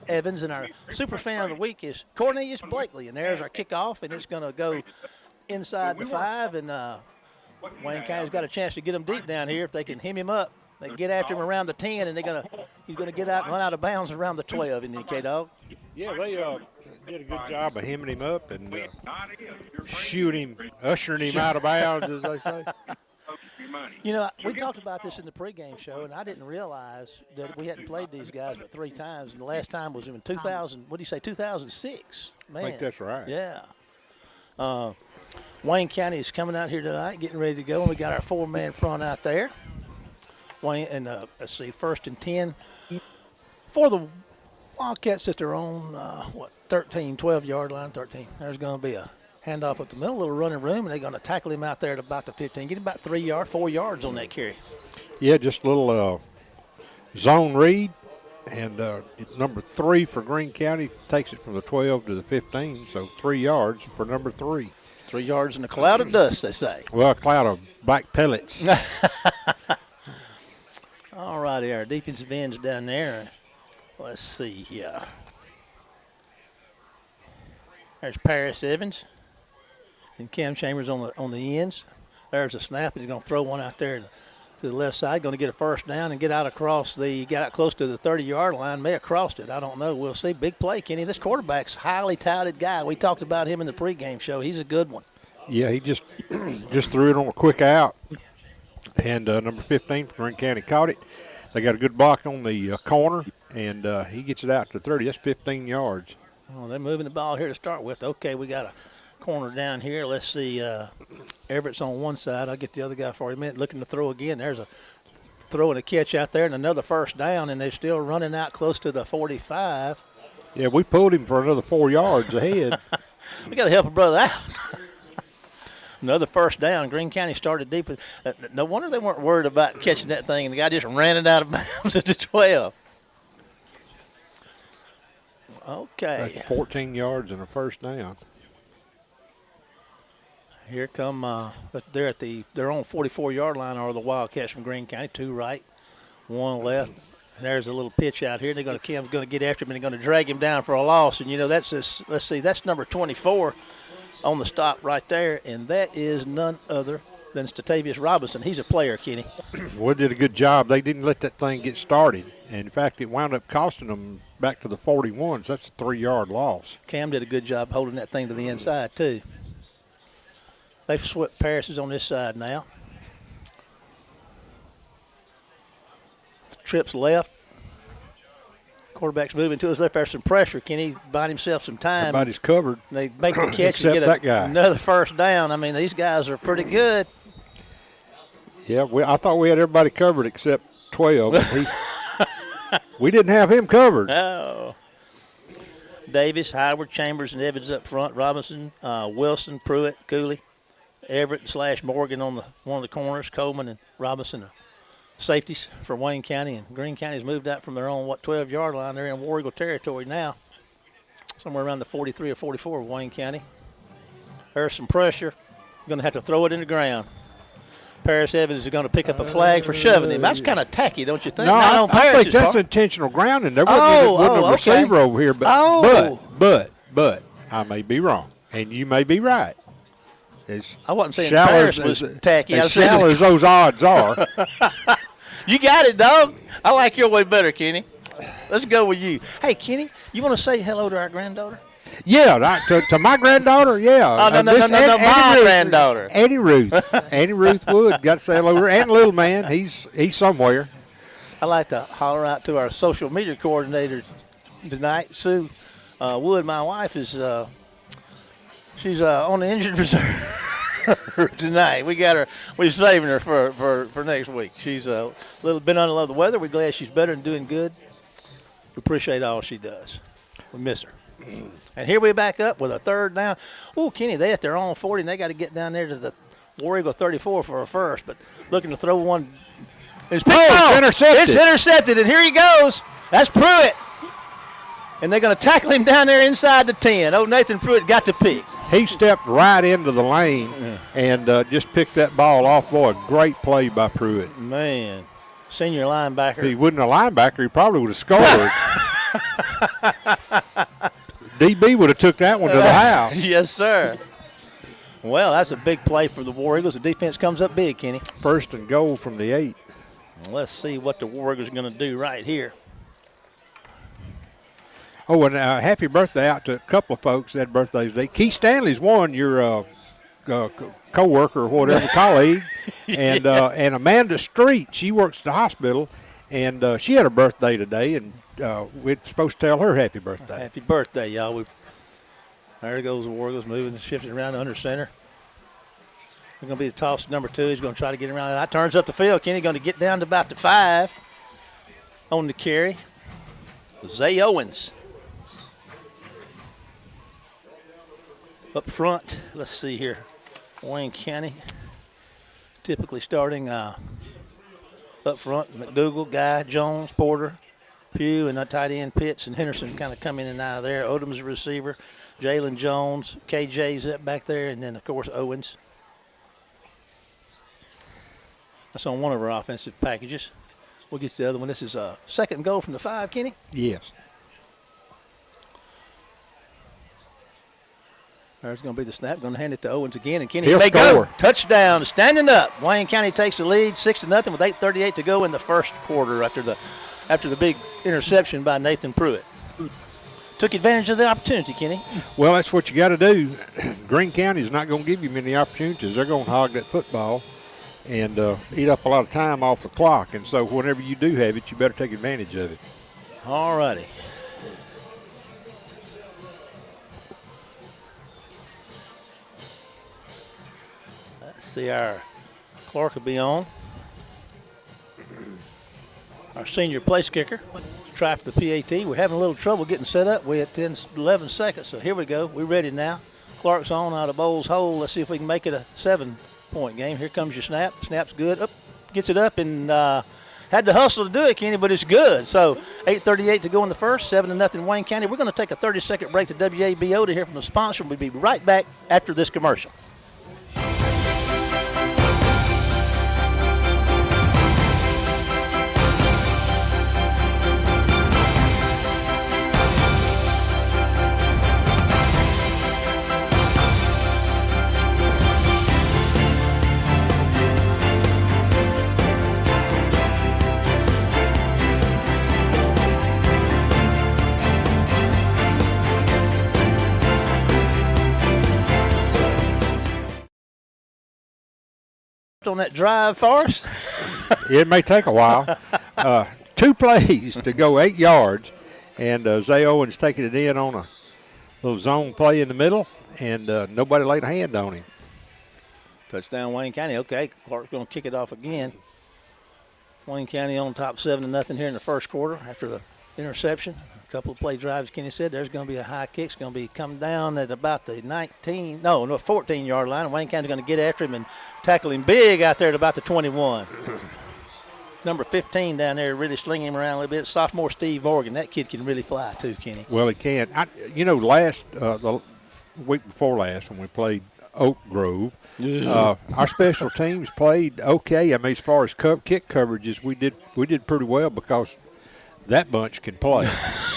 Evans, and our super fan of the week is Cornelius Blakely. And there's our kickoff, and it's going to go inside the 5. And Wayne County's got a chance to get him deep down here if they can hem him up. They get after him around the 10, and he's going to get out and run out of bounds around the 12, isn't he, K-Dog? Yeah, they did a good job of hemming him up and ushering him out of bounds, as they say. You know, we talked about this in the pregame show, and I didn't realize that we hadn't played these guys but 3 times. And the last time was in 2000. What do you say, 2006? Man, I think that's right. Yeah. Wayne County is coming out here tonight, getting ready to go, and we got our 4-man front out there. Wayne and let's see, 1st and 10 for the Wildcats at their own 12-yard line. 13. There's going to be a handoff up the middle, a little running room, and they're going to tackle him out there at about the 15. Get about 4 yards on that carry. Yeah, just a little zone read, and number 3 for Greene County takes it from the 12 to the 15, so 3 yards for number 3. 3 yards in a cloud of dust, they say. Well, a cloud of black pellets. All righty, our defensive ends down there. Let's see here. There's Paris Evans and Cam Chambers on the ends. There's a snap, and he's going to throw one out there to the left side. Going to get a first down and get out close to the 30-yard line. May have crossed it. I don't know. We'll see. Big play, Kenny. This quarterback's a highly touted guy. We talked about him in the pregame show. He's a good one. Yeah, he just threw it on a quick out. And number 15 from Greene County caught it. They got a good block on the corner, and he gets it out to 30. That's 15 yards. Oh, they're moving the ball here to start with. Okay, we got a corner down here. Let's see. Everett's on one side. I'll get the other guy for a minute. Looking to throw again. There's a throw and a catch out there, and another first down, and they're still running out close to the 45. Yeah, we pulled him for another 4 yards ahead. We got to help a brother out. Another first down. Greene County started deep. No wonder they weren't worried about catching that thing, and the guy just ran it out of bounds at the 12. Okay. That's 14 yards and a first down. Here come they're at their own 44-yard line are the Wildcats from Greene County. 2 right, 1 left. And there's a little pitch out here. Cam's going to get after him, and they're going to drag him down for a loss. And, you know, that's this. Let's see, that's number 24 on the stop right there, and that is none other than Statavius Robinson. He's a player, Kenny. Well, did a good job. They didn't let that thing get started. And in fact, it wound up costing them back to the 41, so that's a 3-yard loss. Cam did a good job holding that thing to the inside, too. They've swept Paris is on this side now. Trips left. Quarterback's moving to his left. There's some pressure. Can he buy himself some time? Everybody's covered. They make the catch and Except that guy. Another first down. I mean, these guys are pretty good. Yeah, I thought we had everybody covered except 12. We didn't have him covered. Oh. Davis, Howard, Chambers, and Evans up front. Robinson, Wilson, Pruitt, Cooley, Everett / Morgan on one of the corners. Coleman and Robinson safeties for Wayne County, and Greene County's moved out from their own 12-yard line. They're in War Eagle territory now, somewhere around the 43 or 44 of Wayne County. There's some pressure. Going to have to throw it in the ground. Paris Evans is going to pick up a flag for shoving him. That's kind of tacky, don't you think? No, I think that's intentional grounding. There wasn't a receiver over here, but I may be wrong, and you may be right. I wasn't saying Paris was tacky. As shallow as those odds are. You got it, dog. I like your way better, Kenny. Let's go with you. Hey, Kenny, you want to say hello to our granddaughter? Yeah, to my granddaughter, yeah. Oh, no, my granddaughter. Annie Ruth. Annie Ruth Wood. Got to say hello to her. And little man, he's somewhere. I like to holler out to our social media coordinator tonight, Sue Wood. My wife is she's on the injured reserve tonight. We got her. We're saving her for next week. She's a little bit under the weather. We're glad she's better and doing good. We appreciate all she does. We miss her. And here we back up with a third down. Oh, Kenny, they at their own 40, and they got to get down there to the War Eagle 34 for a first, but looking to throw one. It's intercepted. It's intercepted, and here he goes. That's Pruitt. And they're going to tackle him down there inside the 10. Oh, Nathan Pruitt got the pick. He stepped right into the lane and just picked that ball off. Boy, great play by Pruitt. Man, senior linebacker. If he wasn't a linebacker, he probably would have scored. DB would have took that one to the house. Yes, sir. Well, that's a big play for the War Eagles. The defense comes up big, Kenny. 1st and goal from the 8. Let's see what the War Eagles are going to do right here. Oh, and happy birthday out to a couple of folks that had birthdays today. Keith Stanley's one, your co-worker or whatever, colleague. And and Amanda Street, she works at the hospital, and she had a birthday today, and we're supposed to tell her happy birthday. Happy birthday, y'all. There goes the War Eagles moving, shifting around the under center. We're going to be the toss number 2. He's going to try to get around. That turns up the field. Kenny going to get down to about the 5 on the carry. Zay Owens. Up front, let's see here. Wayne County typically starting up front. McDougal, Guy, Jones, Porter, Pugh, and that tight end Pitts and Henderson kind of come in and out of there. Odom's a receiver. Jalen Jones, KJ's up back there, and then, of course, Owens. That's on one of our offensive packages. We'll get to the other one. This is a 2nd and goal from the 5, Kenny? Yes. There's going to be the snap. Going to hand it to Owens again. And Kenny, He'll they score. go. Touchdown, standing up. Wayne County takes the lead 6-0 with 8:38 to go in the 1st quarter after the big interception by Nathan Pruitt. Took advantage of the opportunity, Kenny. Well, that's what you got to do. Greene County is not going to give you many opportunities. They're going to hog that football and eat up a lot of time off the clock. And so whenever you do have it, you better take advantage of it. All righty. Let's see, our Clark will be on. Our senior place kicker. Try for the PAT. We're having a little trouble getting set up. We had 11 seconds, so here we go. We're ready now. Clark's on out of Bowles Hole. Let's see if we can make it a 7-point game. Here comes your snap. Snap's good. Up, gets it up, and had to hustle to do it, Kenny, but it's good. So 8:38 to go in the 1st, 7-0 Wayne County. We're going to take a 30-second break to WABO to hear from the sponsor. We'll be right back after this commercial. On that drive for us. It may take a while. 2 plays to go 8 yards, and Zay Owens taking it in on a little zone play in the middle, and nobody laid a hand on him. Touchdown Wayne County. Okay, Clark's going to kick it off again. Wayne County on top 7-0 here in the 1st quarter after the interception. A couple of play drives, Kenny said. There's going to be a high kick. It's going to be come down at about the 14-yard line. And Wayne County's going to get after him and tackle him big out there at about the 21. Number 15 down there really slinging him around a little bit. Sophomore Steve Morgan. That kid can really fly too, Kenny. Well, he can. The week before last when we played Oak Grove, our special teams played okay. I mean, as far as kick coverages, we did pretty well because that bunch can play.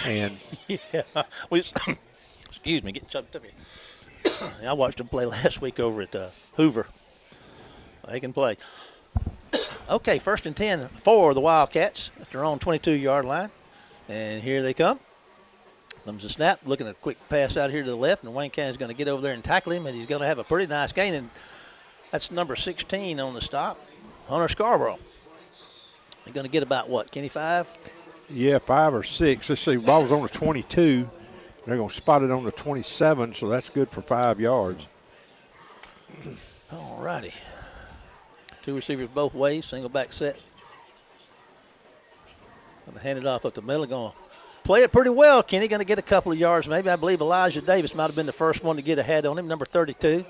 And yeah, excuse me, getting choked up here. I watched them play last week over at Hoover. They can play. Okay, 1st and 10 for the Wildcats at their own 22-yard line. And here they come. Comes the snap, looking at a quick pass out here to the left, and Wayne County's going to get over there and tackle him, and he's going to have a pretty nice gain. And that's number 16 on the stop, Hunter Scarborough. He's going to get about what, Kenny, 5? Yeah, 5 or 6. Let's see, the ball was on the 22. They're going to spot it on the 27, so that's good for 5 yards. All righty. 2 receivers both ways, single back set. Going to hand it off up the middle. Going to play it pretty well. Kenny going to get a couple of yards maybe. I believe Elijah Davis might have been the first one to get ahead on him, number 32.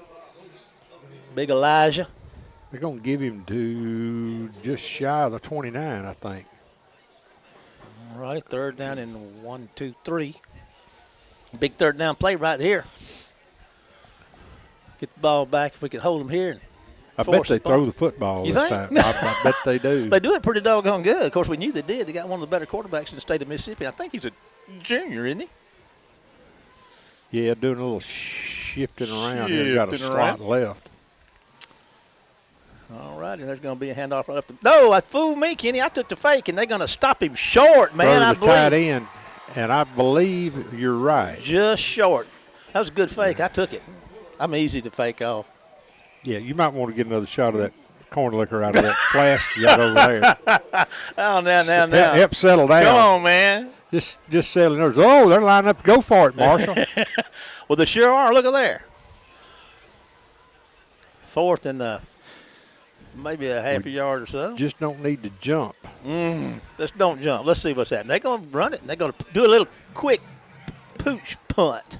Big Elijah. They're going to give him to just shy of the 29, I think. All right, 3rd down and 1, 2, 3. Big 3rd down play right here. Get the ball back if we can hold them here. I bet they throw the football this time. I bet they do. They do it pretty doggone good. Of course, we knew they did. They got one of the better quarterbacks in the state of Mississippi. I think he's a junior, isn't he? Yeah, doing a little shifting around here. Got a slot left. All righty, there's going to be a handoff right up the. No, I fooled me, Kenny. I took the fake, and they're going to stop him short, man. I believe. Tight end, and I believe you're right. Just short. That was a good fake. I took it. I'm easy to fake off. Yeah, you might want to get another shot of that corn liquor out of that flask you got over there. Oh, now. Help settle down. Come on, man. Just settling nerves. Oh, they're lining up to go for it, Marshall. Well, they sure are. Look at there. 4th and maybe a half a yard or so. Just don't need to jump. Let's don't jump. Let's see what's happening. They're going to run it, and they're going to do a little quick pooch punt.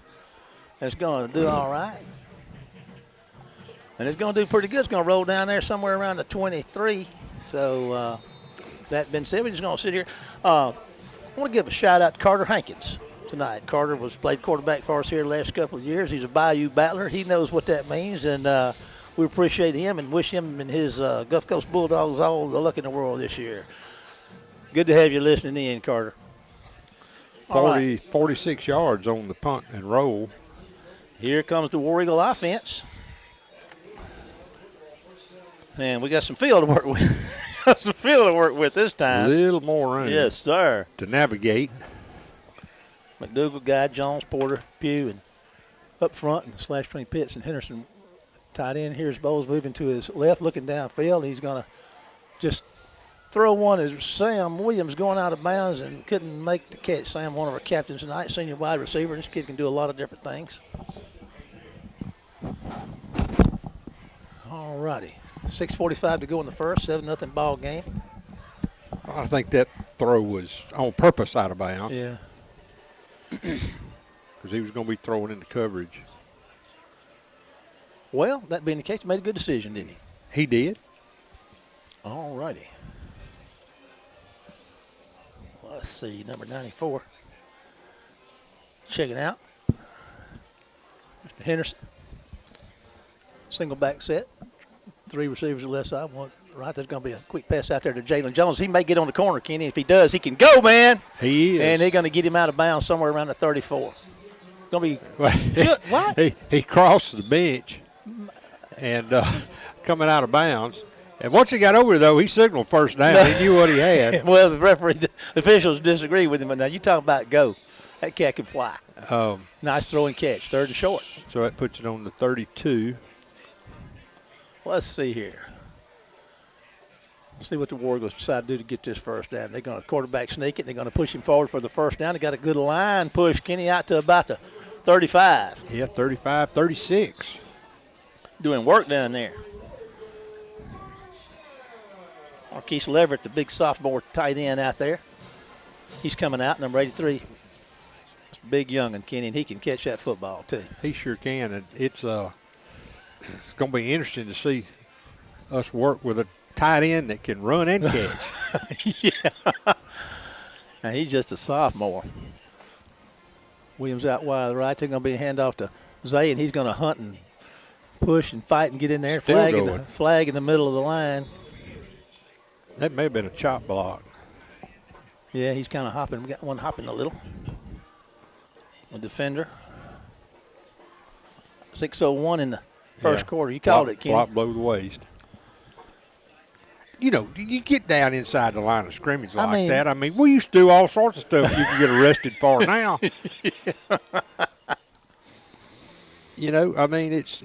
And it's going to do all right. And it's going to do pretty good. It's going to roll down there somewhere around the 23. So that being said, we're just going to sit here. I want to give a shout-out to Carter Hankins tonight. Carter played quarterback for us here the last couple of years. He's a Bayou battler. He knows what that means, and we appreciate him and wish him and his Gulf Coast Bulldogs all the luck in the world this year. Good to have you listening in, Carter. 46 yards on the punt and roll. Here comes the War Eagle offense. Man, we got some field to work with. This time. A little more room. Yes, sir. To navigate. McDougal, Guy, Jones, Porter, Pugh, and up front, and slash between Pitts and Henderson. Tight end. Here's Bowles moving to his left, looking downfield. He's going to just throw one as Sam Williams going out of bounds and couldn't make the catch. Sam, one of our captains tonight, senior wide receiver. This kid can do a lot of different things. All righty. 6:45 to go in the first, 7-0 ball game. I think that throw was on purpose out of bounds. Yeah. Because he was going to be throwing into coverage. Well, that being the case, he made a good decision, didn't he? He did. All righty. Let's see, number 94. Check it out. Mr. Henderson. Single back set. 3 receivers on the left side, 1 right. There's going to be a quick pass out there to Jalen Jones. He may get on the corner, Kenny. If he does, he can go, man. He is. And they're going to get him out of bounds somewhere around the 34. Going to be what? He crossed the bench and coming out of bounds. And once he got over, though, he signaled first down. He knew what he had. Well, the officials disagree with him. But now you talk about go. That cat can fly. Nice throw and catch, 3rd and short. So that puts it on the 32. Let's see here. Let's see what the War Eagles decide to do to get this first down. They're going to quarterback sneak it. They're going to push him forward for the first down. They got a good line push, Kenny, out to about the 35. Yeah, 35, 36. Doing work down there. Marquise Leverett, the big sophomore tight end out there. He's coming out, number 83. That's a big young'un, Kenny, and he can catch that football, too. He sure can. And it's going to be interesting to see us work with a tight end that can run and catch. Yeah. Now, he's just a sophomore. Williams out wide to the right. They're going to be a handoff to Zay, and he's going to hunt and push and fight and get in there. Flag in the middle of the line. That may have been a chop block. Yeah, he's kind of hopping. We got one hopping a little. A defender. 6:01 in the first quarter. You called it, Kenny. Block below the waist. You know, you get down inside the line of scrimmage that. I mean, we used to do all sorts of stuff you can get arrested for now. You know, I mean, it's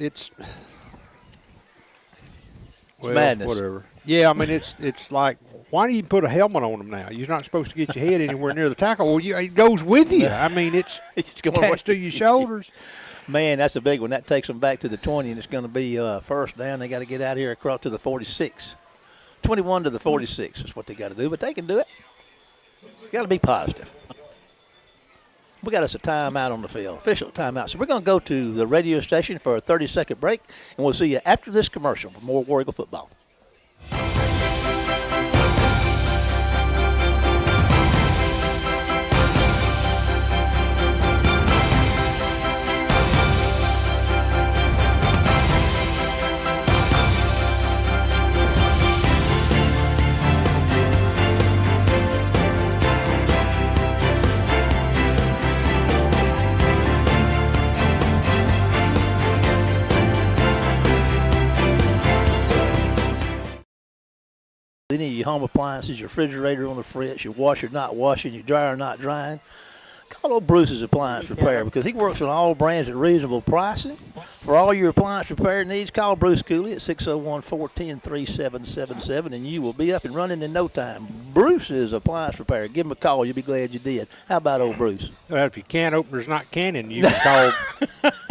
madness. Whatever. Yeah, I mean, it's like, why do you put a helmet on them now? You're not supposed to get your head anywhere near the tackle. Well, it goes with you. I mean, it's attached to your shoulders. Man, that's a big one. That takes them back to the 20, and it's going to be first down. They got to get out here across to the 46. 21 to the 46 is what they got to do, but they can do it. Got to be positive. We got us a timeout on the field, official timeout. So we're going to go to the radio station for a 30-second break, and we'll see you after this commercial for more War Eagle football. home appliances, your refrigerator on the fritz, your washer not washing, your dryer not drying, call old Bruce's Appliance Repair because he works on all brands at reasonable pricing. For all your appliance repair needs, call Bruce Cooley at 601-410-3777, and you will be up and running in no time. Bruce's Appliance Repair. Give him a call. You'll be glad you did. How about old Bruce? Well, if your can opener's not canning, you can call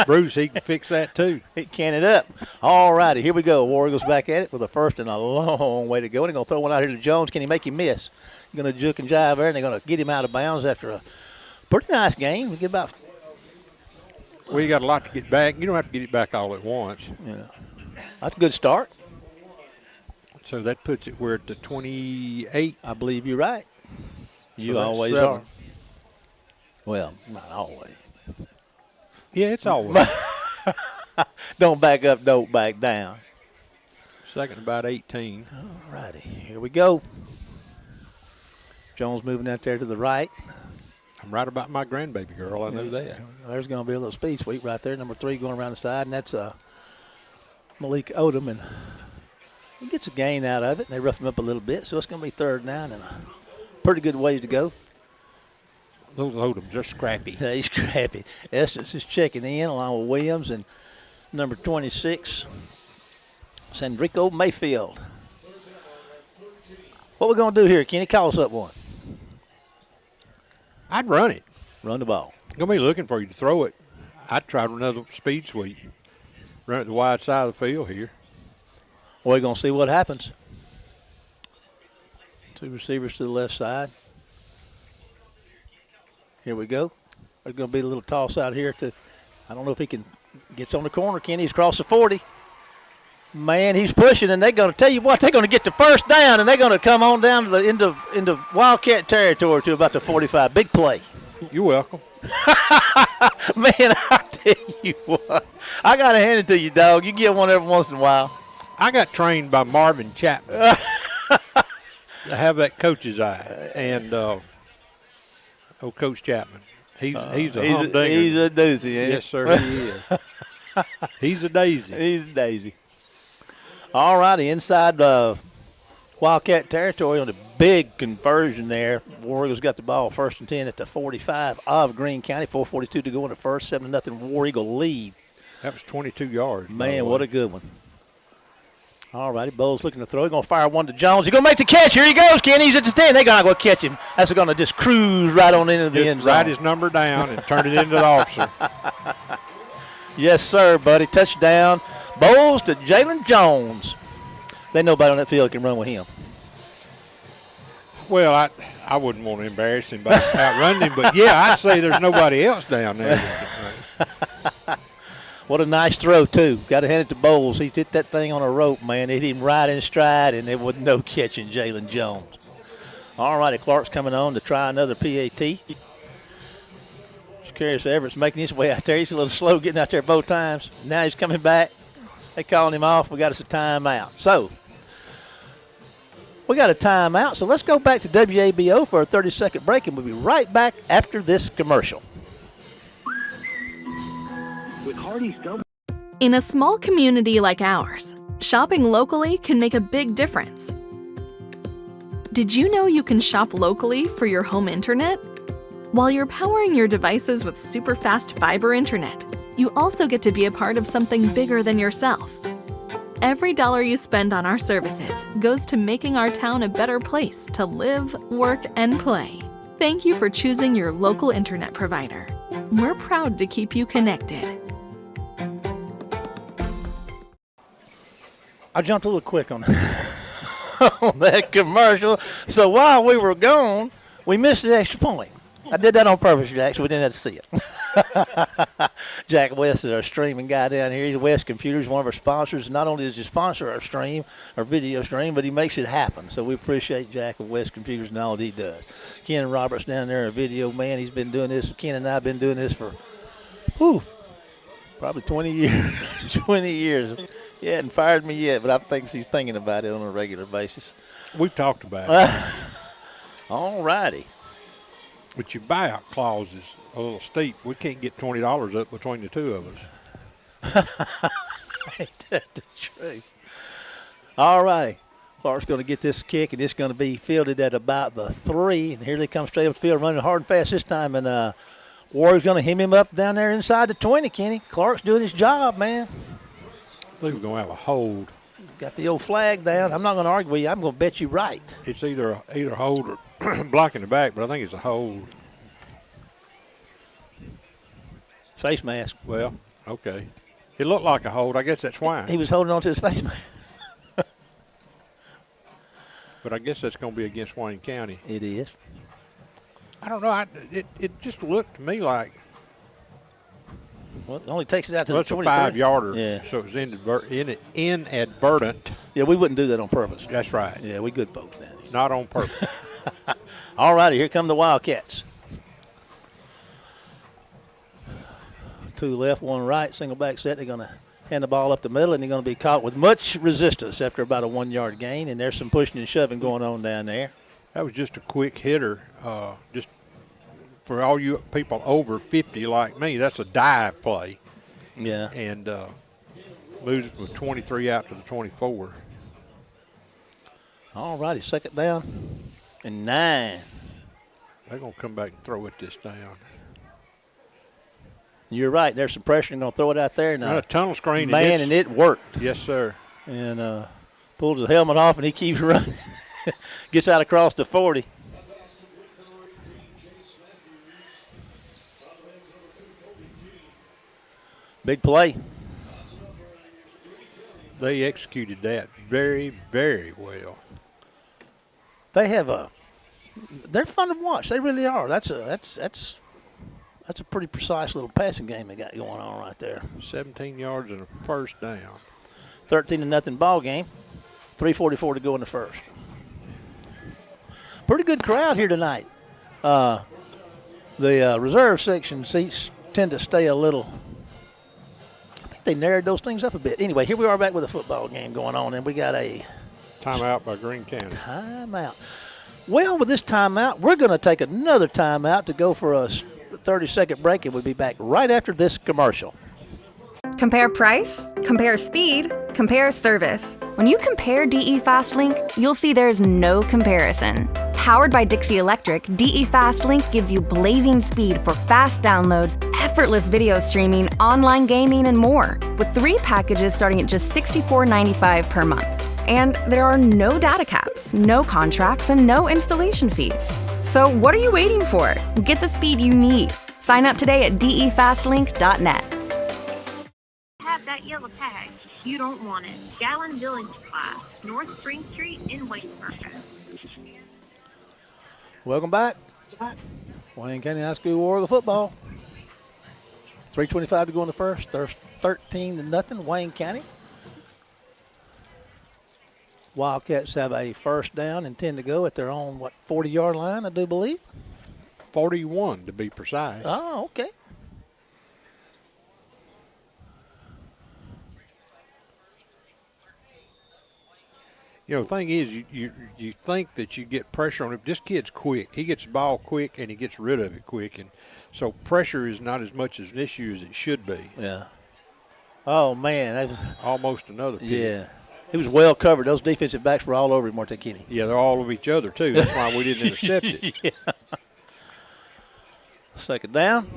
Bruce. He can fix that too. He can it up. All righty, here we go. War Eagles back at it with a first and a long way to go. They're going to throw one out here to Jones. Can he make him miss? Going to juke and jive there, and they're going to get him out of bounds after a pretty nice game. We get about. Well, you got a lot to get back. You don't have to get it back all at once. Yeah, that's a good start. So that puts it where at the 28. I believe you're right. You So that's always 7. are. Well, not always. Yeah, it's always. Don't back up, don't back down. Second about 18. All righty, here we go. Jones moving out there to the right. I'm right about my grandbaby girl. I know that. There's going to be a little speed sweep right there. Number 3 going around the side, and that's Malik Odom. And he gets a gain out of it, and they rough him up a little bit. So it's going to be 3rd down and a pretty good ways to go. Those Odoms are scrappy. Yeah, he's scrappy. Estes is checking in along with Williams and number 26, Sandrico Mayfield. What we going to do here, Kenny? Call us up one. I'd run it. Run the ball. I'm going to be looking for you to throw it. I'd try another speed sweep. Run it the wide side of the field here. We're going to see what happens. 2 receivers to the left side. Here we go. There's going to be a little toss out here to, I don't know if he gets on the corner. Kenny, he's across the 40. Man, he's pushing, and they're going to tell you what, they're going to get the first down, and they're going to come on down to the into Wildcat territory to about the 45. Big play. You're welcome. Man, I tell you what, I got to hand it to you, dog. You get one every once in a while. I got trained by Marvin Chapman to have that coach's eye, and Coach Chapman. He's a humdinger. He's a doozy, ain't Yes, sir, he is. He's a daisy. He's a daisy. All righty, inside Wildcat territory on the big conversion there. War Eagles got the ball 1st and 10 at the 45 of Greene County. 4:42 to go in the first. 7-0 War Eagle lead. That was 22 yards. Man, what a good one. All righty, Bowles looking to throw. He's going to fire one to Jones. He's going to make the catch. Here he goes, Kenny. He's at the 10. They're going to go catch him. That's going to just cruise right on into the end zone. Write his number down and turn it into the officer. Yes, sir, buddy. Touchdown. Bowles to Jalen Jones. They know nobody on that field can run with him. Well, I wouldn't want to embarrass him by outrunning him, but, yeah, I'd say there's nobody else down there. What a nice throw, too. Got to hand it to Bowles. He hit that thing on a rope, man. It hit him right in stride, and there was no catching Jalen Jones. All righty, Clark's coming on to try another PAT. Curious Everett's making his way out there. He's a little slow getting out there both times. Now he's coming back. They calling him off. We got us a timeout. So we got a timeout. So let's go back to WABO for a 30-second break, and we'll be right back after this commercial. With Hardee's Double. In a small community like ours, shopping locally can make a big difference. Did you know you can shop locally for your home internet? While you're powering your devices with super fast fiber internet, you also get to be a part of something bigger than yourself. Every dollar you spend on our services goes to making our town a better place to live, work, and play. Thank you for choosing your local internet provider. We're proud to keep you connected. I jumped a little quick on on that commercial. So while we were gone, we missed the extra point. I did that on purpose, Jack, so we didn't have to see it. Jack West is our streaming guy down here. He's West Computers, one of our sponsors. Not only does he sponsor our stream, our video stream, but he makes it happen. So we appreciate Jack of West Computers and all that he does. Ken Roberts down there, a video man. He's been doing this. Ken and I have been doing this for, probably 20 years. 20 years. He hadn't fired me yet, but I think he's thinking about it on a regular basis. We've talked about it. All righty. But your buyout clause is a little steep. We can't get $20 up between the two of us. Ain't that the truth? All righty. Clark's going to get this kick, and it's going to be fielded at about the 3. And here they come straight up the field, running hard and fast this time. And Warrior's going to hem him up down there inside the 20, Kenny. Clark's doing his job, man. I think we're going to have a hold. Got the old flag down. I'm not going to argue with you. I'm going to bet you right. It's either hold or blocking the back, but I think it's a hold. Face mask. Well, okay. It looked like a hold. I guess that's why. He was holding on to his face mask. But I guess that's going to be against Wayne County. It is. I don't know. It just looked to me like. Well, it only takes it out to Well, the it's a 23. 5-yarder. Yeah. So it was inadvertent. Yeah, we wouldn't do that on purpose. That's right. Yeah, we good folks down here. Not on purpose. All righty, here come the Wildcats. 2 left, 1 right, single back set. They're going to hand the ball up the middle, and they're going to be caught with much resistance after about a 1-yard gain. And there's some pushing and shoving going on down there. That was just a quick hitter. Just for all you people over 50 like me, that's a dive play. Yeah. And loses with 23 out to the 24. All righty, second down and 9. They're going to come back and throw it this down. You're right. There's some pressure. They're going to throw it out there. And, A tunnel screen. man, and it worked. Yes, sir. And pulls his helmet off, and he keeps running. Gets out across the 40. Big play. They executed that very, very well. They have they're fun to watch. They really are. That's a pretty precise little passing game they got going on right there. 17 yards and a first down. 13-0 ball game. 3:44 to go in the first. Pretty good crowd here tonight. The reserve section seats tend to stay a little. I think they narrowed those things up a bit. Anyway, here we are back with a football game going on, and we got a Timeout by Greene County. timeout. Well, with this timeout, we're going to take another timeout to go for a 30-second break, and we'll be back right after this commercial. Compare price, compare speed, compare service. When you compare DE FastLink, you'll see there's no comparison. Powered by Dixie Electric, DE FastLink gives you blazing speed for fast downloads, effortless video streaming, online gaming, and more, with 3 packages starting at just $64.95 per month. And there are no data caps, no contracts, and no installation fees. So what are you waiting for? Get the speed you need. Sign up today at defastlink.net. Have that yellow tag. You don't want it. Gallon Village class, North Spring Street in Waynesburg. Welcome back. Wayne County High School War Eagle football. 3:25 to go in the first. There's 13-0 Wayne County. Wildcats have a first down and 10 to go at their own, 40-yard line, I do believe. 41 to be precise. Oh, okay. You know, the thing is, you think that you get pressure on him. This kid's quick. He gets the ball quick, and he gets rid of it quick. And so pressure is not as much as an issue as it should be. Yeah. Oh, man. That was, Almost another pick. yeah. He was well covered. Those defensive backs were all over him, weren't they, Kenny? Yeah, they're all of each other, too. That's why we didn't intercept it. Yeah. Second down,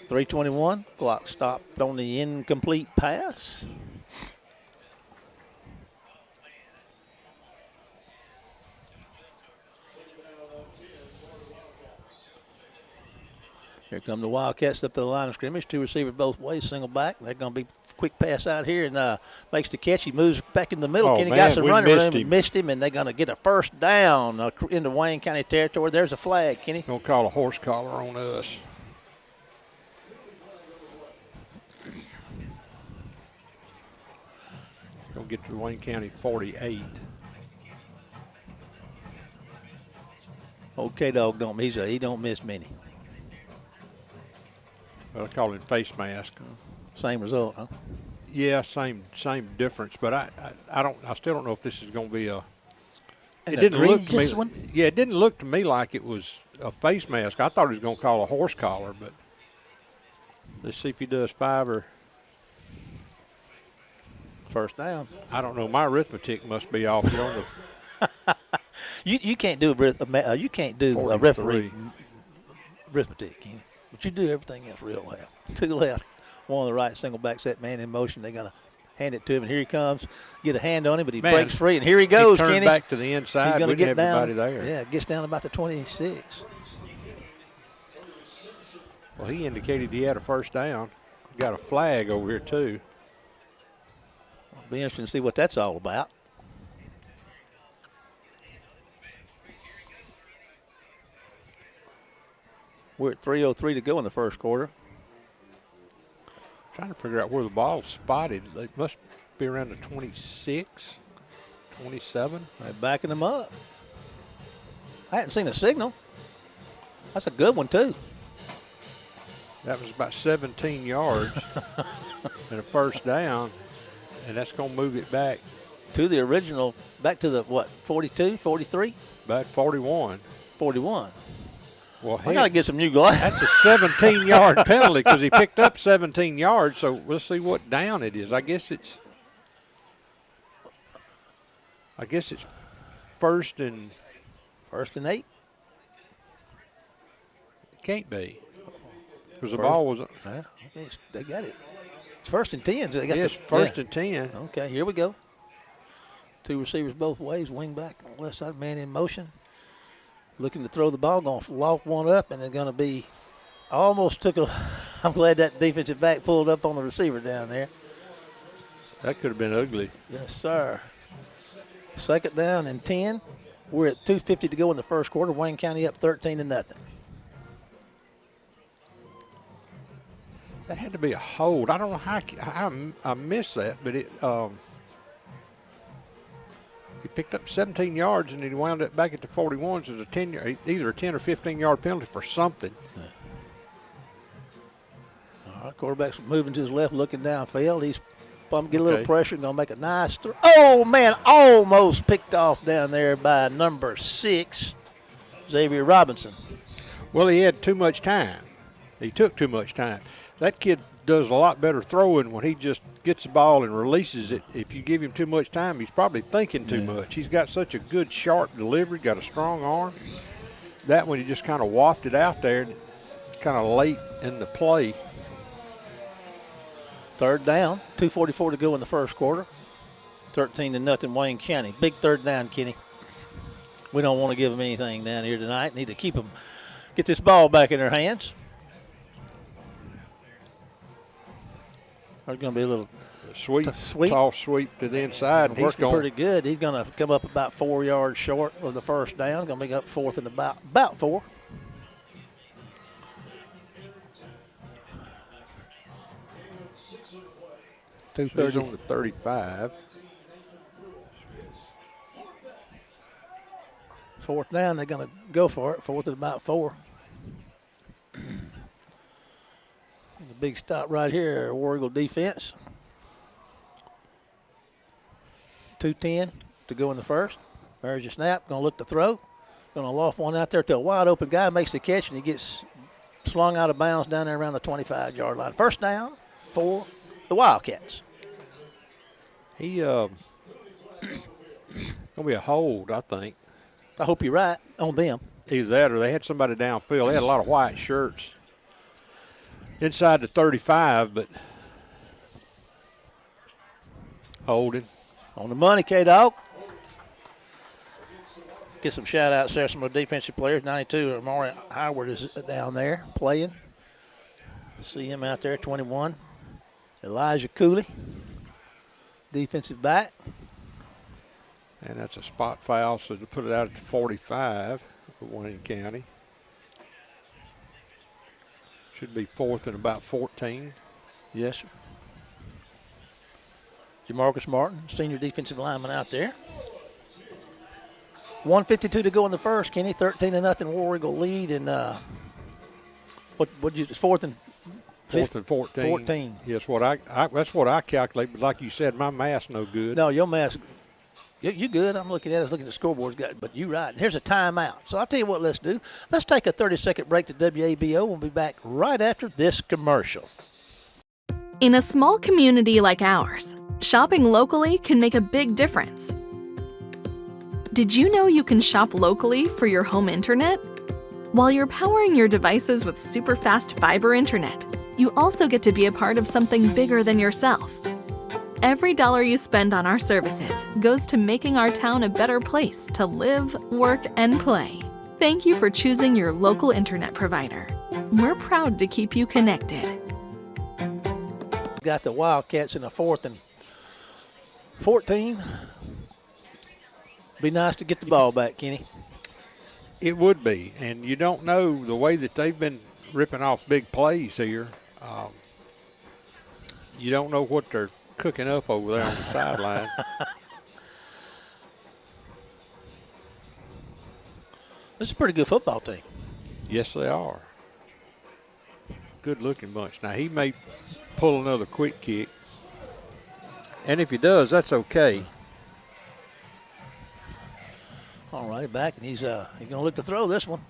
3:21. Clock stopped on the incomplete pass. Here come the Wildcats up to the line of scrimmage. 2 receivers both ways, single back. They're going to be quick pass out here and makes the catch. He moves back in the middle. Oh, Kenny man, got some we running missed room. him. Missed him, and they're going to get a first down into Wayne County territory. There's a flag, Kenny. Going to call a horse collar on us. Going to get to Wayne County 48. Okay, dog, he don't miss many. Well, I call him face mask. Same result, huh? Yeah, same difference, but I still don't know if this is going to be a. And It didn't look to egregious me. one? Yeah, it didn't look to me like it was a face mask. I thought he was going to call a horse collar, but let's see if he does 5 or. First down. I don't know. My arithmetic must be off here on the You can't do you can't do a 43. referee arithmetic, can you? But you do everything else real well. 2 left, 1 on the right, single back set, man in motion. They're gonna hand it to him, and here he comes. Get a hand on him, but he breaks free, and here he goes. He turned Kenny back to the inside. He's gonna We didn't get have down. anybody there. Yeah, gets down about the 26. Well, he indicated he had a first down. Got a flag over here too. It'll be interesting to see what that's all about. We're at 3:03 to go in the first quarter. Trying to figure out where the ball's spotted. They must be around the 26, 27. They're backing them up. I hadn't seen a signal. That's a good one, too. That was about 17 yards and a first down, and that's going to move it back To the original, back to the, 42, 43? about 41. 41. Well, I got to get some new glasses. that's a 17-yard penalty because he picked up 17 yards, so we'll see what down it is. I guess it's first and First and 8. it can't be because the ball was Yeah, okay, they got it. It's first and 10. So they got yes, the, first yeah. and 10. Okay, here we go. 2 receivers both ways, wing back on the left side, man in motion. Looking to throw the ball, going to loft one up, and they're going to be almost took a. I'm glad that defensive back pulled up on the receiver down there. That could have been ugly. Yes, sir. Second down and 10. We're at 2:50 to go in the first quarter. Wayne County up 13-0. That had to be a hold. I don't know how I missed that, but it. He picked up 17 yards and he wound up back at the 41. So it's either a 10 or 15-yard penalty for something. All right, quarterback's moving to his left, looking downfield. He's pumped, get a little Okay. pressure, going to make a nice throw. Oh, man, almost picked off down there by number 6, Xavier Robinson. Well, he had too much time. He took too much time. That kid does a lot better throwing when he just gets the ball and releases it. If you give him too much time, he's probably thinking too much. He's got such a good, sharp delivery, got a strong arm. That one, he just kind of wafted out there, kind of late in the play. Third down, 2:44 to go in the first quarter. 13-0 Wayne County. Big third down, Kenny. We don't want to give them anything down here tonight. Need to keep them, get this ball back in their hands. There's going to be a little Sweep, sweep. tall sweep to the inside. And he's working going pretty good. He's going to come up about 4 yards short of the first down. Going to make up fourth and about 4. He's 2:30 on the 35. Fourth down. They're going to go for it. Fourth and about 4. The big stop right here, War Eagle defense. 2:10 to go in the first. There's your snap. Going to look to throw. Going to loft one out there to a wide open guy. Makes the catch, and he gets slung out of bounds down there around the 25-yard line. First down for the Wildcats. He gonna be a hold, I think. I hope you're right on them. Either that or they had somebody downfield. They had a lot of white shirts inside the 35, but holding. On the money, K-Dog. Get some shout-outs there, some of the defensive players. 92, Amari Howard is down there playing. See him out there, 21. Elijah Cooley, defensive back. And that's a spot foul, so to put it out at the 45 for Wayne County. Should be fourth and about 14. Yes, sir. Jamarcus Martin, senior defensive lineman out there. 1:52 to go in the first, Kenny. 13-0 War Eagle lead. And fourth and 14. 14. Yes, that's what I calculate. But like you said, my math's no good. No, your math, you good. I'm looking at it, looking at the scoreboards, but you right. Here's a timeout. So I'll tell you what let's do. Let's take a 30-second break to WABO. We'll be back right after this commercial. In a small community like ours, shopping locally can make a big difference. Did you know you can shop locally for your home internet? While you're powering your devices with super fast fiber internet, you also get to be a part of something bigger than yourself. Every dollar you spend on our services goes to making our town a better place to live, work, and play. Thank you for choosing your local internet provider. We're proud to keep you connected. Got the Wildcats in a 4th and 14. Be nice to get the ball back, Kenny. It would be, and you don't know the way that they've been ripping off big plays here. You don't know what they're cooking up over there on the sideline. This is a pretty good football team. Yes, they are. Good-looking bunch. Now, he may pull another quick kick, and if he does, that's okay. All righty, back, and he's going to look to throw this one.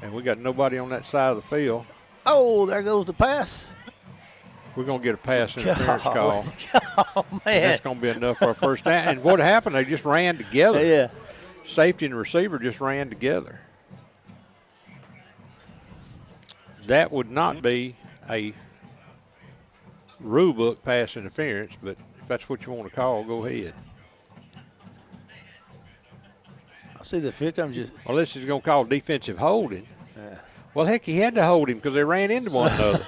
And we got nobody on that side of the field. Oh, there goes the pass. We're going to get a pass interference call. Oh, man. That's going to be enough for a first down. And what happened, they just ran together. Yeah. Safety and receiver just ran together. That would not be a rule book pass interference, but if that's what you want to call, go ahead. I see the here comes you. Well, this is going to call defensive holding. Yeah. Well, heck, he had to hold him because they ran into one another.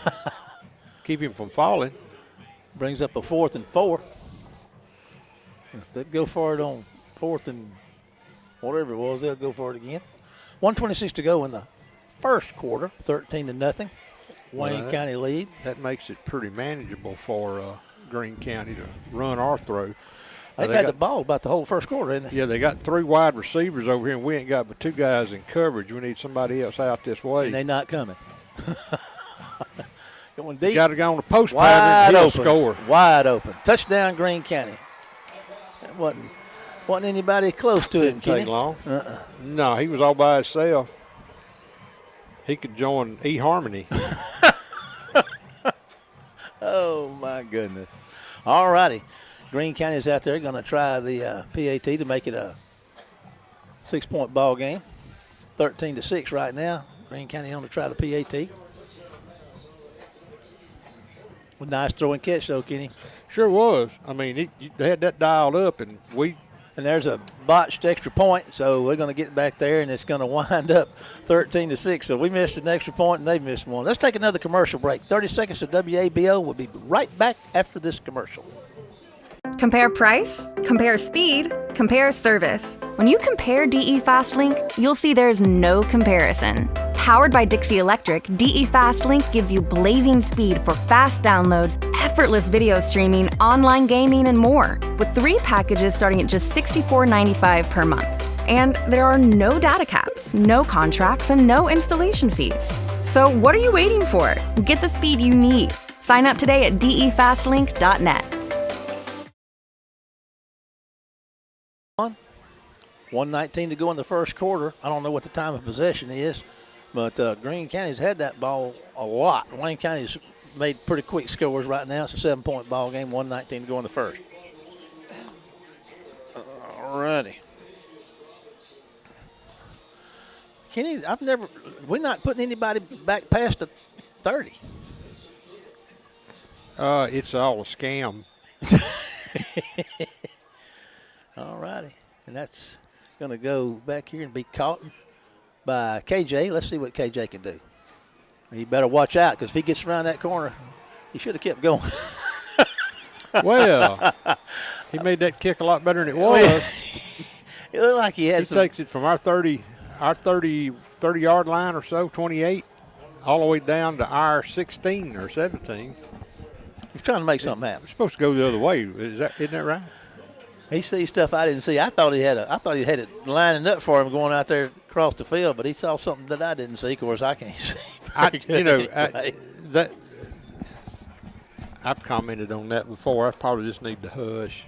Keep him from falling. Brings up a 4th and 4. They'd go for it on 4th and whatever it was. They'll go for it again. 1:26 to go in the first quarter. 13-0. Wayne County lead. That makes it pretty manageable for Greene County to run or throw. They've had the ball about the whole first quarter, isn't they? Yeah, they got 3 wide receivers over here, and we ain't got but 2 guys in coverage. We need somebody else out this way. And they're not coming. Going deep. Got to go on the post Wide pattern and he'll open. score. Wide open. Touchdown, Greene County. That wasn't anybody close to him, Didn't take Kenny. long. No, he was all by himself. He could join eHarmony. Oh, my goodness. All righty. Greene County is out there going to try the PAT to make it a 6-point ball game. 13-6 right now. Greene County on to try the PAT. Nice throw and catch, though, Kenny. Sure was. I mean, they had that dialed up, and And there's a botched extra point, so we're going to get back there, and it's going to wind up 13-6. So we missed an extra point, and they missed one. Let's take another commercial break. 30 seconds to WABO. We'll be right back after this commercial. Compare price, compare speed, compare service. When you compare DE FastLink, you'll see there's no comparison. Powered by Dixie Electric, DE FastLink gives you blazing speed for fast downloads, effortless video streaming, online gaming, and more, with 3 packages starting at just $64.95 per month. And there are no data caps, no contracts, and no installation fees. So what are you waiting for? Get the speed you need. Sign up today at defastlink.net. 1:19 to go in the first quarter. I don't know what the time of possession is, but Greene County's had that ball a lot. Wayne County's made pretty quick scores right now. It's a 7-point ball game. 1:19 to go in the first. All righty. Kenny, we're not putting anybody back past the 30. it's all a scam. All righty. And that's going to go back here and be caught by KJ. Let's see what KJ can do. He better watch out, because if he gets around that corner, he should have kept going. Well, he made that kick a lot better than it was. It looked like he had He takes it from our 30-yard line or so, 28, all the way down to our 16 or 17. He's trying to make something happen. It's supposed to go the other way. Isn't that right? He sees stuff I didn't see. I thought he had it lining up for him going out there across the field, but he saw something that I didn't see. Of course, I can't see. I've commented on that before. I probably just need to hush.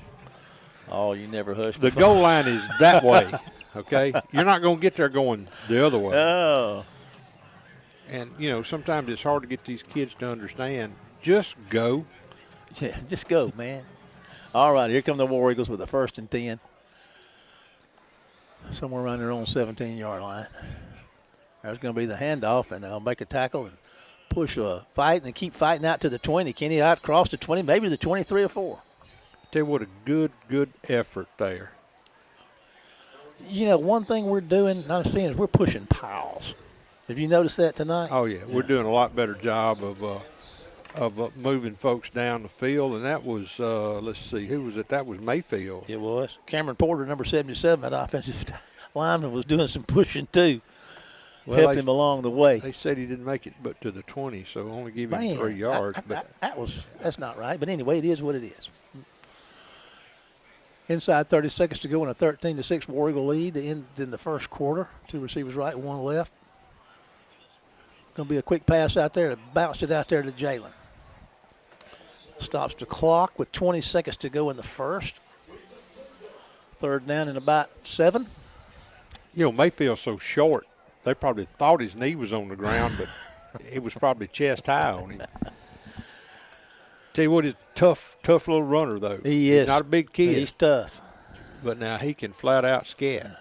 Oh, you never hush. The goal line is that way, okay? You're not going to get there going the other way. Oh. And, sometimes it's hard to get these kids to understand. Just go. Yeah, just go, man. All right, here come the War Eagles with the 1st and 10. somewhere around their own 17-yard line. There's going to be the handoff, and they'll make a tackle and push a fight and keep fighting out to the 20. Kenny out across the 20, maybe the 23 or 4. Tell you what, a good effort there. You know, one thing we're doing, I'm seeing, is we're pushing piles. Have you noticed that tonight? Oh, yeah. We're doing a lot better job of moving folks down the field, and that was, let's see, who was it? That was Mayfield. It was. Cameron Porter, number 77, that offensive lineman, was doing some pushing too. Well, helped him along the way. They said he didn't make it but to the 20, so only give him Man, 3 yards. That's not right. But anyway, it is what it is. Inside 30 seconds to go in a 13-6 War Eagle lead in the first quarter. 2 receivers right, 1 left. Going to be a quick pass out there to bounce it out there to Jalen. Stops the clock with 20 seconds to go in the first. 3rd down and about 7. You know, Mayfield's so short, they probably thought his knee was on the ground, but it was probably chest high on him. Tell you what, he's a tough little runner, though. He is. He's not a big kid. He's tough. But now he can flat out scat.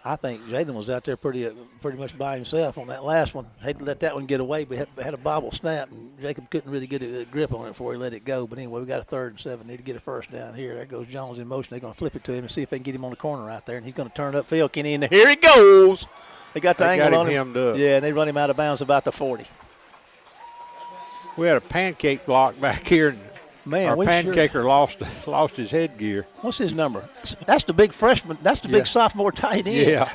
I think Jalen was out there pretty much by himself on that last one. Hate to let that one get away, but had a bobble snap, and Jacob couldn't really get a grip on it before he let it go. But anyway, we got a 3rd and 7. Need to get a first down here. There goes Jones in motion. They're going to flip it to him and see if they can get him on the corner right there, and he's going to turn upfield. Kenny, and here he goes. They got the angle on him. Up. Yeah, and they run him out of bounds about the 40. We had a pancake block back here, and Man, our pancaker lost his headgear. What's his number? That's the big freshman. That's the big sophomore tight end. Yeah,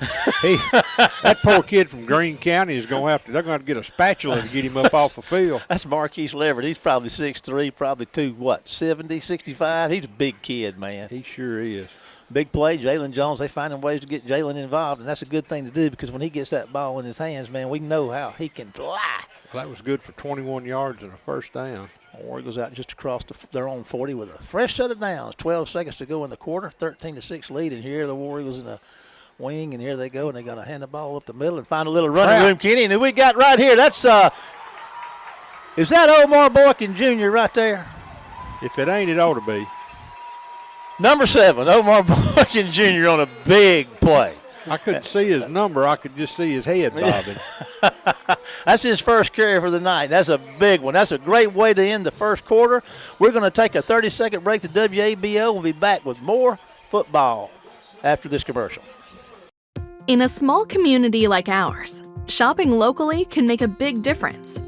that poor kid from Greene County is going to have to. They're going to get a spatula to get him up off the field. That's Marquise Leverett. He's probably 6'3", probably 70, 65. He's a big kid, man. He sure is. Big play, Jalen Jones. They finding ways to get Jalen involved, and that's a good thing to do because when he gets that ball in his hands, man, we know how he can fly. Well, that was good for 21 yards and a first down. War Eagles out just across their own 40 with a fresh set of downs. 12 seconds to go in the quarter, 13-6 lead, and here the War Eagles in the wing, and here they go, and they're going to hand the ball up the middle and find a little running room, Kenny. And who we got right here? That's is that Omar Boykin Jr. right there? If it ain't, it ought to be. Number 7, Omar Boykin Jr. on a big play. I couldn't see his number. I could just see his head bobbing. That's his first carry for the night. That's a big one. That's a great way to end the first quarter. We're going to take a 30-second break to WABO. We'll be back with more football after this commercial. In a small community like ours, shopping locally can make a big difference.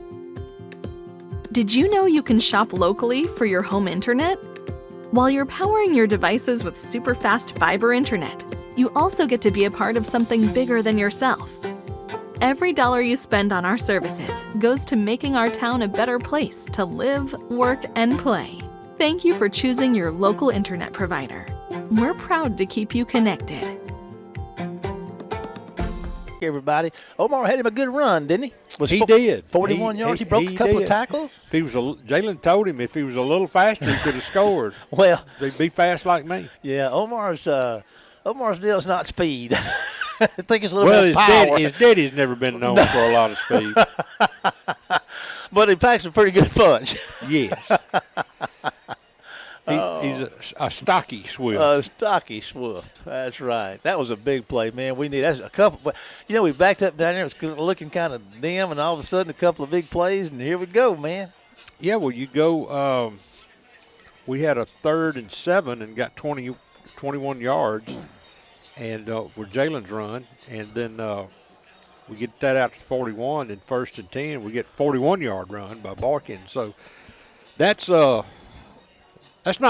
Did you know you can shop locally for your home internet? While you're powering your devices with super fast fiber internet, you also get to be a part of something bigger than yourself. Every dollar you spend on our services goes to making our town a better place to live, work, and play. Thank you for choosing your local internet provider. We're proud to keep you connected. Hey, everybody. Omar had him a good run, didn't he? He did. 41 yards. He broke a couple of tackles. If he was Jalen told him if he was a little faster, he could have scored. Well, he'd be fast like me. Yeah, Omar's deal is not speed. I think it's a little bit of power. His daddy's never been known for a lot of speed. But he packs a pretty good punch. Yes. He's a stocky Swift. A stocky Swift. That's right. That was a big play, man. That's a couple. But we backed up down there. It was looking kind of dim, and all of a sudden, a couple of big plays, and here we go, man. Yeah. Well, you go. We had a 3rd and 7 and got 21 yards, and for Jalen's run, and then we get that out to 41, and 1st and 10, we get 41-yard run by Barkin. So that's not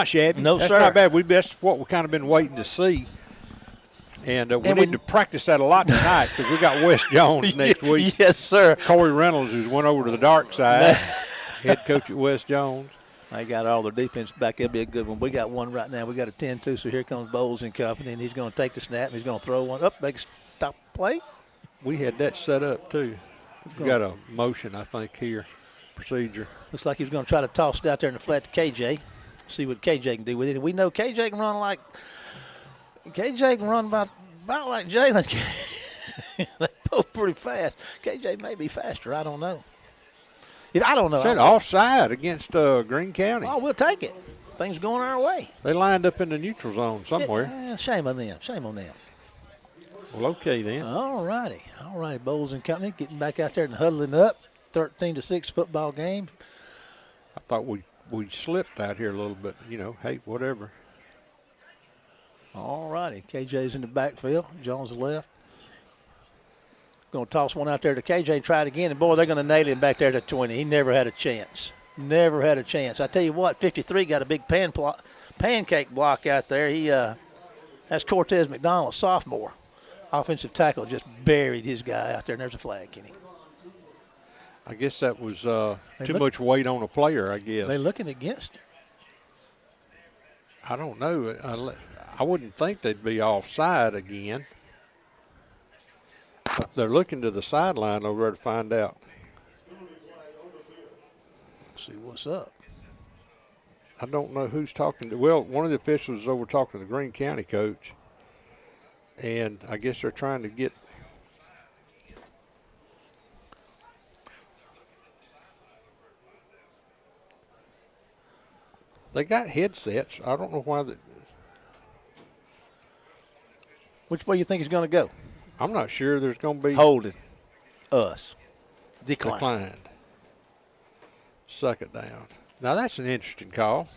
shabby. No, that's sir. Not bad. That's what we've kind of been waiting to see. And we need to practice that a lot tonight because we got Wes Jones next week. Yes, sir. Corey Reynolds, who's went over to the dark side, head coach at Wes Jones. They got all their defense back. It'll be a good one. We got one right now. We got a 10-2, so here comes Bowles and company, and he's going to take the snap, and he's going to throw one up. They stop play. We had that set up, too. We got a motion, I think, here, procedure. Looks like he was going to try to toss it out there in the flat to KJ, see what KJ can do with it. And we know KJ can run about like Jalen can. They both pretty fast. KJ may be faster. I don't know. I don't know. Said offside against Greene County. Oh, we'll take it. things going our way. They lined up in the neutral zone somewhere. Shame on them. Shame on them. Well, okay then. All righty, Bowles and company getting back out there and huddling up. 13-6 football game. I thought we slipped out here a little bit. Hey, whatever. All righty, KJ's in the backfield. Jones left. Going to toss one out there to KJ and try it again. And, boy, they're going to nail him back there to 20. He never had a chance. Never had a chance. I tell you what, 53 got a big pancake block out there. That's Cortez McDonald, sophomore. Offensive tackle just buried his guy out there, and there's a flag, Kenny. I guess that was too much weight on a player, I guess. They're looking against him. I don't know. I wouldn't think they'd be offside again. But they're looking to the sideline over there to find out. See what's up. I don't know who's talking to. Well, one of the officials is over talking to the Greene County coach. And I guess they're trying to get. They got headsets. I don't know why. Which way you think it's going to go? I'm not sure there's going to be. Holding us. Declined. Suck it down. Now, that's an interesting call.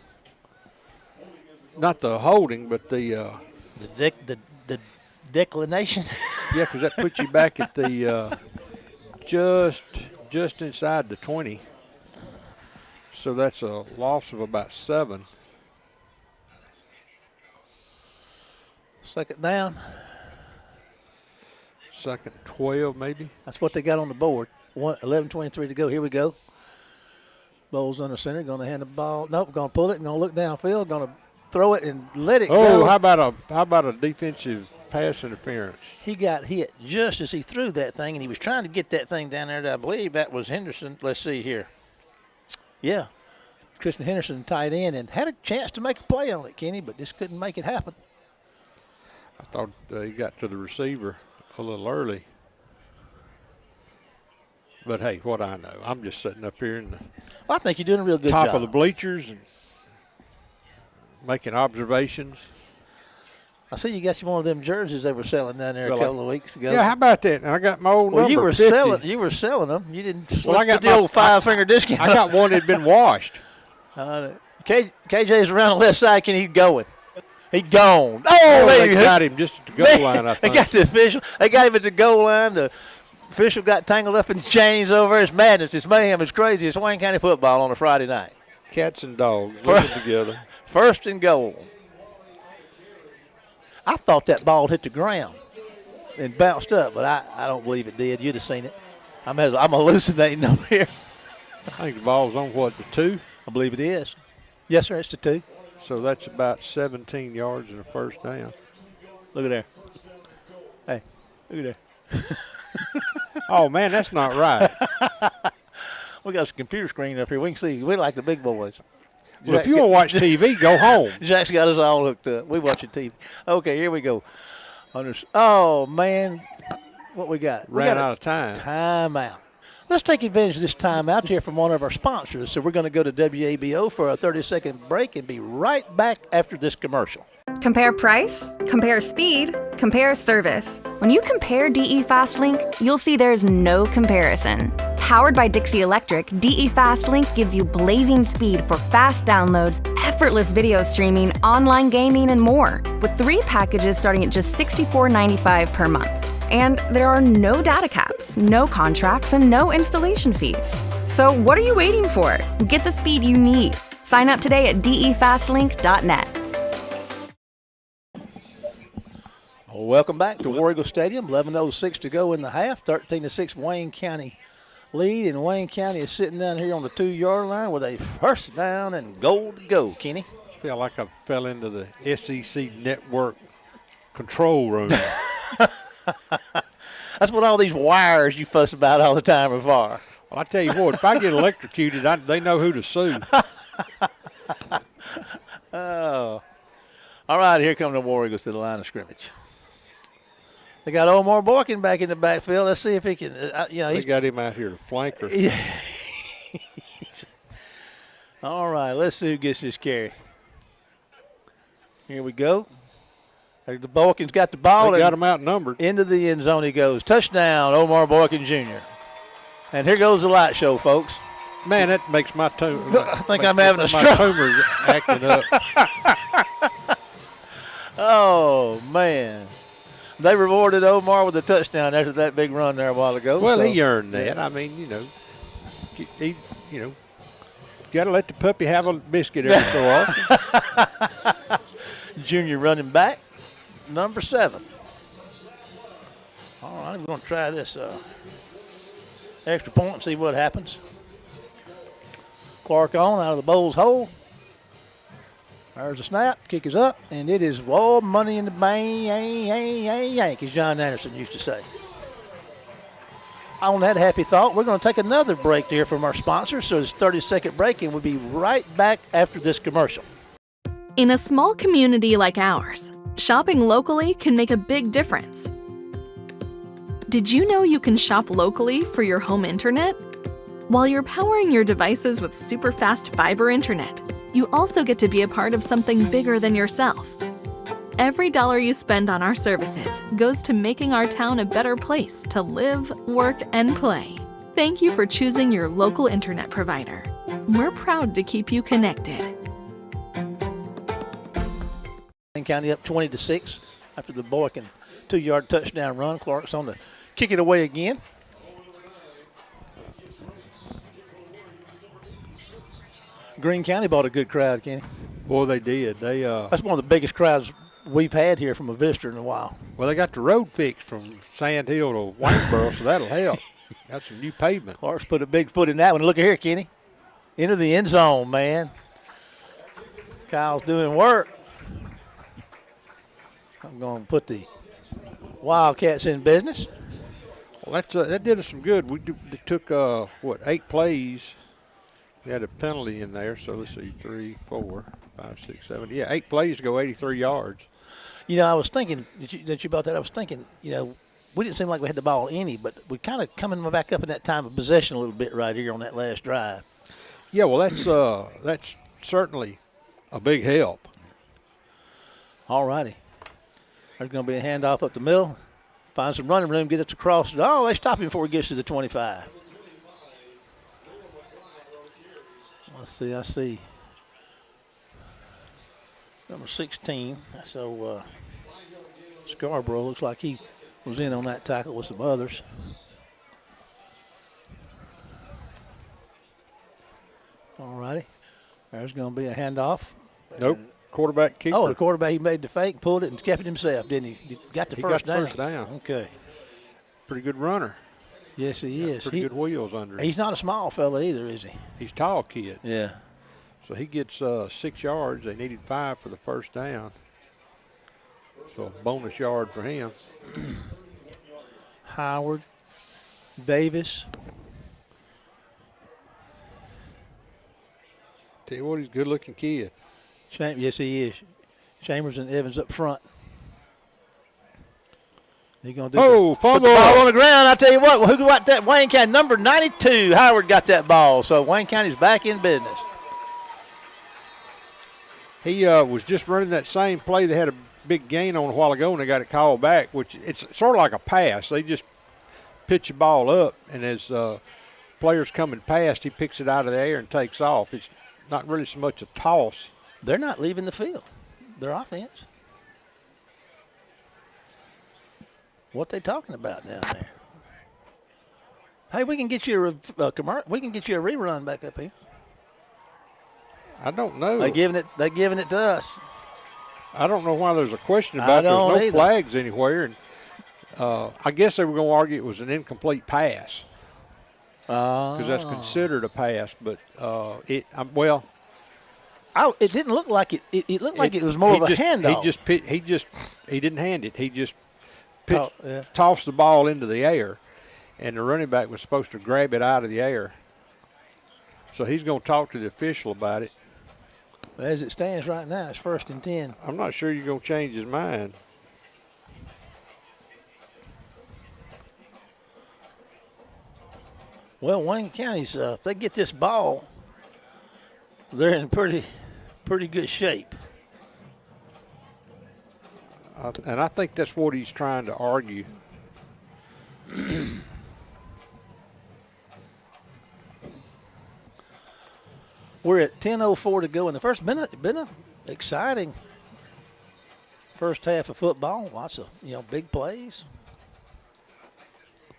Not the holding, but the declination. Yeah, because that puts you back at the just inside the 20. So that's a loss of about 7. Second down. Second 12, maybe. That's what they got on the board. 11:23 to go. Here we go. Bowles under center. Going to hand the ball. Nope. Going to pull it. Going to look downfield. Going to throw it and let it go. Oh, how about a defensive pass interference? He got hit just as he threw that thing, and he was trying to get that thing down there. I believe that was Henderson. Let's see here. Yeah. Christian Henderson tight end and had a chance to make a play on it, Kenny, but just couldn't make it happen. I thought he got to the receiver a little early. But, hey, what I know. I'm just sitting up here in the I think you're doing a real good job. top of the bleachers and making observations. I see you got you one of them jerseys they were selling down there a couple of weeks ago. Yeah, how about that? And I got my old number, you were 50. You were selling them. You didn't slip Well, I got the old 5-finger discount. I got one that had been washed. KJ's around the left side. Can he going? He gone. Oh, they got him just at the goal line, I think. They got the official. They got him at the goal line. The official got tangled up in chains over. It's madness. It's mayhem. It's crazy. It's Wayne County football on a Friday night. Cats and dogs living together. First and goal. I thought that ball hit the ground and bounced up, but I don't believe it did. You'd have seen it. I'm hallucinating over here. I think the ball's on, what, the 2? I believe it is. Yes, sir, it's the 2. So that's about 17 yards and a first down. Look at there. Hey, look at there. Oh, man, that's not right. We got a computer screen up here. We can see. We like the big boys. Well, if you want to watch TV, go home. Jack's got us all hooked up. We watching TV. Okay, here we go. Oh, man. What we got? Ran out of time. Timeout. Let's take advantage of this timeout here from one of our sponsors. So we're going to go to WABO for a 30-second break and be right back after this commercial. Compare price, compare speed, compare service. When you compare DE FastLink, you'll see there's no comparison. Powered by Dixie Electric, DE FastLink gives you blazing speed for fast downloads, effortless video streaming, online gaming, and more, with 3 packages starting at just $64.95 per month. And there are no data caps, no contracts, and no installation fees. So what are you waiting for? Get the speed you need. Sign up today at defastlink.net. Welcome back to War Eagle Stadium. 11:06 to go in the half. 13-6 Wayne County lead, and Wayne County is sitting down here on the 2-yard line with a first down and goal to go. Kenny, I feel like I fell into the SEC network control room. That's what all these wires you fuss about all the time are for. Well, I tell you what, if I get electrocuted, they know who to sue. Oh. All right, here come the War Eagles to the line of scrimmage. They got Omar Boykin back in the backfield. Let's see if he can, They got him out here to flanker. Yeah. All right, let's see who gets this carry. Here we go. The Boykins got the ball. They got him outnumbered. Into the end zone he goes. Touchdown, Omar Boykins Jr. And here goes the light show, folks. Man, that makes my tumor. I think I'm having a stroke. My tumor's acting up. Oh, man. They rewarded Omar with a touchdown after that big run there a while ago. Well, so, he earned that. yeah. I mean, got to let the puppy have a biscuit every so often. Junior running back, number 7. All right, we're going to try this extra point and see what happens. Clark on out of the Bulls hole. There's a snap. Kick is up, and it is money in the bank, as John Anderson used to say. On that happy thought, we're going to take another break here from our sponsors. So it's a 30-second break, and we'll be right back after this commercial. In a small community like ours, shopping locally can make a big difference. Did you know you can shop locally for your home internet? While you're powering your devices with super fast fiber internet, you also get to be a part of something bigger than yourself. Every dollar you spend on our services goes to making our town a better place to live, work, and play. Thank you for choosing your local internet provider. We're proud to keep you connected. County up 20-6 after the Boykin 2-yard touchdown run. Clark's on to kick it away again. Greene County bought a good crowd, Kenny. Boy, they did. That's one of the biggest crowds we've had here from a visitor in a while. Well, they got the road fixed from Sand Hill to Waynesboro, so that'll help. Got some new pavement. Clark's put a big foot in that one. Look at here, Kenny. Into the end zone, man. Kyle's doing work. I'm going to put the Wildcats in business. Well, that did us some good. We took 8 plays. We had a penalty in there, so let's see, 3, 4, 5, 6, 7. Yeah, 8 plays to go 83 yards. You know, I was thinking that you about that. I was thinking, we didn't seem like we had the ball any, but we kind of coming back up in that time of possession a little bit right here on that last drive. Yeah, well, that's certainly a big help. All righty. There's going to be a handoff up the middle. Find some running room, get it across. Oh, they stop him before he gets to the 25. I see. Number 16. So Scarborough looks like he was in on that tackle with some others. All righty. There's going to be a handoff. Nope. Quarterback keeper. Oh, the quarterback, he made the fake, pulled it, and kept it himself, didn't he? He got the first down. Okay. Pretty good runner. Yes, he is. Pretty good wheels under him. He's not a small fella either, is he? He's a tall kid. Yeah. So he gets 6 yards. They needed 5 for the first down. So a bonus yard for him. Howard, Davis. Tell you what, he's a good-looking kid. Yes, he is. Chambers and Evans up front. He's going to fumble. Put the ball on the ground. I tell you what, who got that? Wayne County, number 92. Howard got that ball. So Wayne County's back in business. He was just running that same play. They had a big gain on a while ago, and they got it called back, which it's sort of like a pass. They just pitch the ball up, and as players coming past, he picks it out of the air and takes off. It's not really so much a toss. They're not leaving the field. Their offense. What they talking about down there? Hey, we can get you a rerun back up here. I don't know. They're giving it to us. I don't know why there's a question about it. There's no flags anywhere, and I guess they were going to argue it was an incomplete pass because that's considered a pass. But it didn't look like it. It looked like it was more of a handoff. He didn't hand it. He just tossed the ball into the air, and the running back was supposed to grab it out of the air. So he's going to talk to the official about it. As it stands right now, it's 1st and 10. I'm not sure you're going to change his mind. Well, Wayne County's, if they get this ball, they're in pretty good shape. And I think that's what he's trying to argue. We're at 10:04 to go in the first minute. Been an exciting first half of football. Lots of big plays.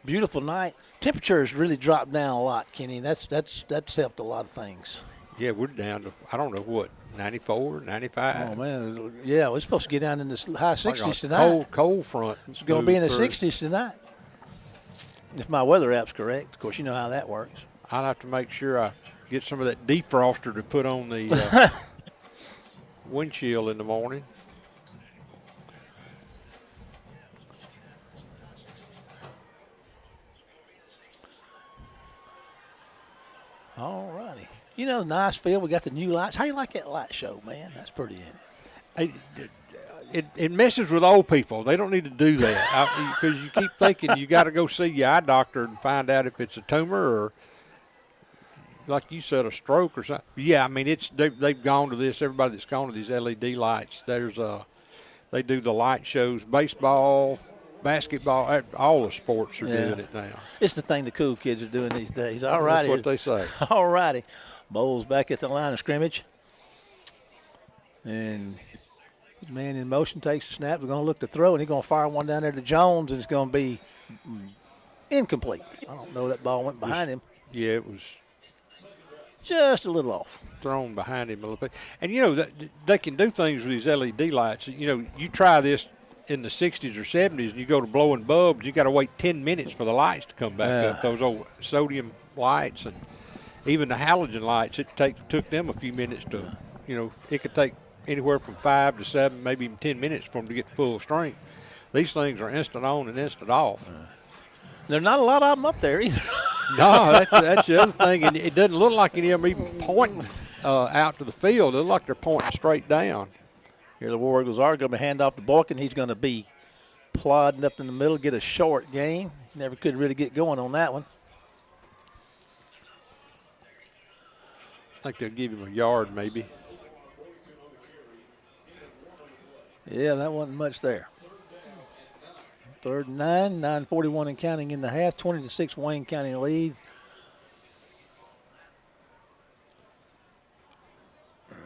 Beautiful night. Temperatures really dropped down a lot, Kenny. That's helped a lot of things. Yeah, we're down to, I don't know what, 94, 95. Oh man, yeah, we're supposed to get down in the high 60s tonight. Cold front. It's going to be in the 60s tonight. If my weather app's correct, of course, you know how that works. I'll have to make sure I get some of that defroster to put on the windshield in the morning. All righty. Nice field. We got the new lights. How you like that light show, man? That's pretty in it. It messes with old people. They don't need to do that because you keep thinking you got to go see your eye doctor and find out if it's a tumor or, like you said, a stroke or something. Yeah, I mean they've gone to this. Everybody that's gone to these LED lights, they do the light shows, baseball, basketball, all the sports are doing it now. It's the thing the cool kids are doing these days. All righty. That's what they say. All righty. Bowles back at the line of scrimmage. And his man in motion takes the snap. We're going to look to throw, and he's going to fire one down there to Jones, and it's going to be incomplete. I don't know. That ball went behind him. Yeah, it was just a little off. Thrown behind him a little bit. And, they can do things with these LED lights. You try this in the 60s or 70s, and you go to blowing bulbs, you got to wait 10 minutes for the lights to come back up. Those old sodium lights and even the halogen lights, it took them a few minutes to, it could take anywhere from 5 to 7, maybe even 10 minutes for them to get full strength. These things are instant on and instant off. There's not a lot of them up there either. No, that's the other thing. And it doesn't look like any of them even pointing out to the field. They look like they're pointing straight down. Here the War Eagles are going to hand off to Boykin. He's going to be plodding up in the middle, get a short gain. Never could really get going on that one. I think they'll give him a yard maybe. Yeah, that wasn't much there. 3rd and 9, 9:41 and counting in the half, 20-6 Wayne County leads.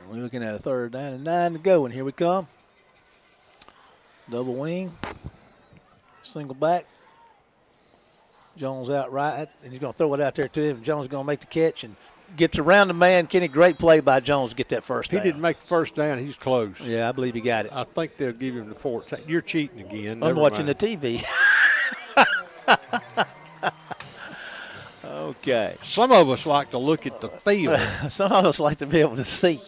We're looking at a 3rd down and 9 to go, and here we come. Double wing, single back. Jones out right, and he's going to throw it out there to him. Jones is going to make the catch and gets around the man. Kenny, great play by Jones to get that first down. He didn't make the first down. He's close. Yeah, I believe he got it. I think they'll give him the 14. You're cheating again. I'm watching the TV. Okay. Some of us like to look at the field. Some of us like to be able to see.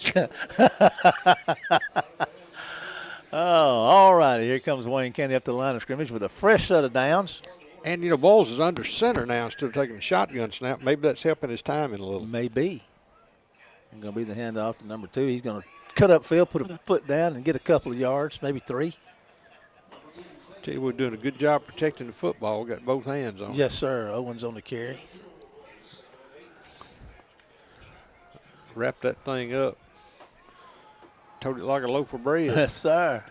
Oh, all righty. Here comes Wayne County up the line of scrimmage with a fresh set of downs. And, Bowles is under center now instead of taking a shotgun snap. Maybe that's helping his timing a little. Maybe. It's going to be the handoff to number 2. He's going to cut up field, put a foot down, and get a couple of yards, maybe 3. Tell you, we're doing a good job protecting the football. We got both hands on it. Yes, sir. Owens on the carry. Wrap that thing up. Told it like a loaf of bread. Yes, sir.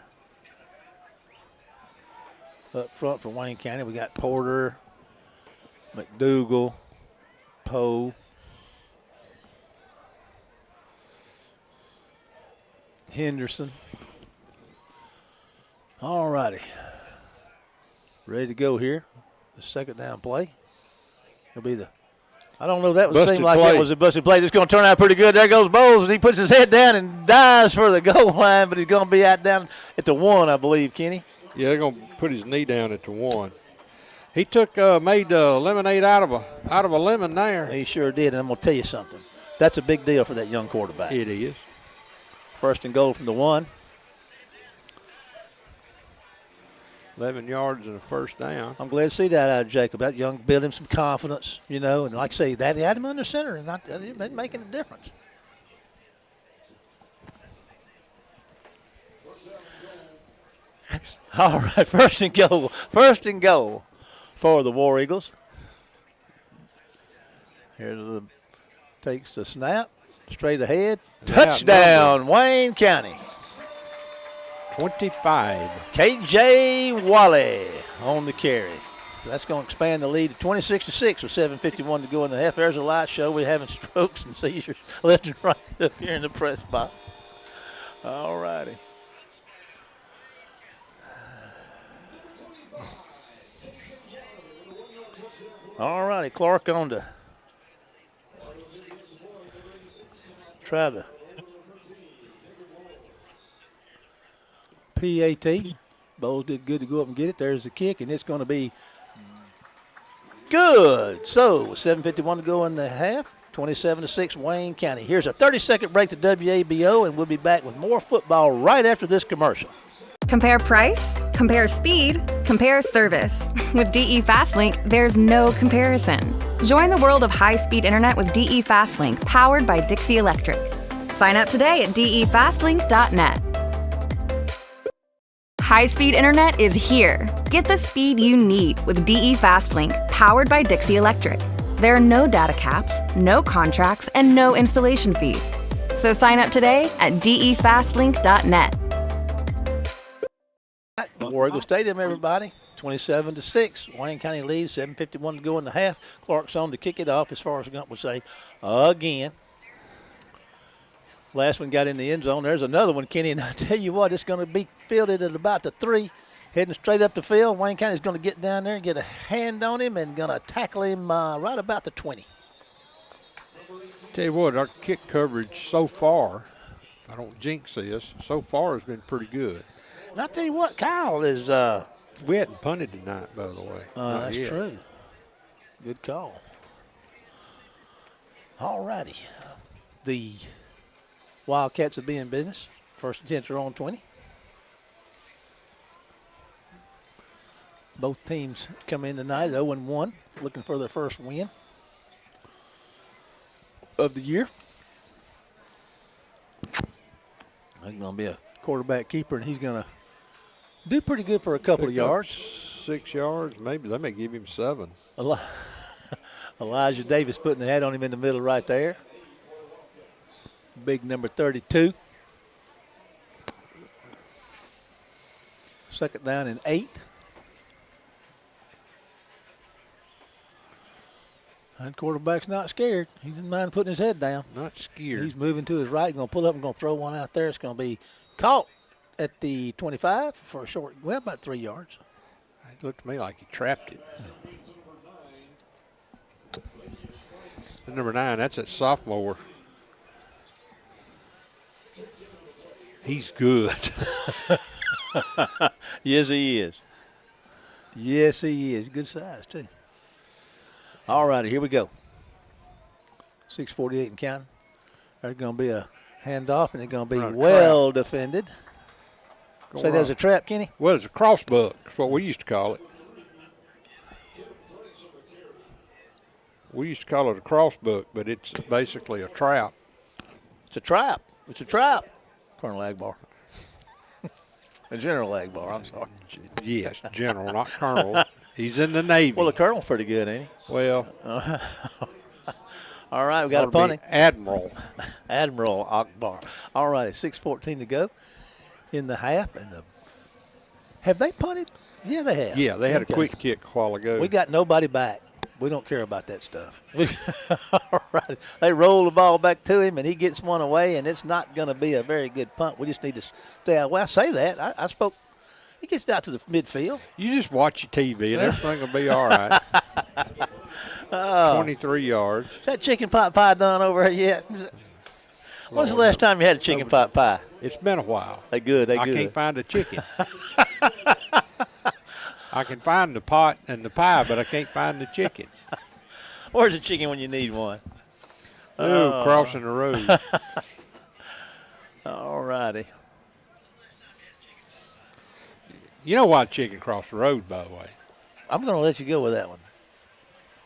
Up front for Wayne County, we got Porter, McDougal, Poe, Henderson. All righty. Ready to go here. The second down play. It'll be the I don't know. That would seem like that was a busted play. It's going to turn out pretty good. There goes Bowles, and he puts his head down and dives for the goal line, but he's going to be out down at the 1, I believe, Kenny. Yeah, they're going to put his knee down at the 1. He made lemonade out of a lemon there. He sure did, and I'm going to tell you something. That's a big deal for that young quarterback. It is. 1st and goal from the 1. 11 yards and a first down. I'm glad to see that out of Jacob. That young built him some confidence, and like I say, that he had him under center, and it been making a difference. All right, 1st and goal. 1st and goal for the War Eagles. Takes the snap, straight ahead. Touchdown, Wayne County. 25. KJ Wally on the carry. That's going to expand the lead to 26-6 with 7:51 to go in the half. There's a light show. We're having strokes and seizures left and right up here in the press box. All righty. All righty, Clark on to try the PAT. Bowles did good to go up and get it. There's the kick, and it's going to be good. So 7:51 to go in the half. 27-6 Wayne County. Here's a 30-second break to WABO, and we'll be back with more football right after this commercial. Compare price, compare speed, compare service. With DE Fastlink, there's no comparison. Join the world of high-speed internet with DE Fastlink, powered by Dixie Electric. Sign up today at defastlink.net. High-speed internet is here. Get the speed you need with DE Fastlink, powered by Dixie Electric. There are no data caps, no contracts, and no installation fees. So sign up today at defastlink.net. War Eagle Stadium, everybody. 27-6. Wayne County leads. 7:51 to go in the half. Clark's on to kick it off, as far as Gump would say, again. Last one got in the end zone. There's another one, Kenny, and I tell you what, it's going to be fielded at about the 3, heading straight up the field. Wayne County's going to get down there and get a hand on him and going to tackle him right about the 20. Tell you what, our kick coverage so far, if I don't jinx this, so far has been pretty good. And I tell you what, Kyle is We hadn't punted tonight, by the way. that's true. Good call. All righty. The Wildcats will be in business. First and 10 are on 20. Both teams come in tonight 0-1, looking for their first win of the year. There's going to be a quarterback keeper, and he's going to do pretty good for a couple of yards. 6 yards, maybe. They may give him 7. Elijah Davis putting the hat on him in the middle right there. Big number 32. Second down and 8. And quarterback's not scared. He doesn't mind putting his head down. Not scared. He's moving to his right, going to pull up and going to throw one out there. It's going to be caught at the 25 for a short, well, about 3 yards. It looked to me like he trapped it. And number 9, that's that sophomore. He's good. Yes, he is. Yes, he is. Good size, too. All righty, here we go. 6:48 and counting. There's going to be a handoff, and it's going to be well defended. Say there's a trap, Kenny? Well, it's a crossbuck. That's what we used to call it. We used to call it a crossbuck, but it's basically a trap. It's a trap. It's a trap. Colonel Agbar. General Agbar, I'm sorry. Yes, General, not Colonel. He's in the Navy. Well, the Colonel's pretty good, ain't he? Well. All right, we got a punting. Admiral. Admiral Akbar. All right, 6:14 to go in the half. And have they punted? Yeah, they have. Yeah, they had a quick kick a while ago. We got nobody back. We don't care about that stuff. All right. They roll the ball back to him, and he gets one away, and it's not going to be a very good punt. We just need to stay out. Well, I say that. I spoke. He gets out to the midfield. You just watch your TV, and everything will be all right. 23 yards. Is that chicken pot pie done over here yet? When's the last time you had a chicken pot pie? It's been a while. They good. I can't find a chicken. I can find the pot and the pie, but I can't find the chicken. Where's the chicken when you need one? Oh, crossing the road. All righty. You know why chicken crossed the road, by the way? I'm going to let you go with that one.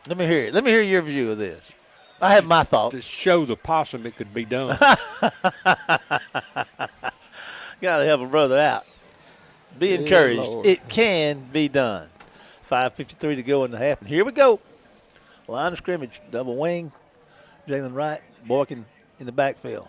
Let me hear it. Let me hear your view of this. I have my thoughts. To show the possum it could be done. Got to help a brother out. Be encouraged. Lord. It can be done. 5:53 to go in the half, and here we go. Line of scrimmage, double wing. Jalen Wright, Boykin in the backfield.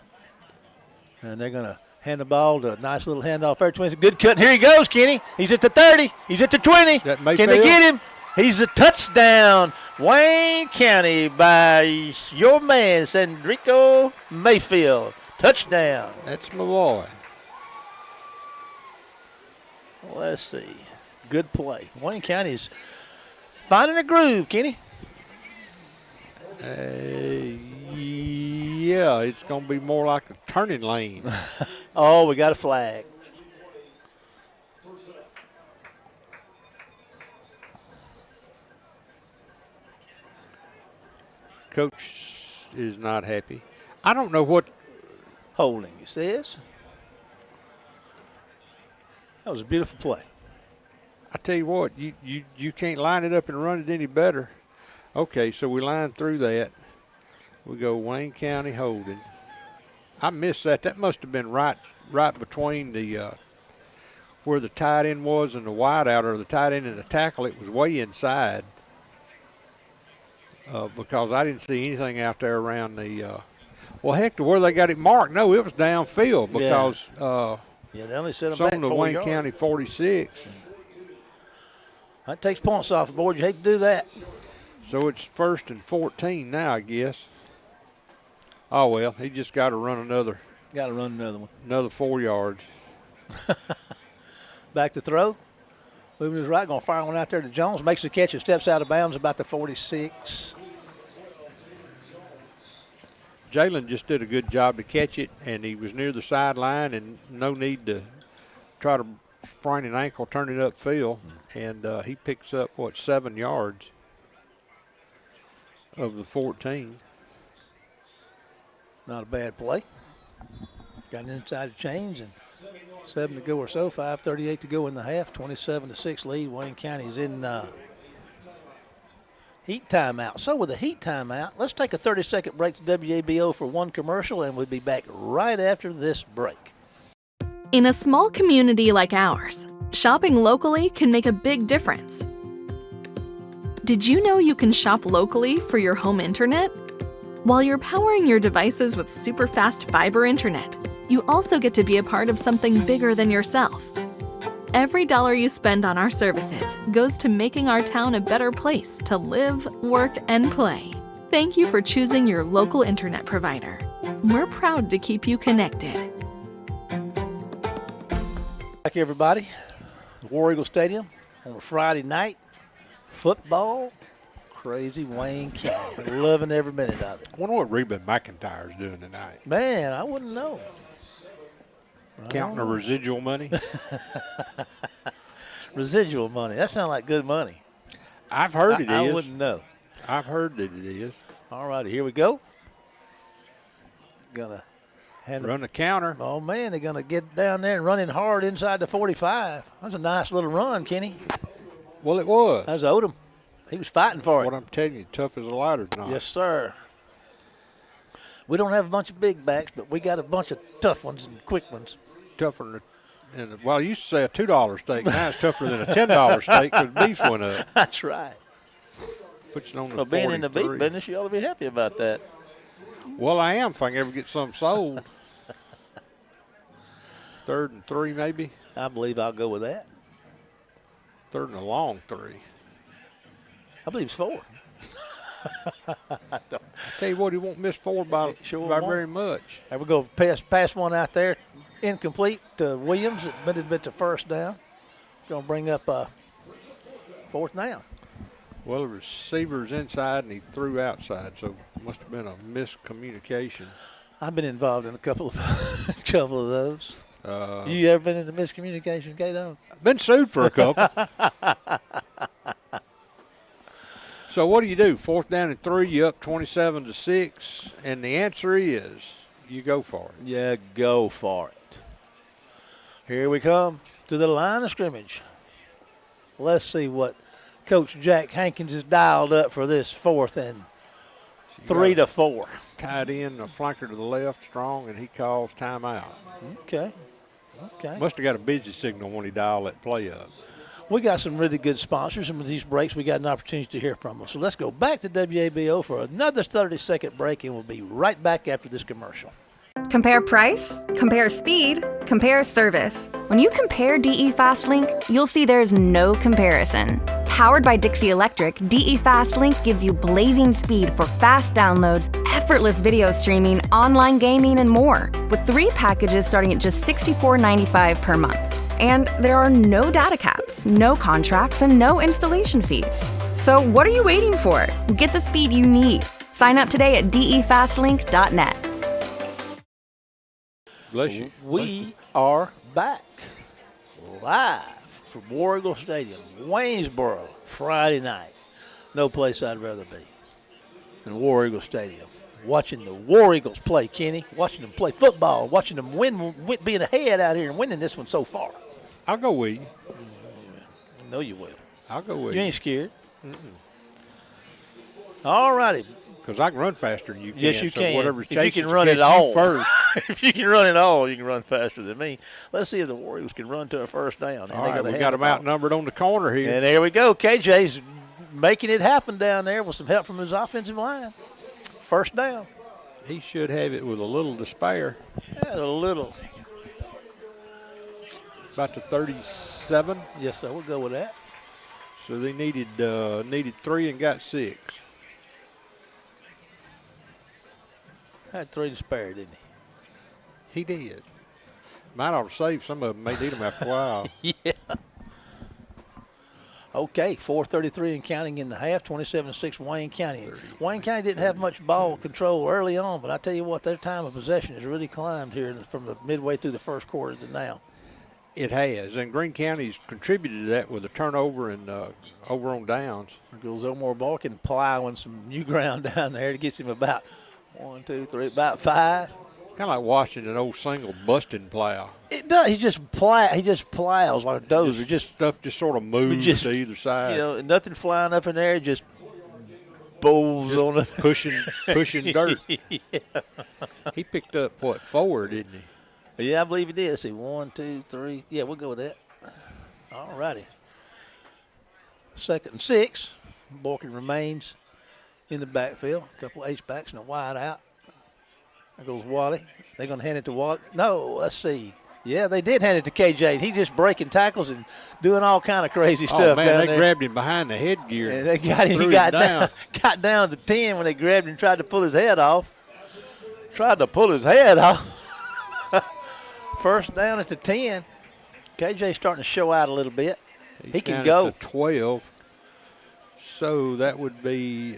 And they're going to Hand the ball to a nice little handoff there. 20. Good cut. Here he goes, Kenny. He's at the 30. He's at the 20. That Can Mayfield? they get him? He's a touchdown. Wayne County by your man, Sandrico Mayfield. Touchdown. That's my boy. Let's see. Good play. Wayne County's finding a groove, Kenny. Yeah, it's going to be more like a turning lane. Oh, we got a flag. Coach is not happy. I don't know what. Holding, it says. That was a beautiful play. I tell you what, you can't line it up and run it any better. Okay, so we line through that. We go Wayne County holding. I missed that. That must have been right between the where the tight end was and the wide out, or the tight end and the tackle. It was way inside because I didn't see anything out there around the. Well, heck, to where they got it marked. No, it was downfield because they only set it's them back on the 4 Wayne yards. County 46. That takes points off the board. You hate to do that. So it's 1st and 14 now, I guess. Oh, well, he just got to run another. Got to run another one. Another 4 yards. Back to throw. Moving his right, going to fire one out there to Jones. Makes the catch and steps out of bounds about the 46. Jalen just did a good job to catch it, and he was near the sideline, and no need to try to sprain an ankle, turn it upfield, and he picks up, 7 yards of the 14. Not a bad play. Got an inside change and 7 to go or so. 5:38 to go in the half. 27-6 lead. Wayne County's in heat timeout. So with the heat timeout, let's take a 30-second break to WABO for one commercial, and we'll be back right after this break. In a small community like ours, shopping locally can make a big difference. Did you know you can shop locally for your home internet? While you're powering your devices with super fast fiber internet, you also get to be a part of something bigger than yourself. Every dollar you spend on our services goes to making our town a better place to live, work, and play. Thank you for choosing your local internet provider. We're proud to keep you connected. Back, everybody. War Eagle Stadium on a Friday night. Football. Crazy Wayne County. Loving every minute of it. I wonder what Reba McIntyre's doing tonight. Man, I wouldn't know. Counting the residual money? Residual money. That sounds like good money. I've heard it is. I wouldn't know. I've heard that it is. All righty, here we go. Gonna Run the counter. Oh, man, they're going to get down there and running hard inside the 45. That was a nice little run, Kenny. Well, it was. That was Odom. He was fighting for What it. I'm telling you, tough as a ladder tonight. Yes, sir. We don't have a bunch of big backs, but we got a bunch of tough ones and quick ones. Tougher than, well, I used to say a $2 steak. Now it's tougher than a $10 steak because beef went up. That's right. Puts it on the Well, being in the beef 43. business, you ought to be happy about that. Well, I am if I can ever get some sold. 3rd and 3 maybe. I believe I'll go with that. 3rd and a long 3. I believe it's 4. I tell you what, he won't miss 4 by Sure won't. very much. There we go. Pass one out there. Incomplete to Williams. It bit to first down. Going to bring up 4th down. Well, the receiver's inside and he threw outside, so it must have been a miscommunication. I've been involved in a couple of those. You ever been in a miscommunication, Kato? Been sued for a couple. So what do you do? 4th down and 3, you up 27-6, and the answer is you go for it. Yeah, go for it. Here we come to the line of scrimmage. Let's see what Coach Jack Hankins has dialed up for this 4th and 3 to 4. Tied in, a flanker to the left, strong, and he calls timeout. Okay. Must have got a busy signal when he dialed that play up. We got some really good sponsors, and with these breaks, we got an opportunity to hear from them. So let's go back to WABO for another 30-second break, and we'll be right back after this commercial. Compare price, compare speed, compare service. When you compare DE FastLink, you'll see there's no comparison. Powered by Dixie Electric, DE FastLink gives you blazing speed for fast downloads, effortless video streaming, online gaming, and more, with 3 packages starting at just $64.95 per month. And there are no data caps, no contracts, and no installation fees. So what are you waiting for? Get the speed you need. Sign up today at defastlink.net. Bless you. We are back live from War Eagle Stadium, Waynesboro, Friday night. No place I'd rather be than War Eagle Stadium. Watching the War Eagles play, Kenny. Watching them play football. Watching them win, being ahead out here and winning this one so far. I'll go with you. I know you will. I'll go with You you. ain't scared. All righty. Because I can run faster than you can. Yes, you so can. Whatever's If you chasing can run it you all. first. If you can run it all, you can run faster than me. Let's see if the War Eagles can run to a first down. All right, we got them outnumbered on the corner here. And there we go. KJ's making it happen down there with some help from his offensive line. First down. He should have it with a little to spare. Yeah, a little. About the 37. Yes, sir. We'll go with that. So they needed 3 and got 6. Had 3 to spare, didn't He did. Might ought to save some of them. May need them after a while. he? Yeah. Okay, 4:33 and counting in the half, 27-6 Wayne County. Wayne County didn't have much ball control early on, but I tell you what, their time of possession has really climbed here from the midway through the first quarter to now. It has. And Greene County's contributed to that with a turnover and over on downs. There goes Omar Balkin plowing some new ground down there to get him about 1, 2, 3, about 5. Kind of like watching an old single busting plow. It does. He just plows like a dozer. Just Stuff just sort of moves to either side. you know, nothing flying up in there. Just bowls Just on it. pushing dirt. Yeah. He picked up, 4, didn't he? Yeah, I believe he did. Let's see, 1, 2, 3. Yeah, we'll go with that. All righty. 2nd and 6. Balkin remains in the backfield. A couple of H-backs and a wide out. There goes Wally. They're going to hand it to Wally. No, let's see. Yeah, they did hand it to KJ. He just breaking tackles and doing all kind of crazy stuff. Oh, man, down they there. grabbed him behind the headgear. And they got him. Threw He got him down. Got down to 10 when they grabbed him and tried to pull his head off. Tried to pull his head off. First down at the 10. KJ's starting to show out a little bit. He's He can down go. at the 12. So that would be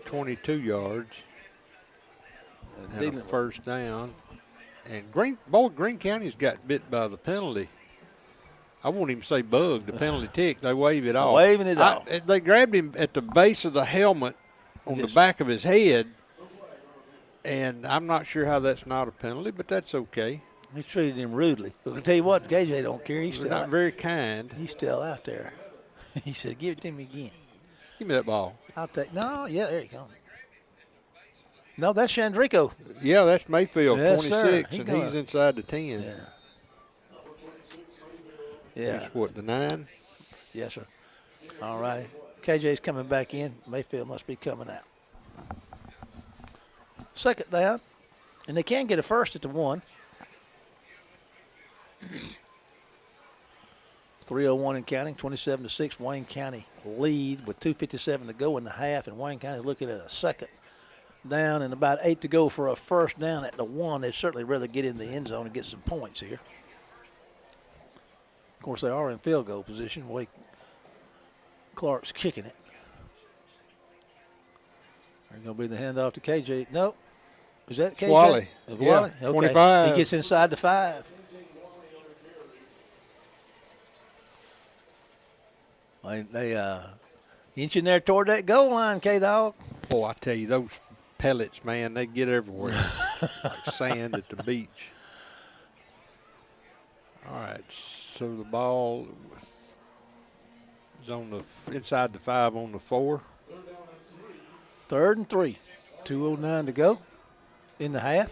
22 yards. And a first down. And Greene County's got bit by the penalty. I won't even say bug, the penalty tick. They wave it off. Waving it off. They grabbed him at the base of the helmet on the back of his head. And I'm not sure how that's not a penalty, but that's okay. He treated him rudely. But I can tell you what, KJ don't care. He's They're still not very kind. He's still out there. He said, "Give it to me again." Give me that ball. I'll take. No, yeah, there you go. No, that's Chandrico. Yeah, that's Mayfield, Yes, sir. 26, He and gonna- he's inside the 10. Yeah. Yeah. He's what, the 9? Yes, sir. All right. KJ's coming back in. Mayfield must be coming out. 2nd down, and they can get a first at the 1. 3:01 and counting, 27-6. Wayne County lead with 2:57 to go in the half, and Wayne County looking at a 2nd down and about 8 to go for a first down at the 1. They'd certainly rather get in the end zone and get some points here. Of course, they are in field goal position. Wake Clark's kicking it. There's going to be the handoff to KJ. Nope. Is that KJ? Wally. It's Yeah, Wally? Okay. 25. He gets inside the 5. They inching there toward that goal line, K-Dog. Boy, I tell you, those pellets, man, they get everywhere. Like sand at the beach. All right, so the ball is on the inside the 5 on the 4. 3rd and 3. 2:09 to go in the half.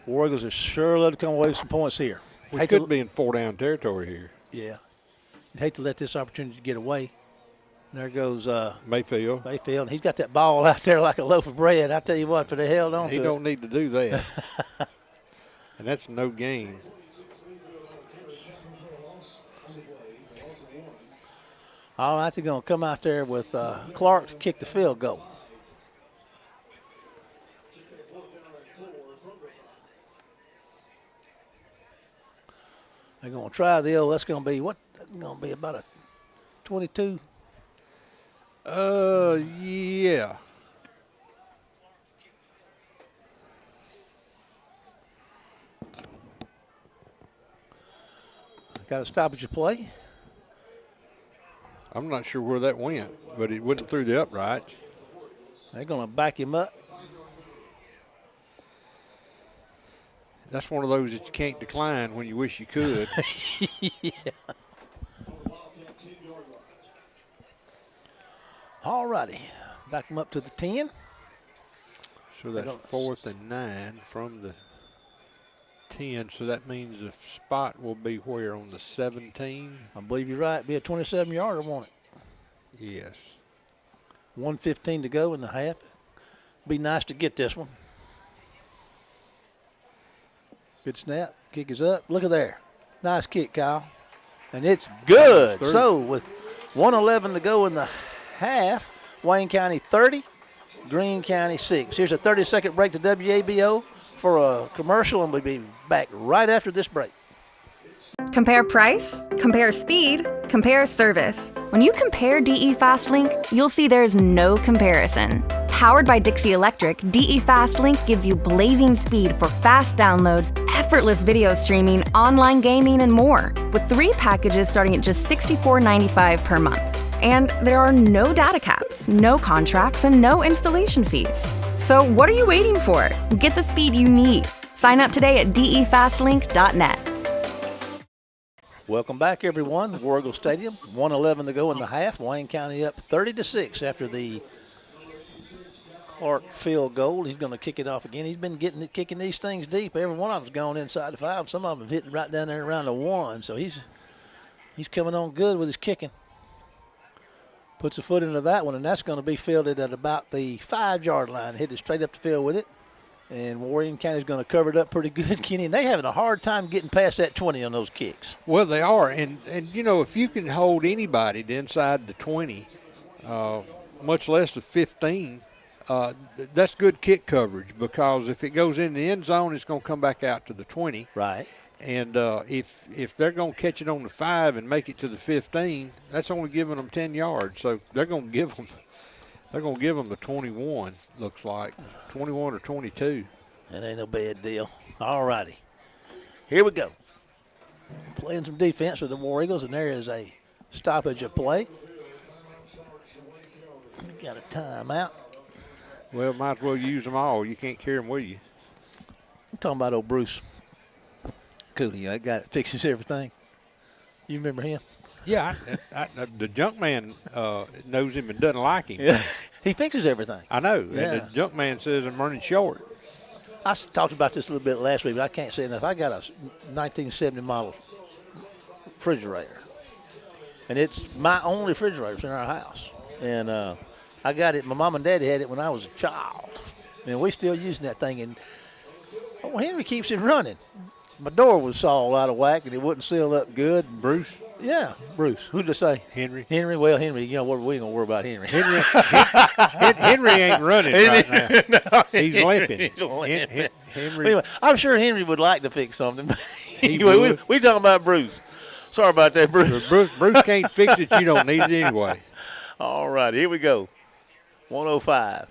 War Eagles are sure love to come away with some points here. We Hate could to- be in 4-down territory here. Yeah. You'd hate to let this opportunity get away. There goes Mayfield. Mayfield. He's got that ball out there like a loaf of bread. I tell you what, for the hell don't He do don't need to do that. And that's no gain. All right, they're going to come out there with Clark to kick the field goal. They're going to try the old. That's going to be what? That's going to be about a 22. Yeah. Got to stop at your play. I'm not sure where that went, but it went through the uprights. They're going to back him up. That's one of those that you can't decline when you wish you could. Yeah. All righty. Back him up to the 10. So that's 4th and 9 from the 10. So that means the spot will be where on the 17? I believe you're right. Be a 27-yarder, won't it? Yes. 1:15 to go in the half. Be nice to get this one. Good snap. Kick is up. Look at there. Nice kick, Kyle. And it's good. So with 1:11 to go in the half, Wayne County 30, Greene County 6. Here's a 30-second break to WABO for a commercial, and we'll be back right after this break. Compare price, compare speed, compare service. When you compare DE FastLink, you'll see there's no comparison. Powered by Dixie Electric, DE FastLink gives you blazing speed for fast downloads, effortless video streaming, online gaming, and more, with 3 packages starting at just $64.95 per month. And there are no data caps, no contracts, and no installation fees. So what are you waiting for? Get the speed you need. Sign up today at defastlink.net. Welcome back, everyone. War Eagle Stadium. 1:11 to go in the half. Wayne County up 30-6 after the Clark field goal. He's going to kick it off again. He's been kicking these things deep. Every one of them's gone inside the 5. Some of them have hit right down there around the 1. So he's coming on good with his kicking. Puts a foot into that one, and that's going to be fielded at about the 5-yard line. Hit it straight up the field with it. And Warren County's going to cover it up pretty good, Kenny. And they having a hard time getting past that 20 on those kicks. Well, they are. And you know, if you can hold anybody to inside the 20, much less the 15, that's good kick coverage, because if it goes in the end zone, it's going to come back out to the 20. Right. And if they're going to catch it on the 5 and make it to the 15, that's only giving them 10 yards. So they're going to give them the 21, looks like, 21 or 22. That ain't no bad deal. All righty. Here we go. Playing some defense with the War Eagles, and there is a stoppage of play. We got a timeout. Well, might as well use them all. You can't carry them with you. I'm talking about old Bruce Cooley. That guy that fixes everything. You remember him? Yeah, the junk man knows him and doesn't like him. Yeah. He fixes everything. I know. Yeah. And the junk man says I'm running short. I talked about this a little bit last week, but I can't say enough. I got a 1970 model refrigerator, and it's my only refrigerator in our house. And I got it. My mom and daddy had it when I was a child, and we're still using that thing. And Henry keeps it running. My door was all out of whack, and it wouldn't seal up good. Bruce? Yeah, Bruce. Who'd I say? Henry. Henry. Well, Henry. You know what? We ain't gonna worry about Henry. Henry ain't running right now. No, He's limping. He's limping. Henry. Anyway, I'm sure Henry would like to fix something. He Anyway, would. we talking about Bruce. Sorry about that, Bruce. Bruce can't fix it. You don't need it anyway. All right, here we go. 105.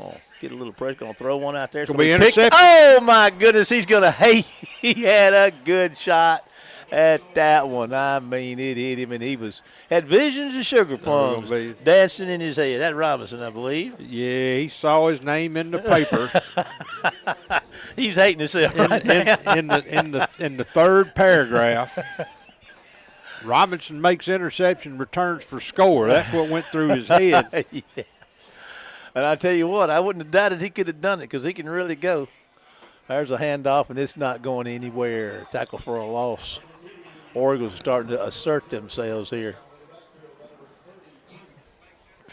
Oh, get a little pressure. Gonna throw one out there. It's Gonna be picked. intercepted. Oh my goodness, he's gonna. Hey, he had a good shot at that one. I mean, it hit him, and he had visions of sugar plums dancing in his head. That's Robinson, I believe. Yeah, he saw his name in the paper. He's hating himself right now. In the third paragraph. Robinson makes interception, returns for score. That's what went through his head. Yeah. And I tell you what, I wouldn't have doubted he could have done it, because he can really go. There's a handoff, and it's not going anywhere. Tackle for a loss. Oregon's starting to assert themselves here.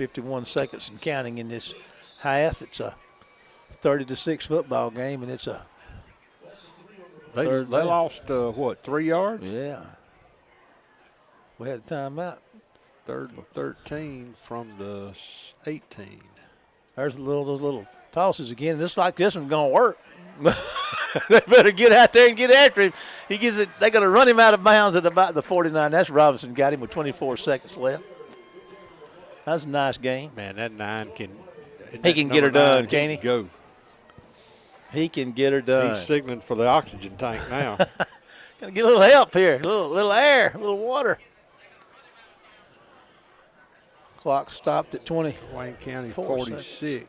51 seconds and counting in this half. It's a 30-6 football game, and it's a They third down. lost, 3 yards? Yeah. We had a timeout. 3rd and 13 from the 18. There's those little tosses again. This one's going to work. They better get out there and get after him. He gets it. They're going to run him out of bounds at about the 49. That's Robinson got him with 24 seconds left. That's a nice game. Man, that 9 can. He can get her done, can't he? Go. He can get her done. He's signaling for the oxygen tank now. Gonna get a little help here, a little air, a little water. Clock stopped at 20. Wayne County 46.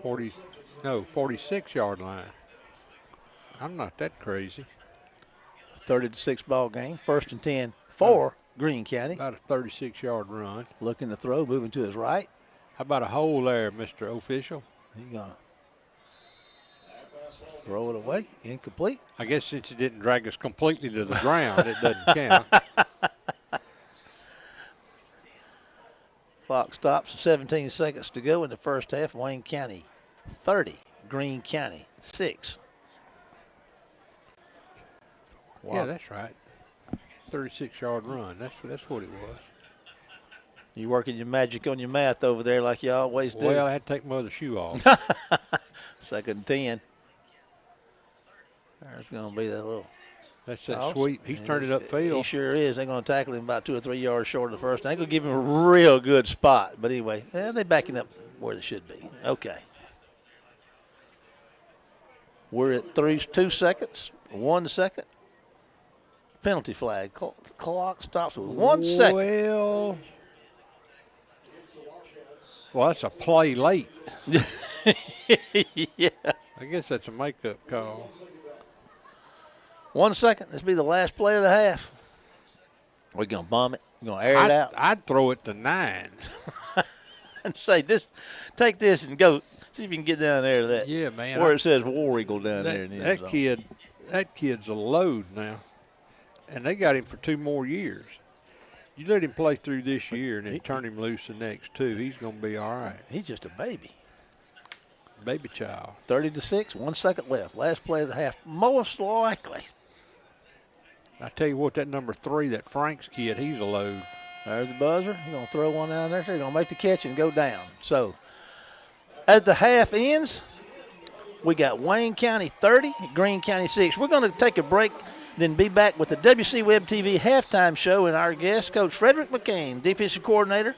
46-yard line. I'm not that crazy. 30-6 ball game. 1st and 10 for Greene County. About a 36-yard run. Looking to throw, moving to his right. How about a hole there, Mr. Official? He's gonna throw it away. Incomplete. I guess since it didn't drag us completely to the ground, it doesn't count. Clock stops. 17 seconds to go in the first half. Wayne County 30, Greene County 6. Yeah, that's right. 36-yard run. That's what it was. You working your magic on your math over there like you always do. Well, I had to take my other shoe off. 2nd and 10. There's going to be that little That's that toss. sweep. He's turned it upfield. He sure is. They're going to tackle him about 2 or 3 yards short of the first. They're going to give him a real good spot. But anyway, they're backing up where they should be. Okay. We're at 2 seconds, 1 second. Penalty flag. Clock stops with 1 second. Well, that's a play late. Yeah. I guess that's a makeup call. 1 second. This will be the last play of the half. We're going to bomb it. We're going to air it out. I'd throw it to 9. And say, take this and go. See if you can get down there to that. Yeah, man. Where it says War Eagle down there in the end zone. That kid's a load now. And they got him for 2 more years. You let him play through this year and then turn him loose the next 2. He's going to be all right. He's just a baby. Baby child. 30-6, 1 second left. Last play of the half, most likely. I tell you what, that number 3, that Franks kid, he's a load. There's the buzzer. He's going to throw one down there. He's going to make the catch and go down. So, as the half ends, we got Wayne County 30, Greene County 6. We're going to take a break, then be back with the WC Web TV halftime show and our guest, Coach Frederick McCain, defensive coordinator,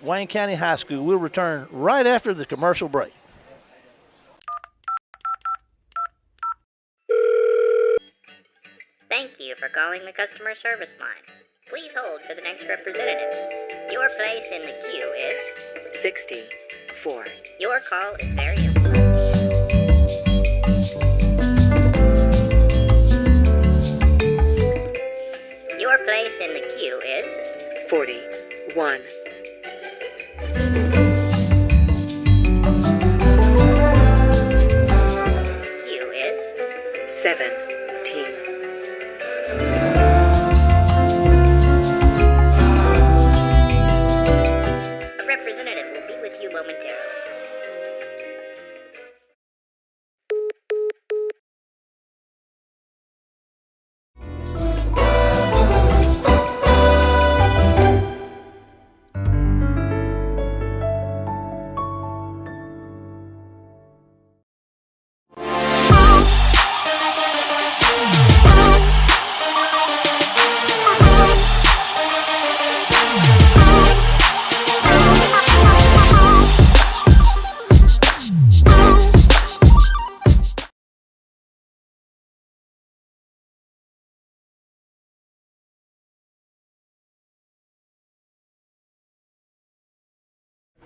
Wayne County High School. We'll return right after the commercial break. Thank you for calling the customer service line. Please hold for the next representative. Your place in the queue is 64. Your call is very important. Your place in the queue is 41. queue is 17. a representative will be with you momentarily.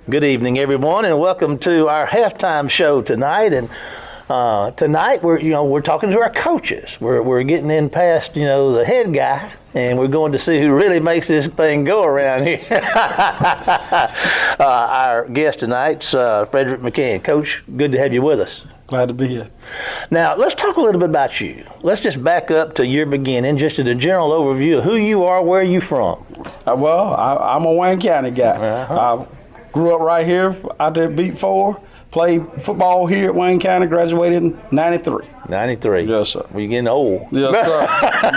Good evening, everyone, and welcome to our halftime show tonight. And tonight we're talking to our coaches. We're getting in past the head guy, and we're going to see who really makes this thing go around here. Our guest tonight's Frederick McCain. Coach, good to have you with us. Glad to be here. Now, let's talk a little bit about you. Let's just back up to your beginning, just in a general overview of who you are, where you from. I'm a Wayne County guy. Uh-huh. I grew up right here out there at Beat 4. Played football here at Wayne County, graduated in 93. 93. Yes, sir. Well, you're getting old. Yes, sir.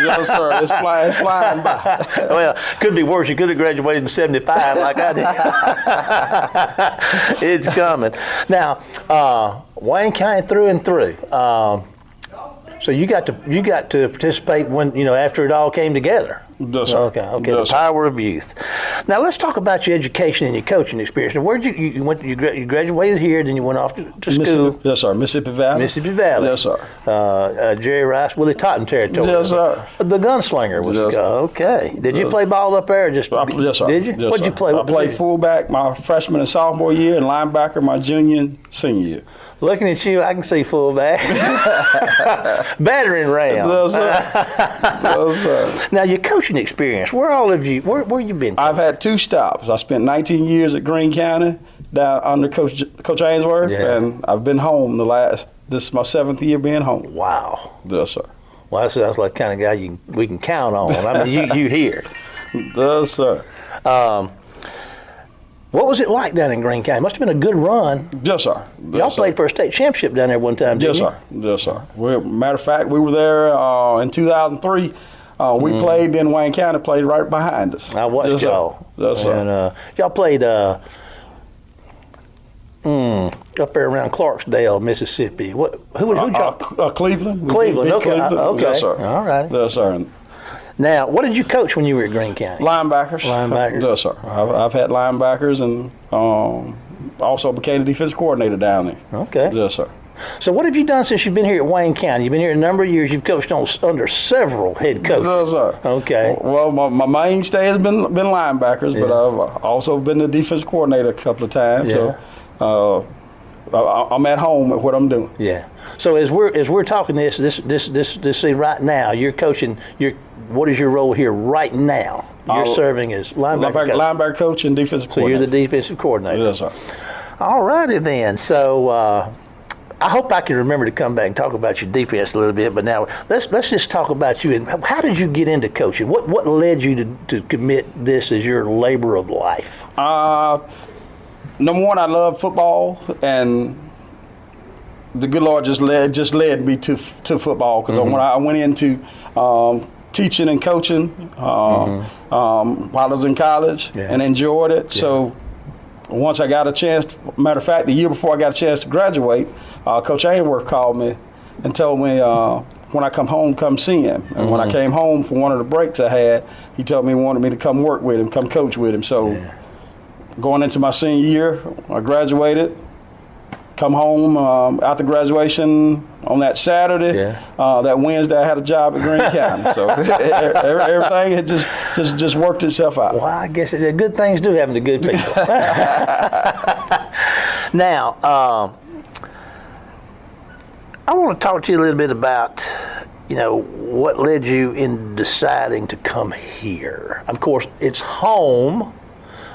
Yes, sir. It's flying by. Well, could be worse. You could have graduated in 75 like I did. It's coming. Now, Wayne County through and through. So you got to participate when, after it all came together. Yes, sir. Okay. Yes, The power of youth. Now let's talk about your education and your coaching experience. Now, where'd you went? You graduated here, then you went off to school. Yes, sir. Mississippi Valley. Mississippi Valley. Yes, sir. Jerry Rice, Willie Totten territory. Yes, sir. The gunslinger was. Yes, okay. Did you play ball up there? Or just yes, sir. Did you? Yes, What'd you sir. play? I played fullback my freshman and sophomore year, and linebacker my junior and senior year. Looking at you, I can see fullback. Battering ram. Yes, sir. Yes, sir. Now, your coaching experience, where you been? I've had 2 stops. I spent 19 years at Greene County down under Coach Ainsworth, and I've been home this is my 7th year being home. Wow. Yes, sir. Well, that sounds like the kind of guy we can count on. I mean, you here. Yes, sir. What was it like down in Greene County? Must have been a good run. Yes, sir. Y'all played for a state championship down there one time, didn't you? Yes, sir. Matter of fact, we were there in 2003. We played in Wayne County, played right behind us. I watched y'all. Yes, sir. And y'all played up there around Clarksdale, Mississippi. Who y'all? Cleveland. Cleveland, okay. Cleveland. Okay. Yes, sir. All right. Yes, sir. Now, what did you coach when you were at Greene County? Linebackers. Yes, sir. I've had linebackers and also became a defensive coordinator down there. Okay. Yes, sir. So what have you done since you've been here at Wayne County? You've been here a number of years. You've coached under several head coaches. Yes, sir. Okay. Well, my mainstay has been linebackers, but I've also been the defensive coordinator a couple of times. Yeah. So I'm at home at what I'm doing. Yeah. So as we're talking this see right now, you're coaching. What is your role here right now? You're serving as linebacker coach and defensive coordinator. So you're the defensive coordinator. Yes, sir. All righty then. So I hope I can remember to come back and talk about your defense a little bit. But now let's just talk about you. And how did you get into coaching? What led you to commit this as your labor of life? Number one, I love football, and the good Lord just led me to football, because when I went into teaching and coaching while I was in college, and enjoyed it. Yeah. So once I got a chance, matter of fact, the year before I got a chance to graduate, Coach Ainsworth called me and told me when I come home, come see him. And when I came home for one of the breaks I had, he told me he wanted me to come work with him, come coach with him. So going into my senior year, I graduated. Come home after graduation on that Saturday. That Wednesday, I had a job at Greene County. So everything had just worked itself out. Well, I guess the good things do happen to good people. Now, I want to talk to you a little bit about, what led you in deciding to come here. Of course, it's home.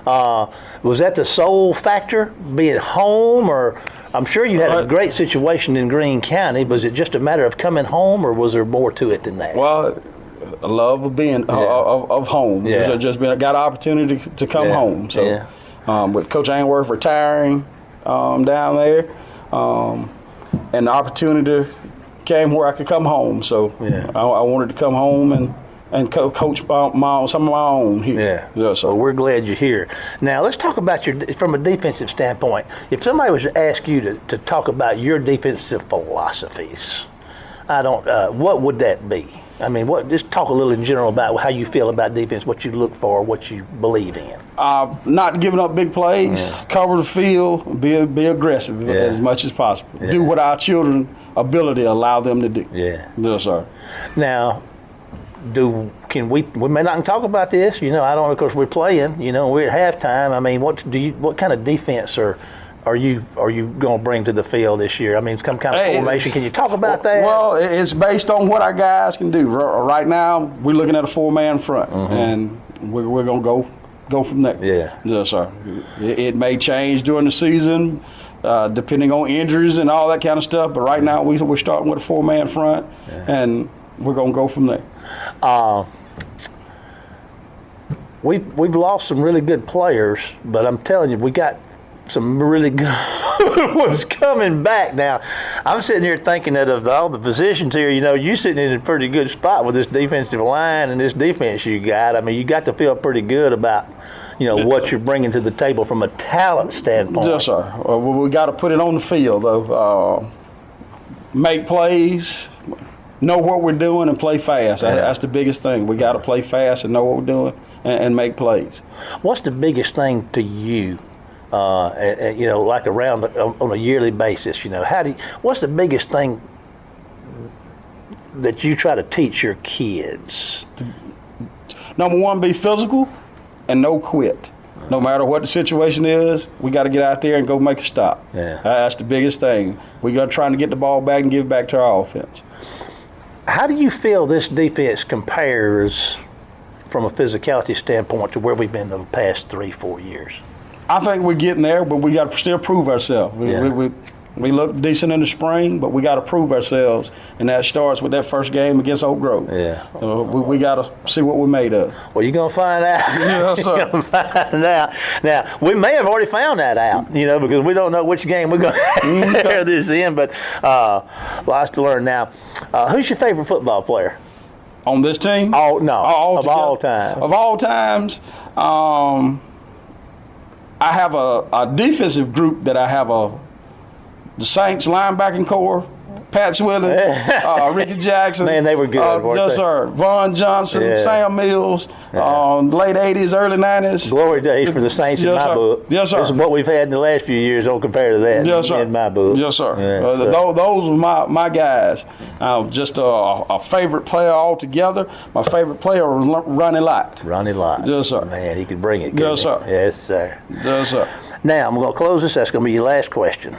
Was that the sole factor, being home, or? I'm sure you had a great situation in Greene County. Was it just a matter of coming home, or was there more to it than that? Well, a love of being of home. Yeah. Just got an opportunity to come home. So, with Coach Ainsworth retiring down there, and the opportunity came where I could come home. So I wanted to come home and coach some of my own here. Yeah. So we're glad you're here. Now let's talk about from a defensive standpoint. If somebody was to ask you to talk about your defensive philosophies, what would that be? I mean, just talk a little in general about how you feel about defense, what you look for, what you believe in. Not giving up big plays, cover the field, be aggressive as much as possible. Do what our children ability allow them to do. Yeah. Yes, sir. Now, we may not talk about this, I don't, of course we're playing, we're at halftime. I mean, what kind of defense are you going to bring to the field this year? I mean, some kind of formation. Can you talk about that? Well, it's based on what our guys can do. Right now, we're looking at a 4-man front, and we're going to go from there. Yeah. Yes, sir. It may change during the season, depending on injuries and all that kind of stuff. But right now we're starting with a 4-man front, and we're going to go from there. We've lost some really good players, but I'm telling you, we got some really good ones coming back. Now, I'm sitting here thinking that of all the positions here, you're sitting in a pretty good spot with this defensive line and this defense you got. I mean, you got to feel pretty good about, what you're bringing to the table from a talent standpoint. Yes, sir. We got to put it on the field, though. Make plays, know what we're doing, and play fast. That's the biggest thing. We got to play fast and know what we're doing and make plays. What's the biggest thing to you? Like around on a yearly basis, what's the biggest thing that you try to teach your kids? Number one, be physical and no quit. No matter what the situation is, we got to get out there and go make a stop. Yeah. That's the biggest thing. We got trying to get the ball back and give it back to our offense. How do you feel this defense compares from a physicality standpoint to where we've been in the past 3-4 years? I think we're getting there, but we got to still prove ourselves. We look decent in the spring, but we got to prove ourselves, and that starts with that first game against Oak Grove. Yeah, we got to see what we're made of. Well, you're gonna find out. Yes, sir. You're gonna find out. Now, we may have already found that out, because we don't know which game we're gonna air this in, but lots to learn. Now, who's your favorite football player on this team? Of all time. Of all times. I have a defensive group that I have the Saints linebacking core, Pat Swilling, Ricky Jackson. Man, they were good, weren't yes, they? sir. Vaughn Johnson, Sam Mills, late 80s, early 90s. Glory days for the Saints in my book. Yes, sir. This is what we've had in the last few years. Don't compare to that in my book. Yes, sir. Yeah, those were my guys. Just a favorite player altogether. My favorite player was Ronnie Lott. Ronnie Lott. Yes, sir. Man, he could bring it. Yes, sir. Yes, sir. Yes, sir. Now, I'm going to close this. That's going to be your last question.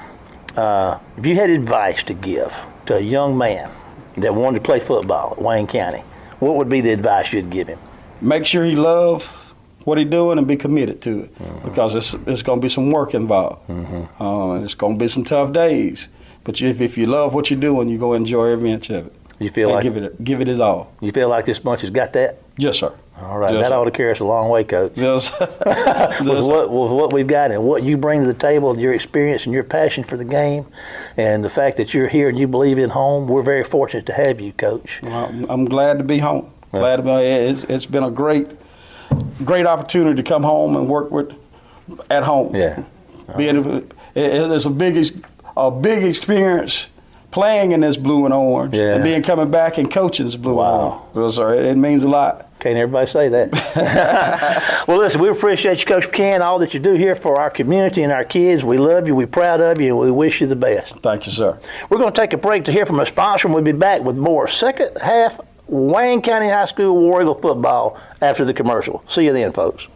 If you had advice to give to a young man that wanted to play football at Wayne County, what would be the advice you'd give him? Make sure he loves what he's doing and be committed to it, because it's going to be some work involved. And it's going to be some tough days. But if you love what you're doing, you're going to enjoy every inch of it. You feel like give it his all. You feel like this bunch has got that? Yes, sir. All right, Yes, that sir. ought to carry us a long way, Coach. Yes. with what we've got and what you bring to the table, and your experience and your passion for the game, and the fact that you're here and you believe in home, we're very fortunate to have you, Coach. I'm glad to be home. Glad to be. It's been a great opportunity to come home and work at home. Yeah. It's a big experience playing in this blue and orange, and then coming back and coaching this blue and orange. Yes, sir. It means a lot. Can't everybody say that. Well, listen, we appreciate you, Coach McCann, all that you do here for our community and our kids. We love you, we're proud of you, and we wish you the best. Thank you, sir. We're going to take a break to hear from a sponsor, and we'll be back with more second half Wayne County High School War Eagle football after the commercial. See you then, folks.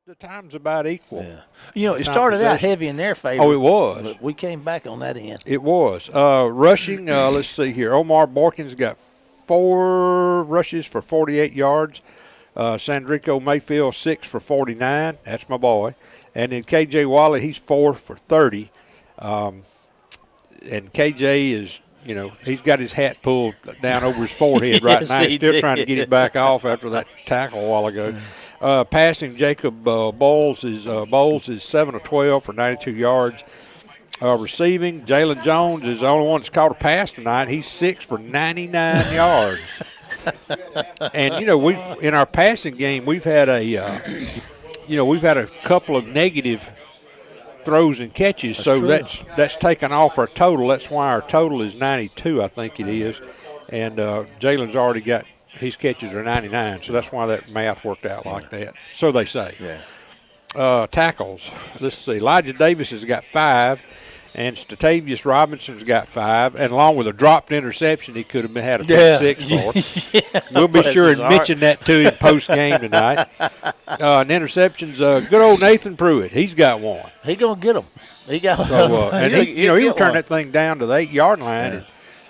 the time's about equal. Yeah. You know, it Time started out possession. heavy in their favor. Oh, it was. But we came back on that end. It was. Rushing, let's see here. Omar Borkins got 4 rushes for 48 yards. Sandrico Mayfield, 6 for 49. That's my boy. And then KJ Wally, he's 4 for 30. And KJ is, you know, he's got his hat pulled down over his forehead right Yes, now. He's he still did. trying to get it back off after that tackle a while ago. Passing, Jacob Bowles is 7 of 12 for 92 yards. Receiving, Jalen Jones is the only one that's caught a pass tonight. He's 6 for 99 yards. And you know, we in our passing game we've had a couple of negative throws and catches, so true. that's taken off our total. That's why our total is 92, I think it is. And Jalen's already got his catches are 99, so that's why that math worked out like that. So they say. Yeah. Tackles. Let's see. Elijah Davis has got 5. And Statavius Robinson's got 5, and along with a dropped interception, he could have had a pick 6 for. We'll be sure and mention that to him post-game tonight. And interceptions, good old Nathan Pruitt, he's got 1. He gonna get them. He got. So, and he would turn one. that thing down to the 8-yard line.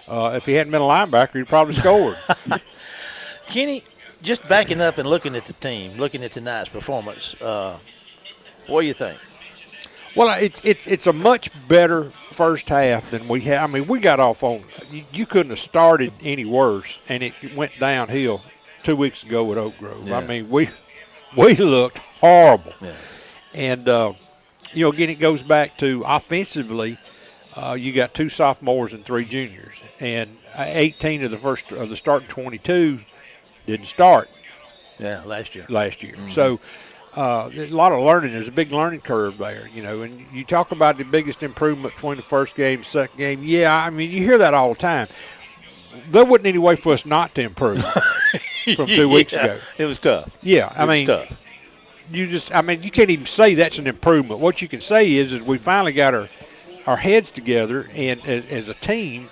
Yeah. And, if he hadn't been a linebacker, he'd probably scored. Kenny, just backing up and looking at the team, looking at tonight's performance, what do you think? Well, it's a much better first half than we had. I mean, we got off on – you couldn't have started any worse, and it went downhill 2 weeks ago at Oak Grove. Yeah. I mean, we looked horrible. Yeah. And, you know, again, it goes back to offensively, you got 2 sophomores and 3 juniors. And 18 of the starting 22 didn't start. Yeah, last year. Mm-hmm. So – a lot of learning. There's a big learning curve there, you know. And you talk about the biggest improvement between the first game and second game. Yeah, I mean, you hear that all the time. There wasn't any way for us not to improve from 2 weeks ago. It was tough. Yeah, I mean, tough. You can't even say that's an improvement. What you can say is we finally got our heads together and as a team.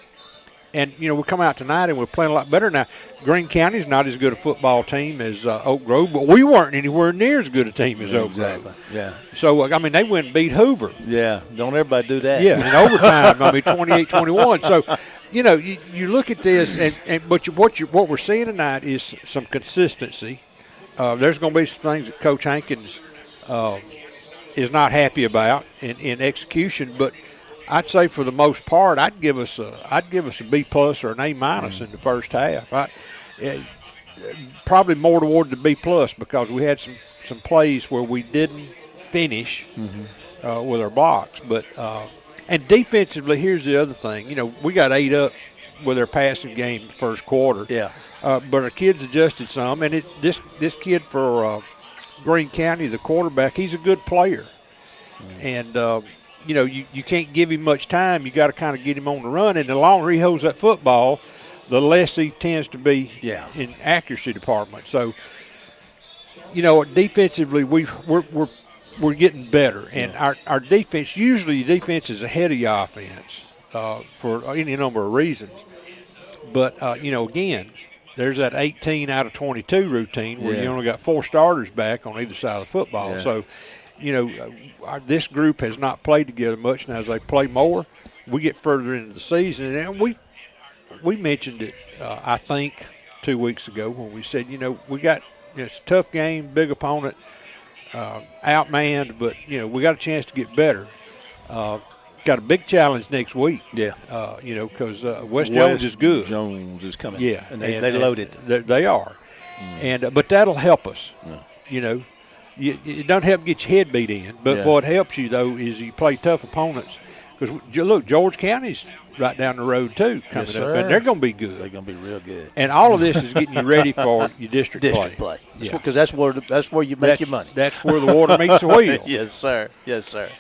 And, you know, we come out tonight and we're playing a lot better now. Greene County's not as good a football team as Oak Grove, but we weren't anywhere near as good a team as Oak Grove. Yeah. So, I mean, they went and beat Hoover. Yeah, don't everybody do that. Yeah, in overtime, 28-21. So, you know, you look at this, but what we're seeing tonight is some consistency. There's going to be some things that Coach Hankins is not happy about in execution, but I'd say for the most part, I'd give us a B plus or an A minus in the first half. Probably more toward the B plus because we had some plays where we didn't finish with our blocks. But and defensively, here's the other thing. You know, we got 8 up with our passing game in the first quarter. Yeah. But our kids adjusted some, and this kid for Greene County, the quarterback, he's a good player, and. You know, you can't give him much time. You got to kind of get him on the run, and the longer he holds that football, the less he tends to be in accuracy department. So, you know, defensively we're getting better, and our defense usually is ahead of your offense for any number of reasons. But you know, again, there's that 18 out of 22 routine where you only got 4 starters back on either side of the football. Yeah. So. You know, this group has not played together much. Now, as they play more, we get further into the season. And we mentioned it, I think, 2 weeks ago when we said, you know, it's a tough game, big opponent, outmanned, but, you know, we got a chance to get better. Got a big challenge next week. Yeah. You know, because West Jones is good. Jones is coming. Yeah. And they loaded. They are. And but that'll help us, you know. It doesn't help get your head beat in, but what helps you, though, is you play tough opponents. Because, look, George County's right down the road, too, coming up, and they're going to be good. They're going to be real good. And all of this is getting you ready for your district play. Because that's where you make your money. That's where the water meets the wheel. Yes, sir. Yes, sir.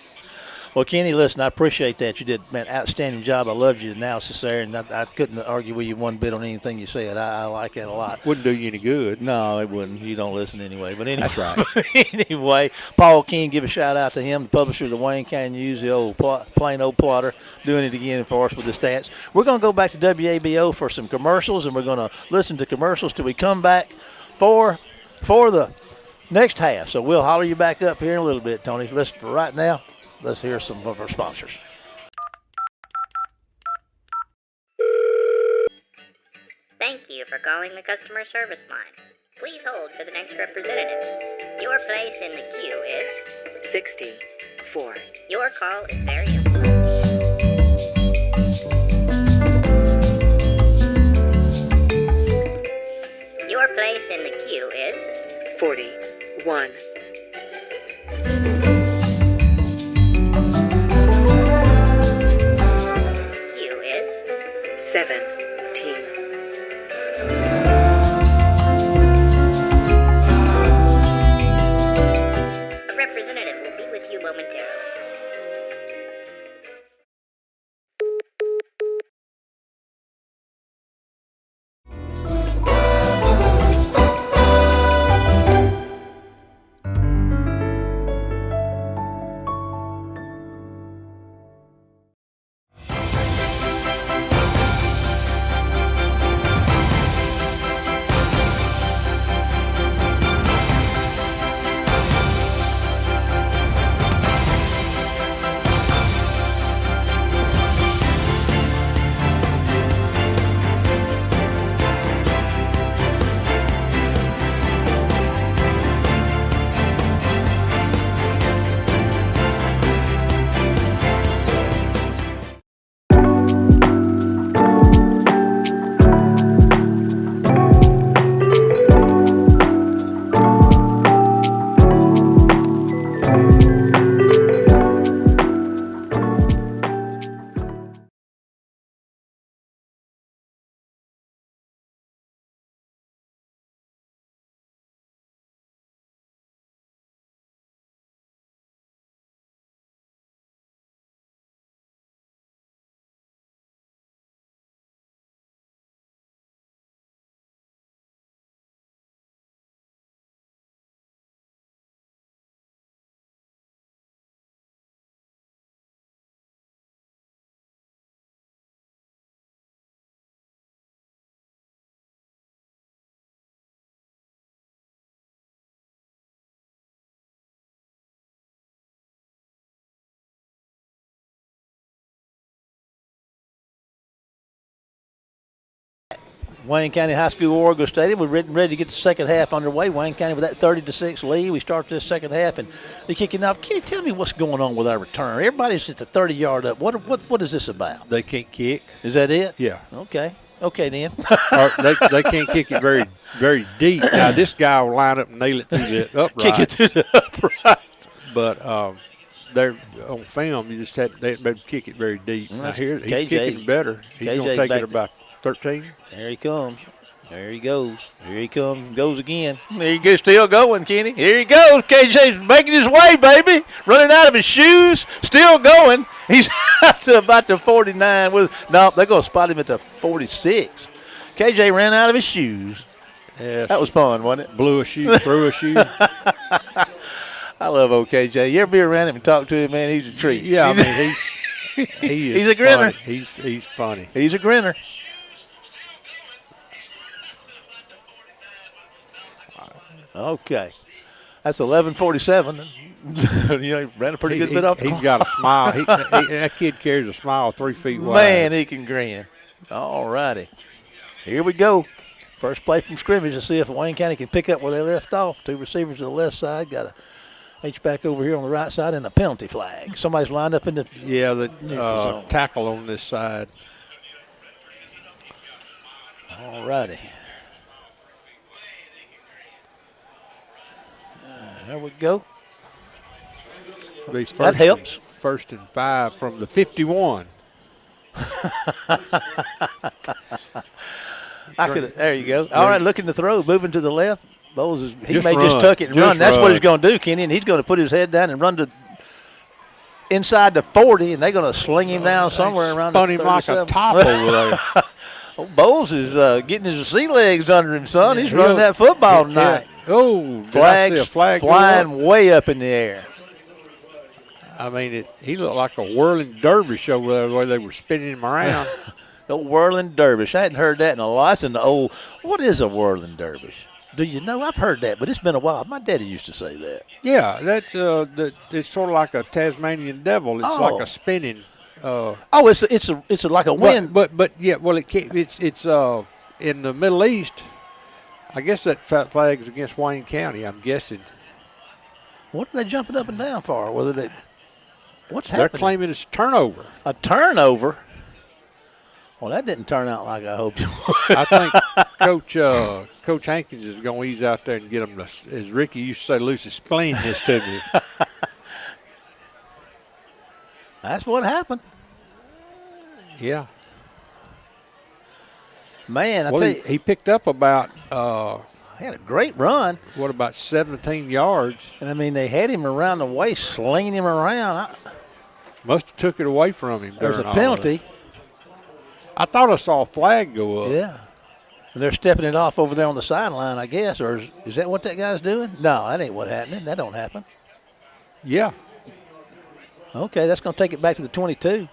Well, Kenny, listen, I appreciate that. You did an outstanding job. I loved your analysis there, and I couldn't argue with you one bit on anything you said. I like that a lot. Wouldn't do you any good. No, it wouldn't. You don't listen anyway. But anyway, that's right. Anyway, Paul King, give a shout-out to him, the publisher of the Wayne County News, the old plain old plotter, doing it again for us with the stats. We're going to go back to WABO for some commercials, and we're going to listen to commercials till we come back for the next half. So we'll holler you back up here in a little bit, Tony. For right now, let's hear some of our sponsors. Thank you for calling the customer service line. Please hold for the next representative. Your place in the queue is 64. Your call is very important. Your place in the queue is 41. queue is 17. a representative will be with you momentarily. Wayne County High School, Oregon Stadium. We're ready to get the second half underway. Wayne County with that 30-6 lead. We start this second half, and they're kicking off. Can you tell me what's going on with our return? Everybody's at the 30-yard up. What is this about? They can't kick. Is that it? Yeah. Okay then. Or they can't kick it very, very deep. Now, this guy will line up and nail it through the upright. Kick it to the upright. But they're on film. You just they kick it very deep. Now here he's KJ. kicking it better. He's going to take it about 13. There he comes. There he goes. Here he comes. Goes again. There he goes. Still going, Kenny. Here he goes. KJ's making his way, baby. Running out of his shoes. Still going. He's out to about the 49. No, they're going to spot him at the 46. KJ ran out of his shoes. Yes. That was fun, wasn't it? Blew a shoe, threw a shoe. I love old KJ. You ever be around him and talk to him, man? He's a treat. Yeah, I mean, he's a grinner. Funny. He's funny. He's a grinner. Okay. That's 11:47. You know, he ran a pretty good bit off the He's got a smile. That kid carries a smile 3 feet wide. Man, he can grin. All righty. Here we go. First play from scrimmage to see if Wayne County can pick up where they left off. Two receivers to the left side. Got a H-back over here on the right side and a penalty flag. Somebody's lined up in the the tackle on this side. All righty. There we go. That helps. First and 5 from the 51. There you go. All right, looking to throw, moving to the left. Bowles just tuck it and run. Just That's run. what he's going to do, Kenny, and he's going to put his head down and run to inside the 40, and they're going to sling him down somewhere around the 37. Spun him like a top over there. Bowles is getting his sea legs under him, son. He's running that football tonight. Oh, flags flying way up in the air. I mean, he looked like a whirling dervish over there the way they were spinning him around. The whirling dervish. I hadn't heard that in a lot. That's in the old. What is a whirling dervish? Do you know? I've heard that, but it's been a while. My daddy used to say that. Yeah, that's it's sort of like a Tasmanian devil. It's like a spinning. Oh, it's like a wind. But yeah, well, it's in the Middle East. I guess that flag's against Wayne County. I'm guessing. What are they jumping up and down for? What's They're happening? claiming it's a turnover. A turnover? Well, that didn't turn out like I hoped it would. I think Coach Hankins is going to ease out there and get them, as Ricky used to say, Lucy, explain this to me. That's what happened. Yeah. Man, I Well, tell you, he picked up about he had a great run. what, about 17 yards? And, I mean, they had him around the waist, slinging him around. Must have took it away from him. There's a during all penalty. that. I thought I saw a flag go up. Yeah. And they're stepping it off over there on the sideline, I guess. Or is that what that guy's doing? No, that ain't what happened. That don't happen. Yeah. Okay, that's going to take it back to the 22.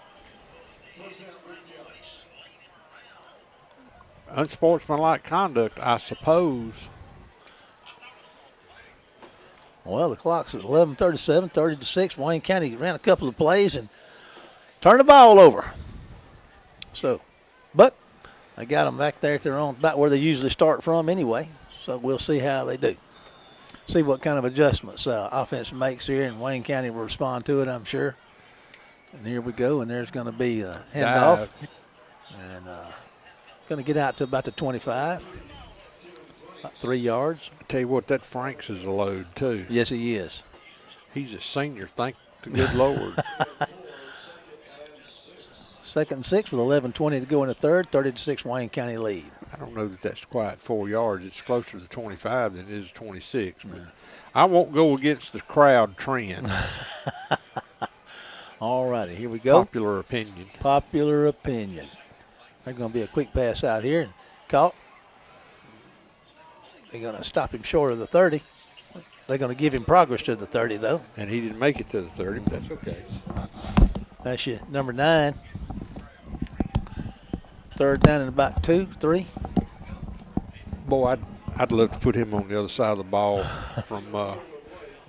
Unsportsmanlike conduct, I suppose. Well, the clock's at 11:37, 30-6. Wayne County ran a couple of plays and turned the ball over. So, but I got them back there at their own, about where they usually start from anyway. So we'll see how they do. See what kind of adjustments offense makes here, and Wayne County will respond to it, I'm sure. And here we go, and there's going to be a handoff. And going to get out to about the 25, about 3 yards. I tell you what, that Franks is a load, too. Yes, he is. He's a senior, thank the good Lord. 2nd and 6 with 11:20 to go in the third, 30-6 Wayne County lead. I don't know that that's quite 4 yards. It's closer to 25 than it is 26. But I won't go against the crowd trend. All righty, here we go. Popular opinion. Popular opinion. There's going to be a quick pass out here. And caught. They're going to stop him short of the 30. They're going to give him progress to the 30, though. And he didn't make it to the 30, but that's okay. That's your number 9. 3rd down and about 2, 3. Boy, I'd love to put him on the other side of the ball from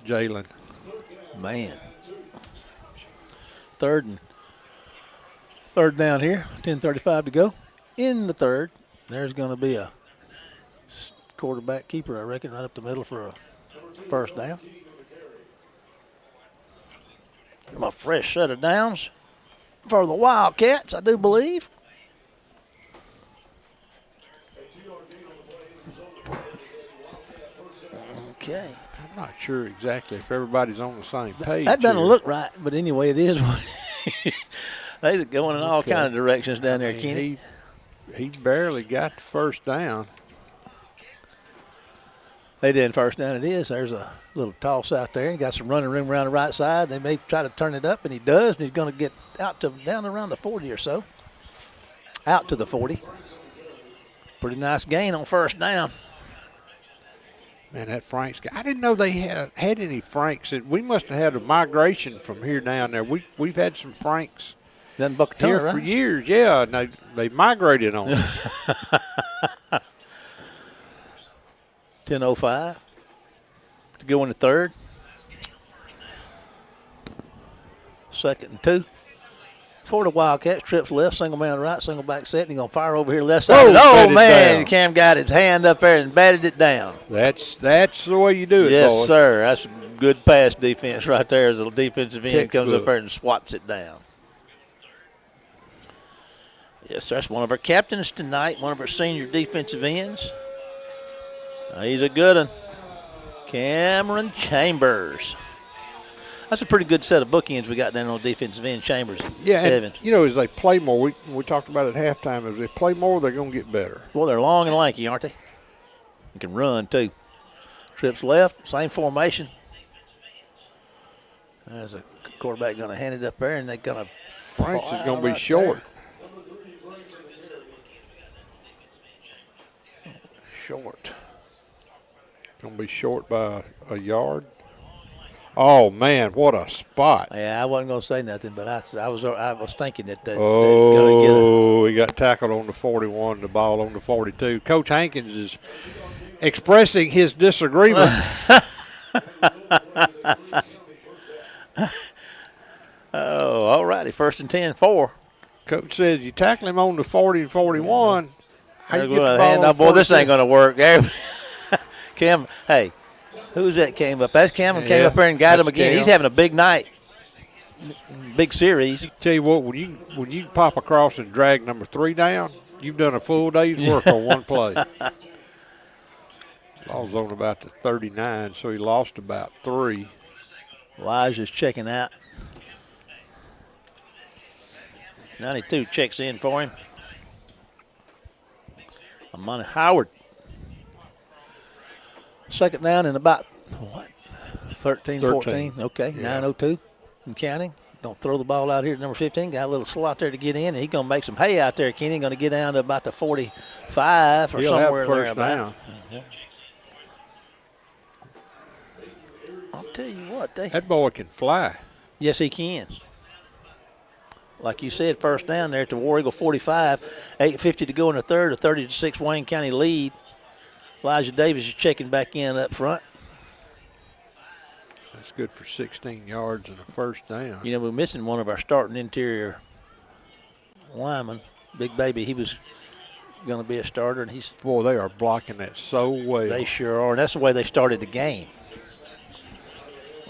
Jalen. Man. 3rd down here, 10:35 to go. In the 3rd, there's going to be a quarterback keeper, I reckon, right up the middle for a first down. A fresh set of downs for the Wildcats, I do believe. Okay. I'm not sure exactly if everybody's on the same page. That doesn't here. look right, but anyway, it is. They're going in all kind of directions down there, Kenny. He barely got the first down. They did first down. It is. There's a little toss out there. He got some running room around the right side. They may try to turn it up, and he does. And he's going to get out to down around the 40 or so. Out to the 40. Pretty nice gain on first down. Man, that Franks guy. I didn't know they had any Franks. We must have had a migration from here down there. We've had some Franks Down Boca here Raton, for right? years. Yeah, and they migrated on us. 10:05 to go in the 3rd. 2nd and 2. For the Wildcats, trips left, single man right, single back set. And he's going to fire over here left side. Batted Man, down. Cam got his hand up there and batted it down. That's the way you do it, Yes, boys. sir. That's good pass defense right there as the defensive end comes up Textbook. there and swats it down. Yes, sir. That's one of our captains tonight, one of our senior defensive ends. He's a good one. Cameron Chambers. That's a pretty good set of bookends we got down on defensive end, Chambers. Yeah, and, Evans. you know, as they play more, we talked about it at halftime, as they play more, they're going to get better. Well, they're long and lanky, aren't they? They can run, too. Trips left, same formation. There's a quarterback going to hand it up there, and they're going to Franks is going to be short. Short. Going to be short by a yard. Oh, man, what a spot. Yeah, I wasn't going to say nothing, but I was thinking that they're going to get Oh, he got tackled on the 41, the ball on the 42. Coach Hankins is expressing his disagreement. Oh, all righty. 1st and 10, 4. Coach says you tackle him on the 40 and 41. How you get the ball hand on off, boy, this 42? ain't going to work. Cam, hey, who's that came up? That's Cam came Yeah, up here and got him that's again. Cam. He's having a big night, big series. Tell you what, when you pop across and drag number 3 down, you've done a full day's work on one play. Ball's on about the 39, so he lost about 3. Elijah's checking out. 92 checks in for him. Amani Howard. 2nd down and about, what, 13, 14? Okay, Yeah. 9:02 and counting. Don't throw the ball out here at number 15. Got a little slot there to get in, and he's going to make some hay out there. Kenny going to get down to about the 45 or He'll somewhere have there first about. down. I'll tell you what, That boy can fly. yes, he can. Like you said, 1st down there at the War Eagle 45, 8:50 to go in the 3rd, a 30-6 Wayne County lead. Elijah Davis is checking back in up front. That's good for 16 yards and a first down. You know, we're missing one of our starting interior linemen, Big Baby. He was going to be a starter, and he's. Boy, they are blocking that so well. They sure are, and that's the way they started the game.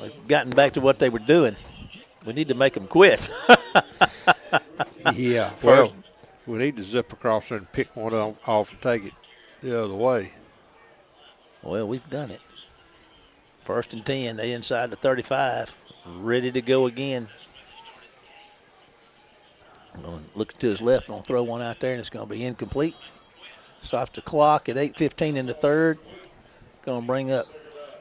They've gotten back to what they were doing. We need to make them quit. Yeah, well, we need to zip across there and pick one off and take it the other way. Well, we've done it. 1st and 10, they inside the 35, ready to go again. Going to look to his left, going to throw one out there, and it's going to be incomplete. Stops the clock at 8:15 in the 3rd. Going to bring up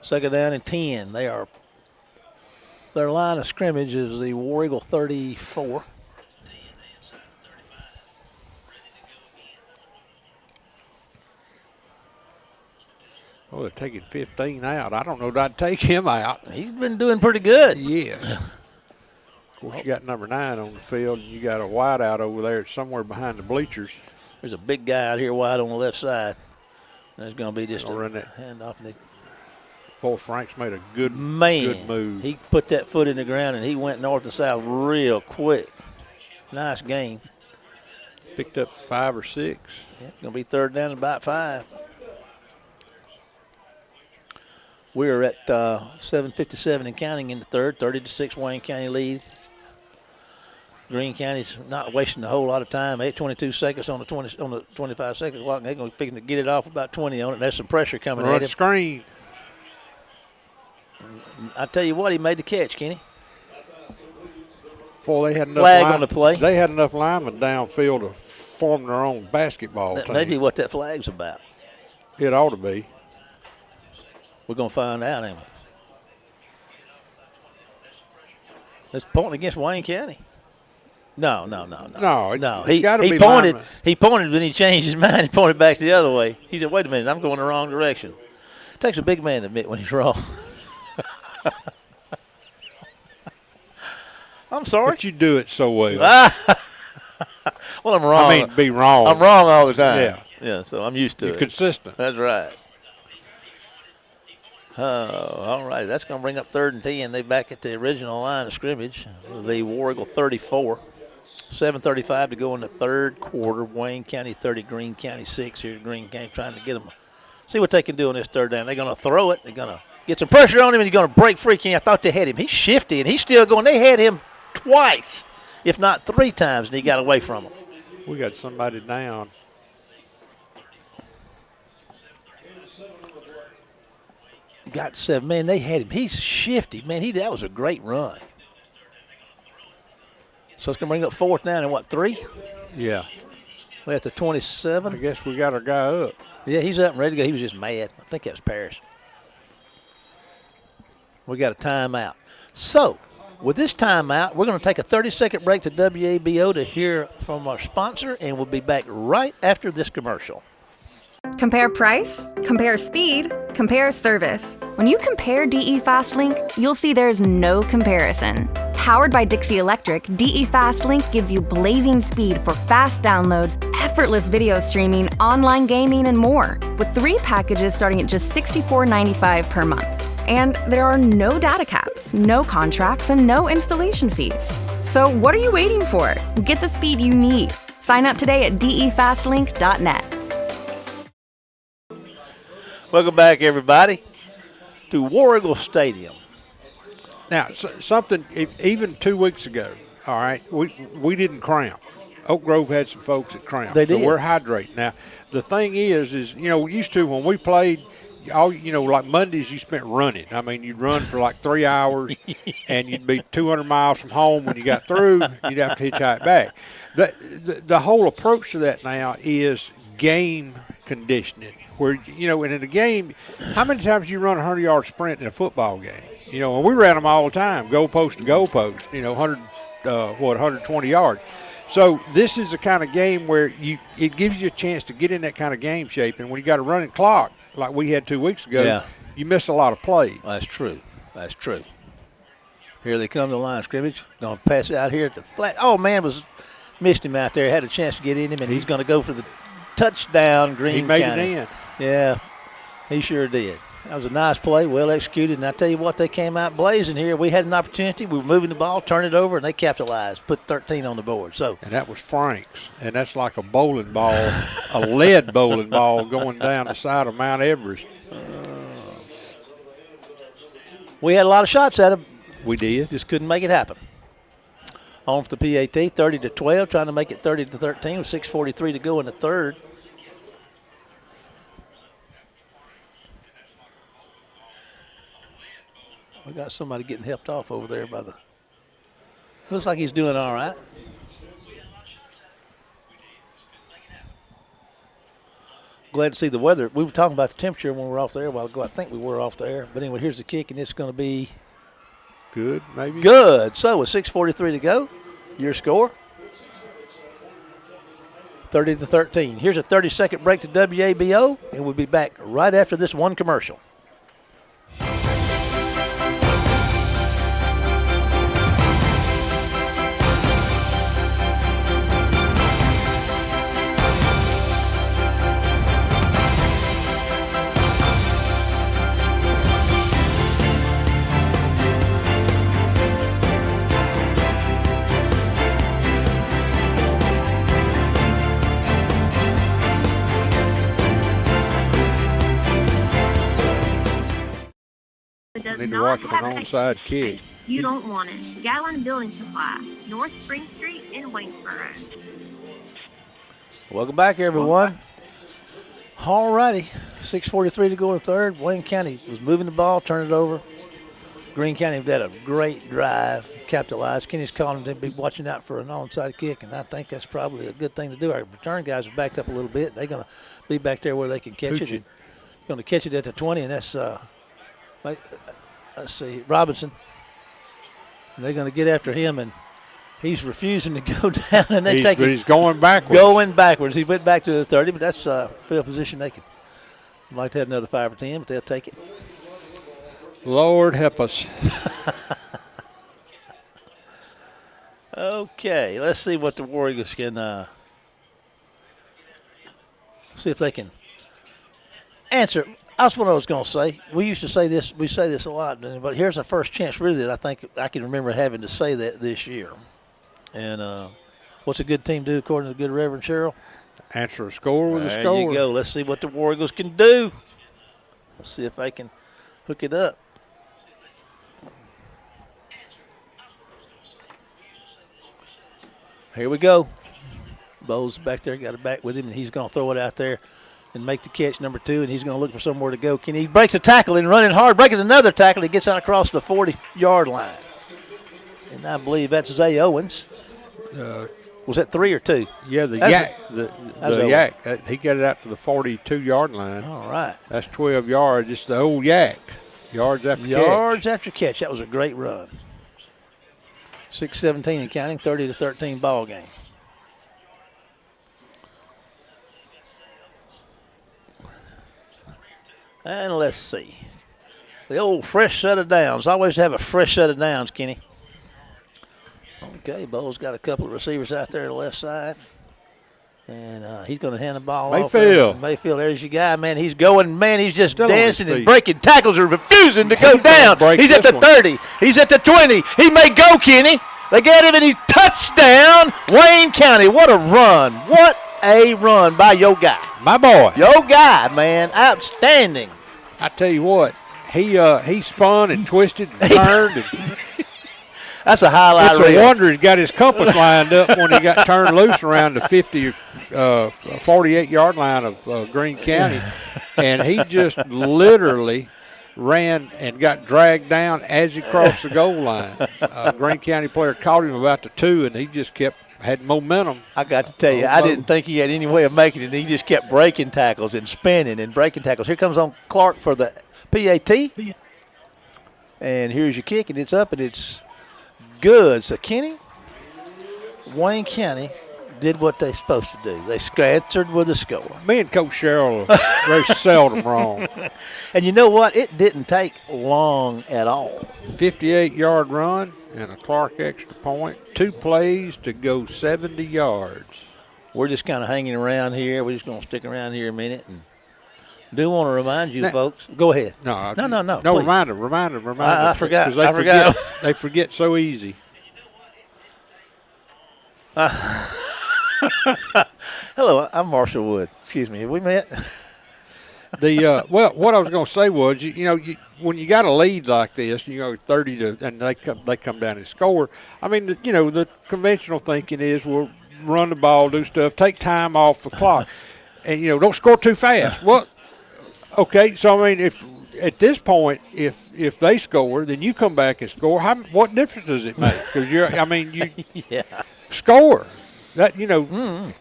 2nd down and 10. Their line of scrimmage is the War Eagle 34. Oh, they're taking 15 out. I don't know that I'd take him out. He's been doing pretty good. Yes. Of course, you got number 9 on the field, and you got a wide out over there somewhere behind the bleachers. There's a big guy out here wide on the left side. There's going to be just a Run that. handoff. And Boy, Frank's made a good man, move. he put that foot in the ground, and he went north to south real quick. Nice game. Picked up 5 or 6. Yeah, going to be 3rd down and about 5. We're at 7:57 and counting in the 3rd, 30-6 Wayne County lead. Greene County's not wasting a whole lot of time. 8:22 seconds on the 25-second clock. They're going to be picking to get it off about 20 on it. There's some pressure coming Run at him. screen. I tell you what, he made the catch, Kenny. Boy, they had enough Flag on the play. They had enough linemen downfield to form their own basketball That team. may be what that flag's about. It ought to be. We're going to find out, ain't we? It's pointing against Wayne County. No. No, it's He gotta be pointed. lineman. He pointed when he changed his mind. He pointed back the other way. He said, "Wait a minute, I'm going the wrong direction." It takes a big man to admit when he's wrong. I'm sorry. But you do it so well. Well, I'm wrong. I mean, be wrong. I'm wrong all the time. Yeah. Yeah. So I'm used to You're it. consistent. That's right. All right. That's going to bring up 3rd and 10. They back at the original line of scrimmage. The War Eagle 34. 7:35 to go in the 3rd quarter. Wayne County 30, Greene County 6 here. Greene County trying to get them. See what they can do on this 3rd down. They're going to throw it. They're going to get some pressure on him, and he's going to break free. Kenny, I thought they had him. He's shifty, and he's still going. They had him twice, if not 3 times, and he got away from them. We got somebody down. Got 7. Man, they had him. He's shifty. Man, that was a great run. So it's going to bring up 4th down and what, 3? Yeah. We're at the 27. I guess we got our guy up. Yeah, he's up and ready to go. He was just mad. I think that was Parrish. We got a timeout. So, with this timeout, we're going to take a 30-second break to WABO to hear from our sponsor, and we'll be back right after this commercial. Compare price, compare speed, compare service. When you compare DE Fastlink, you'll see there's no comparison. Powered by Dixie Electric, DE Fast Link gives you blazing speed for fast downloads, effortless video streaming, online gaming, and more, with 3 packages starting at just $64.95 per month. And there are no data caps, no contracts, and no installation fees. So what are you waiting for? Get the speed you need. Sign up today at defastlink.net. Welcome back, everybody, to War Eagle Stadium. Now, something, even 2 weeks ago, all right, we didn't cramp. Oak Grove had some folks that cramped. They so did. We're hydrating. Now, the thing is, we used to, when we played, like Mondays you spent running. I mean, you'd run for like 3 hours, and you'd be 200 miles from home. When you got through, you'd have to hitchhike back. The whole approach to that now is game conditioning, where, and in a game, how many times do you run a 100-yard sprint in a football game? And we ran them all the time, goalpost to goalpost, 120 yards. So this is the kind of game where it gives you a chance to get in that kind of game shape. And when you got a running clock, like we had 2 weeks ago, you miss a lot of plays. That's true. Here they come to the line of scrimmage. Going to pass it out here at the flat. Oh, man, missed him out there. Had a chance to get in him, and he's going to go for the touchdown, Greene He made County. it in. Yeah, he sure did. That was a nice play, well executed. And I tell you what, they came out blazing here. We had an opportunity. We were moving the ball, turned it over, and they capitalized, put 13 on the board. And that was Frank's, and that's like a bowling ball, a lead bowling ball going down the side of Mount Everest. We had a lot of shots at him. We did. Just couldn't make it happen. On for the PAT, 30-12, trying to make it 30-13 with 6:43 to go in the third. We got somebody getting helped off over there by the. Looks like he's doing all right. Glad to see the weather. We were talking about the temperature when we were off the air a while ago. I think we were off the air. But anyway, here's the kick, and it's going to be good, maybe? Good. So with 6:43 to go, your score, 30-13. Here's a 30-second break to WABO, and we'll be back right after this one commercial. Need to watch an onside kick. You don't want it. Gallon Building Supply, North Spring Street in Waynesboro. Welcome back, everyone. All righty, 6:43 to go in the third. Wayne County was moving the ball, turned it over. Greene County had a great drive, capitalized. Kenny's calling them to be watching out for an onside kick, and I think that's probably a good thing to do. Our return guys are backed up a little bit. They're going to be back there where they can catch it. Going to catch it at the 20, and that's let's see, Robinson. And they're going to get after him, and he's refusing to go down, and he's going backwards. Going backwards. He went back to the 30, but that's field position. They could like to have another 5 or 10, but they'll take it. Lord help us. Okay, let's see what the Warriors can see if they can answer. That's what I was going to say. We used to say this. We say this a lot, but here's our first chance, really, that I think I can remember having to say that this year. And what's a good team do, according to the good Reverend Cheryl? Answer a score with a score. There you go. Let's see what the Warriors can do. Let's see if they can hook it up. Here we go. Bo's back there, got it back with him, and he's going to throw it out there and make the catch, number 2, and he's going to look for somewhere to go. He breaks a tackle and running hard, breaking another tackle. He gets out across the 40-yard line. And I believe that's Zay Owens. Was that 3 or 2? Yeah, the Yak. The Yak. He got it out to the 42-yard line. All right. That's 12 yards. It's the old Yak. Yards after catch. Yards after catch. That was a great run. 6:17 and counting, 30-13 ball game. And let's see. The old fresh set of downs. Always have a fresh set of downs, Kenny. Okay, Bo's got a couple of receivers out there on the left side. And he's going to hand the ball Mayfield. off. Mayfield, there's your guy, man. He's going, man. He's just Still on his dancing and feet. breaking tackles and refusing to go He's gonna down. break He's at this the one. 30. He's at the 20. He may go, Kenny. They get him, and he's touchdown, Wayne County. What a run. What a run by your guy. My boy. Your guy, man. Outstanding. I tell you what, he spun and twisted and turned. And That's a highlight it's reel. a wonder he's got his compass lined up when he got turned loose around the 48-yard line of Greene County. And he just literally ran and got dragged down as he crossed the goal line. Greene County player caught him about the 2, and he just had momentum. I got to tell you, I didn't think he had any way of making it. He just kept breaking tackles and spinning and breaking tackles. Here comes on Clark for the PAT. And here's your kick, and it's up, and it's good. So, Kenny, Wayne County did what they're supposed to do. They answered with a score. Me and Coach Sherrill are very seldom wrong. And you know what? It didn't take long at all. 58-yard run and a Clark extra point. 2 plays to go 70 yards. We're just kind of hanging around here. We're just going to stick around here a minute. And do want to remind you, Now, folks. Go ahead. No, No. No, please. remind them. I forgot. 'Cause they I forgot. They forget so easy. Hello, I'm Marshall Wood. Excuse me. Have we met? Well, what I was going to say was, when you got a lead like this, 30 to, and they come down and score. I mean, the conventional thinking is we'll run the ball, do stuff, take time off the clock, and don't score too fast. Well, okay, so I mean, if at this point, if they score, then you come back and score. What difference does it make? Because Yeah. score. That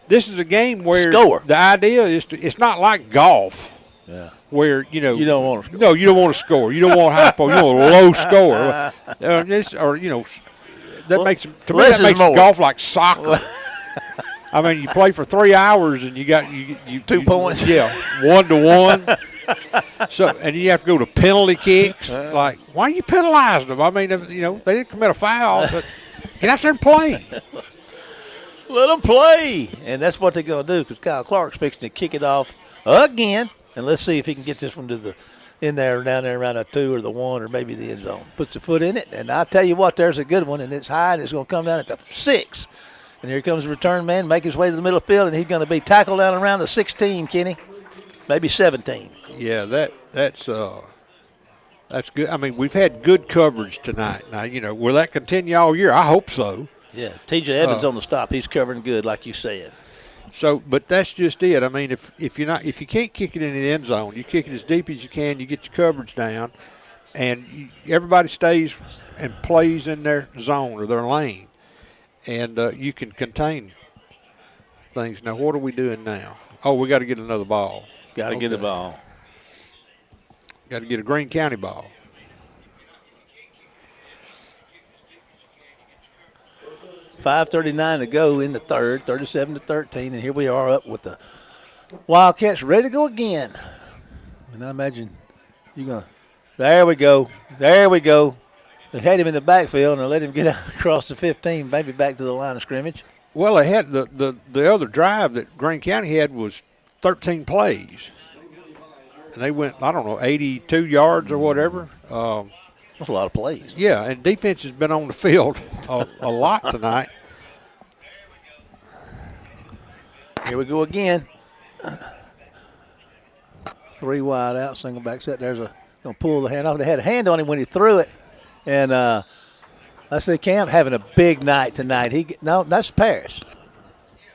this is a game where Score. the idea is it's not like golf. Yeah. Where You don't want to score. No, you don't want to score. You don't want high score. You want a low score. That makes less is that makes more. golf like soccer. I mean, you play for 3 hours and you got you 2 points. Yeah, 1-1. So and you have to go to penalty kicks. Like, why are you penalizing them? I mean, they didn't commit a foul, but get out there and play. Let them play. And that's what they're going to do because Kyle Clark's fixing to kick it off again. And let's see if he can get this one to down there around a 2 or the 1 or maybe the end zone. Puts a foot in it. And I'll tell you what, there's a good one. And it's high and it's going to come down at the 6. And here comes the return man, make his way to the middle field, and he's going to be tackled down around the 16, Kenny. Maybe 17. Yeah, that's good. I mean, we've had good coverage tonight. Now, will that continue all year? I hope so. Yeah, T.J. Evans on the stop. He's covering good, like you said. So, but that's just it. I mean, if you can't kick it in the end zone, you kick it as deep as you can. You get your coverage down, and everybody stays and plays in their zone or their lane, and you can contain things. Now, what are we doing now? Oh, we got to get another ball. Got to get the ball. Got to get a Greene County ball. .5:39 to go in the third, 37-13, and here we are up with the Wildcats ready to go again. And I imagine you're going to – there we go. They had him in the backfield and let him get out across the 15, maybe back to the line of scrimmage. Well, they had the other drive that Greene County had was 13 plays. And they went, 82 yards or whatever. That's a lot of plays. Yeah, and defense has been on the field a lot tonight. Here we go again. 3 wide out, single back set. There's going to pull the hand off. They had a hand on him when he threw it. And I said, Cam having a big night tonight. No, that's Parrish.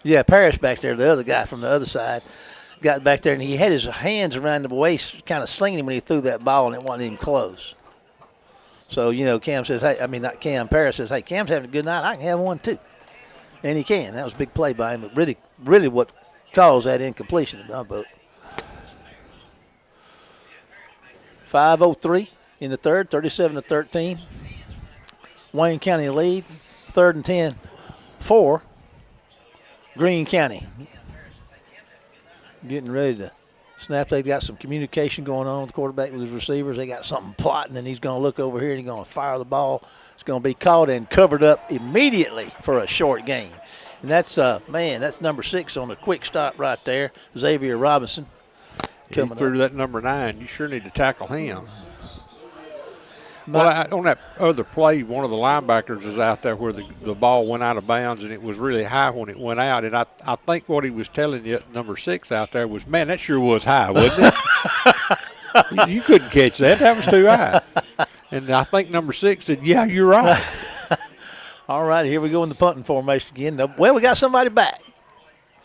Yeah, Parrish back there, the other guy from the other side, got back there, and he had his hands around the waist, kind of slinging him when he threw that ball, and it wasn't even close. So, Cam says, not Cam, Parrish says, hey, Cam's having a good night. I can have one too. And he can. That was a big play by him, but really what caused that incompletion in my book. 5:03 in the third, 37-13. Wayne County lead, 3rd and 10 for Greene County. Getting ready to Snap, they got some communication going on with the quarterback with his receivers. They got something plotting, and he's going to look over here and he's going to fire the ball. It's going to be caught and covered up immediately for a short gain. And that's, that's number 6 on the quick stop right there, Xavier Robinson. He threw that number 9. You sure need to tackle him. Well, on that other play, one of the linebackers was out there where the ball went out of bounds, and it was really high when it went out. And I think what he was telling you, number 6 out there, was, man, that sure was high, wasn't it? you couldn't catch that. That was too high. And I think number 6 said, yeah, you're right. All right, here we go in the punting formation again. Well, we got somebody back.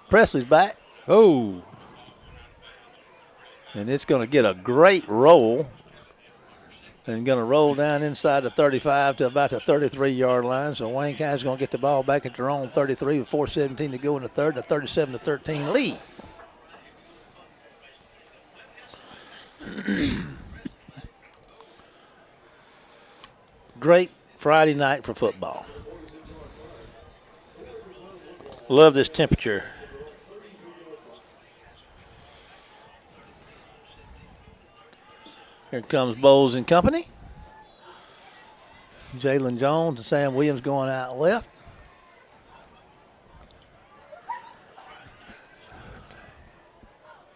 Presley's back. Oh. And it's going to get a great roll. And going to roll down inside the 35 to about the 33-yard line. So Wayne County's going to get the ball back at their own 33 with 4:17 to go in the third, a 37-13 lead. Great Friday night for football. Love this temperature. Here comes Bowles and company. Jalen Jones and Sam Williams going out left.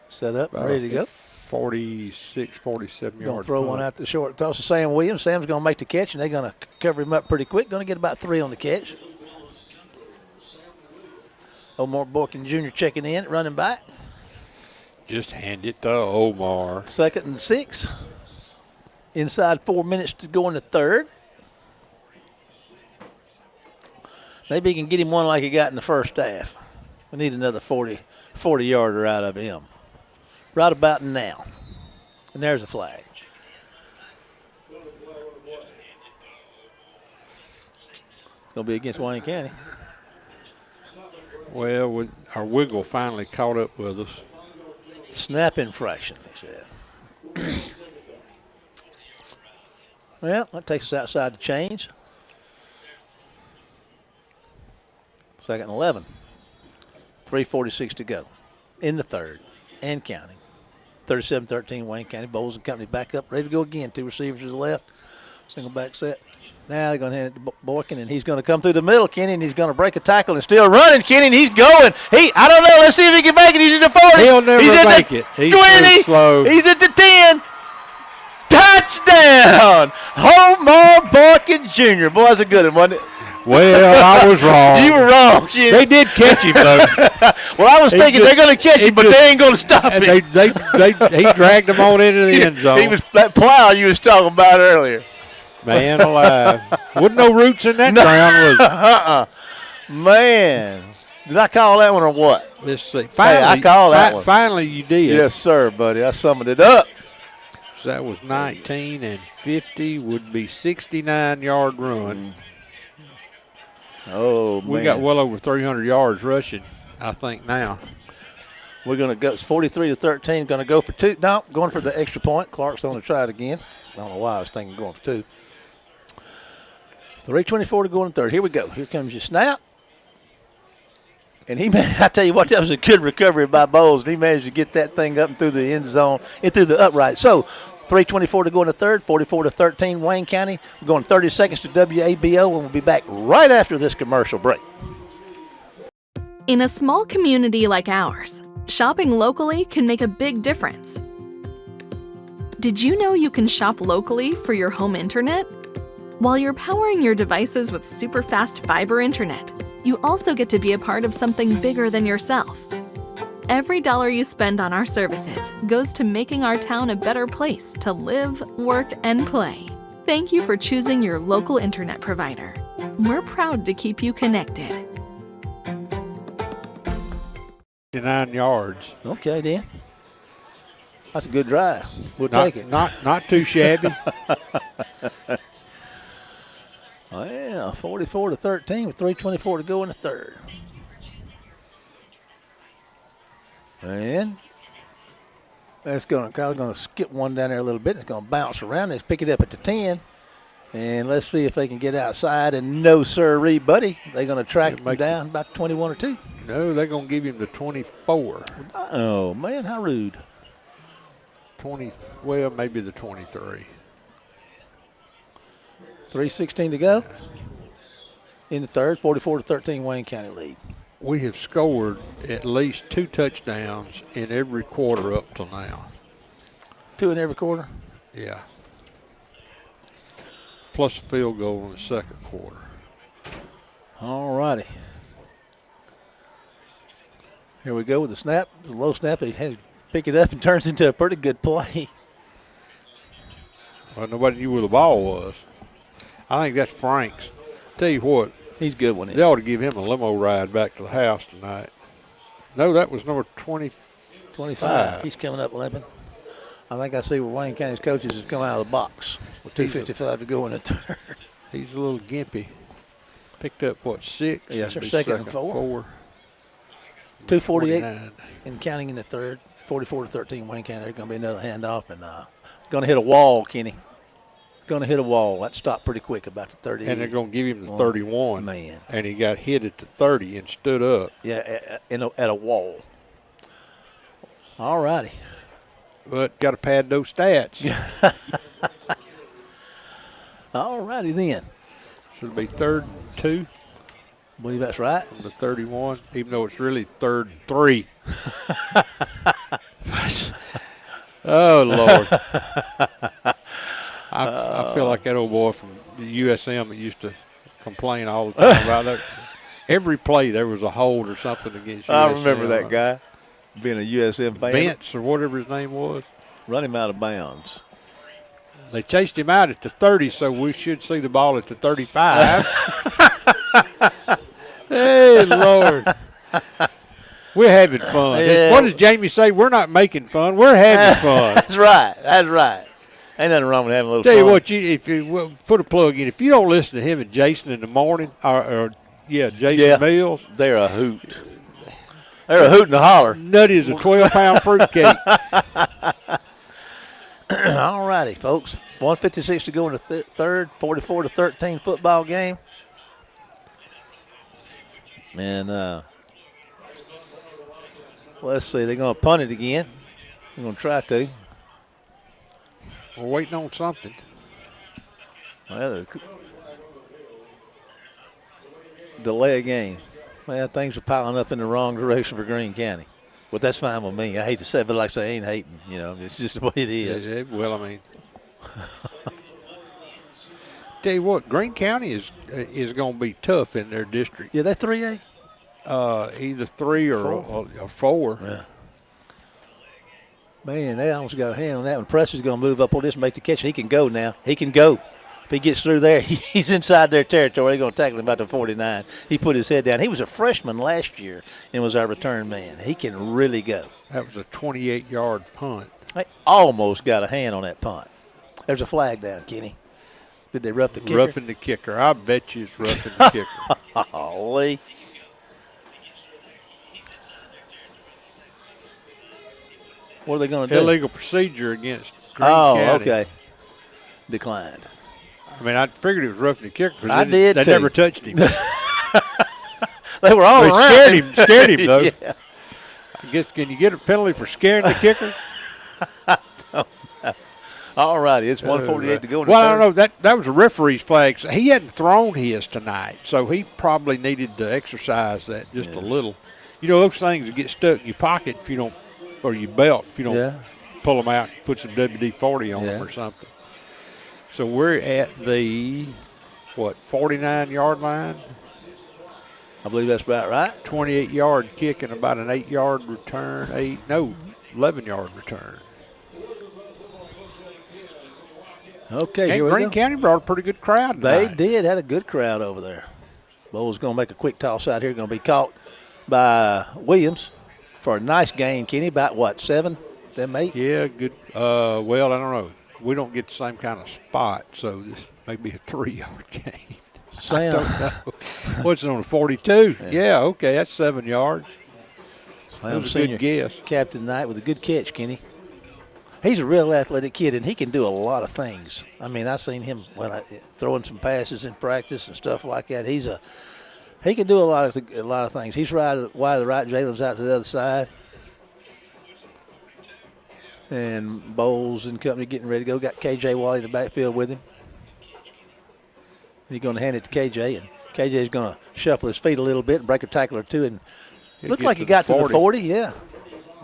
Set up, ready to go. 46, 47 yards. Going to throw one out the short toss to Sam Williams. Sam's going to make the catch, and they're going to cover him up pretty quick. Going to get about 3 on the catch. Omar Borkin Jr. checking in, running back. Just hand it to Omar. 2nd and 6. Inside 4 minutes to go in the third. Maybe he can get him one like he got in the first half. We need another 40-yarder out of him. Right about now. And there's a flag. It's going to be against Wayne County. Well, our wiggle finally caught up with us. Snap infraction, they said. Well, that takes us outside the chains. 2nd and 11. 3:46 to go in the third and counting. 37-13 Wayne County. Bowles and company back up, ready to go again. 2 receivers to the left. Single back set. Now they're going to hand it to Boykin, and he's going to come through the middle, Kenny, and he's going to break a tackle and still running, Kenny, and he's going. I don't know. Let's see if he can make it. He's at the 40. He'll never make it. He's 20. Slow. He's at the 10. Touchdown! Omar Boykin Jr. Boy, that's a good one, wasn't it? Well, I was wrong. You were wrong, Kenny. They did catch him, though. Well, I was thinking they're going to catch him, but they ain't going to stop him. He dragged him on into the end zone. He was that plow you was talking about earlier. Man alive. Wasn't no roots in that ground, was it? Man. Did I call that one or what? Let's see. Finally, I called that one. Finally, you did. Yes, sir, buddy. I summed it up. So that was 19 and 50 would be 69-yard run. Oh, man. We got well over 300 yards rushing, I think, now. We're going to go. It's 43-13. Going to go for 2. No, going for the extra point. Clark's going to try it again. I don't know why I was thinking going for 2. 3:24 to go in the third. Here we go. Here comes your snap. And I tell you what, that was a good recovery by Bowles. He managed to get that thing up and through the end zone and through the upright. So 3:24 to go in the third, 44-13 Wayne County. We're going 30 seconds to WABO, and we'll be back right after this commercial break. In a small community like ours, shopping locally can make a big difference. Did you know you can shop locally for your home internet? While you're powering your devices with super fast fiber internet, you also get to be a part of something bigger than yourself. Every dollar you spend on our services goes to making our town a better place to live, work, and play. Thank you for choosing your local internet provider. We're proud to keep you connected. 59 yards. Okay, then. That's a good drive. We'll take it. Not too shabby. Oh, yeah, 44-13 with 3:24 to go in the third. And that's going to skip one down there a little bit. It's going to bounce around. Let's pick it up at the 10. And let's see if they can get outside. And no, sirree, buddy. They're going to track him down about 21 or 2. No, they're going to give him the 24. Oh, man, how rude. well, maybe the 23. 3:16 to go in the third. 44-13 Wayne County lead. We have scored at least 2 touchdowns in every quarter up till now. 2 in every quarter. Yeah. Plus a field goal in the second quarter. All righty. Here we go with the snap. The low snap. He had to pick it up and turns into a pretty good play. Well, nobody knew where the ball was. I think that's Frank's. Tell you what. He's good one. They ought to give him a limo ride back to the house tonight. No, that was number 25. He's coming up limping. I think I see where Wayne County's coaches has come out of the box with 2:55 to go in the third. He's a little gimpy. Picked up, what, 6? Yes, sir. Be Second and 4. 2:48 and counting in the third. 44-13 Wayne County. There's going to be another handoff and going to hit a wall, Kenny. Going to hit a wall. That stopped pretty quick about the 30. And they're going to give him the 31. Man. And he got hit at the 30 and stood up. Yeah, at a wall. All righty. But got to pad those stats. All righty then. Should be 3rd and 2. I believe that's right. From the 31, even though it's really 3rd and 3. Oh, Lord. I feel like that old boy from the USM that used to complain all the time about that. Every play there was a hold or something against USM. I remember that guy being a USM fan. Vince or whatever his name was. Run him out of bounds. They chased him out at the 30, so we should see the ball at the 35. Hey, Lord. We're having fun. Yeah. What does Jamie say? We're not making fun. We're having fun. That's right. That's right. Ain't nothing wrong with having a little Tell fun. you what, if you put a plug in, if you don't listen to him and Jason in the morning, Jason Mills. They're a hoot. They're a hoot and a holler. Nutty as a 12-pound fruitcake. All righty, folks. 1:56 to go in the third. 44-13 football game. And let's see. They're going to punt it again. They're going to try to. We're waiting on something. Well, delay a game. Well, things are piling up in the wrong direction for Greene County. But that's fine with me. I hate to say it, but like I say, I ain't hating. You know, it's just the way it is. Well, I mean. Tell you what, Greene County is going to be tough in their district. Yeah, they're 3A. Either 3 or 4. Yeah. Man, they almost got a hand on that one. Preston's going to move up on this and make the catch. He can go now. He can go. If he gets through there, he's inside their territory. They're going to tackle him about the 49. He put his head down. He was a freshman last year and was our return man. He can really go. That was a 28-yard punt. They almost got a hand on that punt. There's a flag down, Kenny. Did they rough the kicker? Roughing the kicker. I bet you it's roughing the kicker. Holy. What are they going to do? Illegal procedure against Greene County. Oh, okay. Declined. I mean, I figured it was roughing the kicker I because did they too. never touched him. They were all around scared him though. Yeah. I guess, can you get a penalty for scaring the kicker? All righty, it's 1:48 to go. Well, I don't know. That was a referee's flag. So he hadn't thrown his tonight, so he probably needed to exercise that just a little. You know, those things that get stuck in your pocket if you don't, or your belt if you don't pull them out, put some WD-40 on them or something. So we're at the, 49-yard line? I believe that's about right. 28-yard kick and about an 8-yard return. 11-yard return. Okay, and Greene County brought a pretty good crowd tonight. They did. Had a good crowd over there. Bowles going to make a quick toss out here. Going to be caught by Williams for a nice gain, Kenny. About, 7, them 8? Yeah, good. Well, I don't know. We don't get the same kind of spot, so this may be a 3-yard gain. Sam. I don't know. What's it on, 42? Yeah, okay, that's 7 yards. That was a good guess. Captain tonight with a good catch, Kenny. He's a real athletic kid, and he can do a lot of things. I mean, I've seen him throwing some passes in practice and stuff like that. He can do a lot of things. He's wide to the right. Jalen's out to the other side. And Bowles and company getting ready to go. Got KJ Wally in the backfield with him. He's going to hand it to KJ, and KJ is going to shuffle his feet a little bit and break a tackle or two. And looked like he got to the 40, yeah.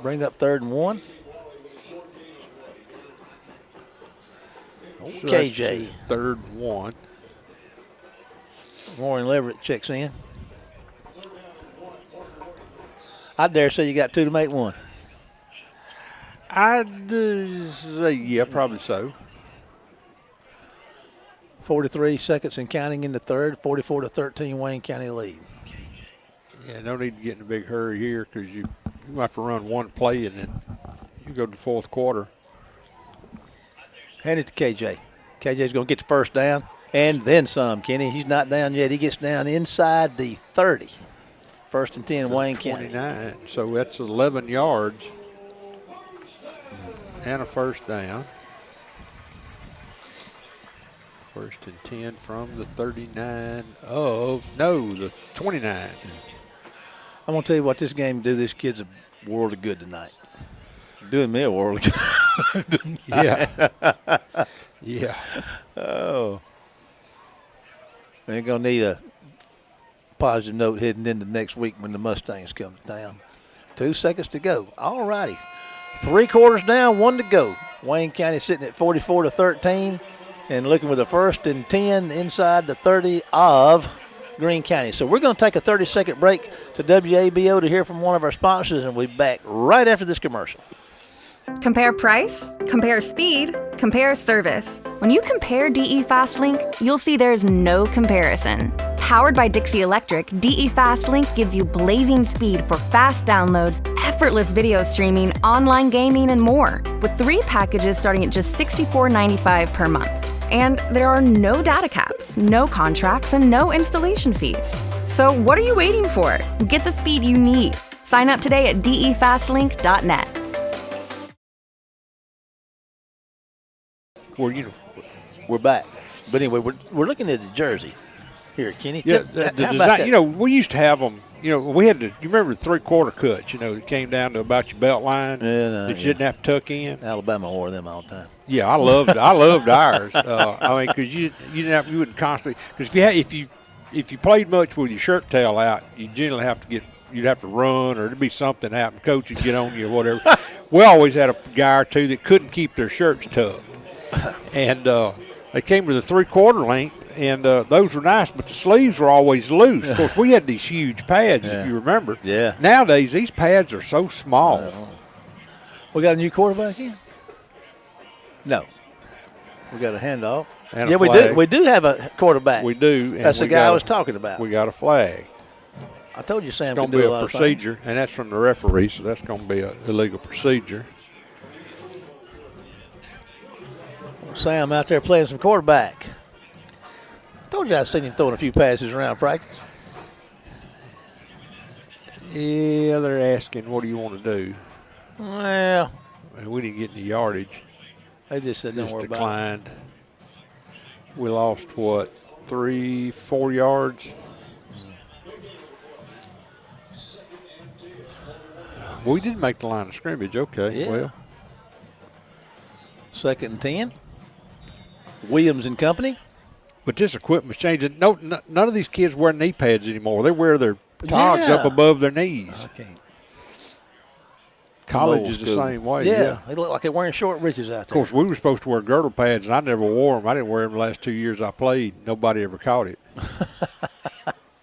Bring up 3rd and 1. Oh, So KJ. 3rd and 1. Warren Leverett checks in. I dare say you got 2 to make 1. I'd say, yeah, probably so. 43 seconds and counting in the 3rd, 44-13 Wayne County lead. Yeah, no need to get in a big hurry here because you have to run one play and then you go to the 4th quarter. Hand it to KJ. KJ's going to get the first down and then some, Kenny. He's not down yet. He gets down inside the 30. 1st and 10 Wayne County. 29, so that's 11 yards and a first down. 1st and 10 from the 39 the 29. I'm going to tell you what this game do this kid's a world of good tonight. Doing me a world of good. Yeah. Yeah. Oh. They're going to need a positive note heading into next week when the Mustangs come to town. 2 seconds to go. All righty. 3 quarters down, 1 to go. Wayne County sitting at 44-13 and looking with a 1st and 10 inside the 30 of Greene County. So we're going to take a 30-second break to WABO to hear from one of our sponsors, and we'll be back right after this commercial. Compare price, compare speed, compare service. When you compare DE FastLink, you'll see there's no comparison. Powered by Dixie Electric, DE FastLink gives you blazing speed for fast downloads, effortless video streaming, online gaming, and more, with 3 packages starting at just $64.95 per month. And there are no data caps, no contracts, and no installation fees. So what are you waiting for? Get the speed you need. Sign up today at defastlink.net. We're back. But anyway, we're looking at the jersey here, Kenny. Yeah, How the about design, that? you know, we used to have them. You know, we had to. You remember the 3/4 cuts? You know, that came down to about your belt line. Yeah, no, that you didn't have to tuck in. Alabama wore them all the time. Yeah, I loved ours. I mean, because you wouldn't constantly, because if you played much with your shirt tail out, you generally you'd have to run, or there'd be something happen. Coach would get on you or whatever. We always had a guy or two that couldn't keep their shirts tucked, and they came with a 3/4 length. And those were nice, but the sleeves were always loose. Of course, we had these huge pads, if you remember. Yeah. Nowadays, these pads are so small. We got a new quarterback in? No. We got a handoff. And a yeah, flag. we do have a quarterback. We do. That's the guy I was talking about. We got a flag. I told you Sam It's going could to do be a a lot procedure, and that's from the referee, so that's going to be an illegal procedure. Sam out there playing some quarterback. I told you I seen him throwing a few passes around practice. Yeah, they're asking, what do you want to do? Well, And we didn't get any yardage. they just said don't Just worry about it. declined. We lost, 3-4 yards? We did make the line of scrimmage, okay. Yeah. Well, 2nd and 10. Williams and company. but this equipment's changing. None of these kids wear knee pads anymore. They wear their togs up above their knees. Okay. College is the same way. Yeah, they look like they're wearing short breeches out Of there. course, we were supposed to wear girdle pads, and I never wore them. I didn't wear them the last 2 years I played. Nobody ever caught it.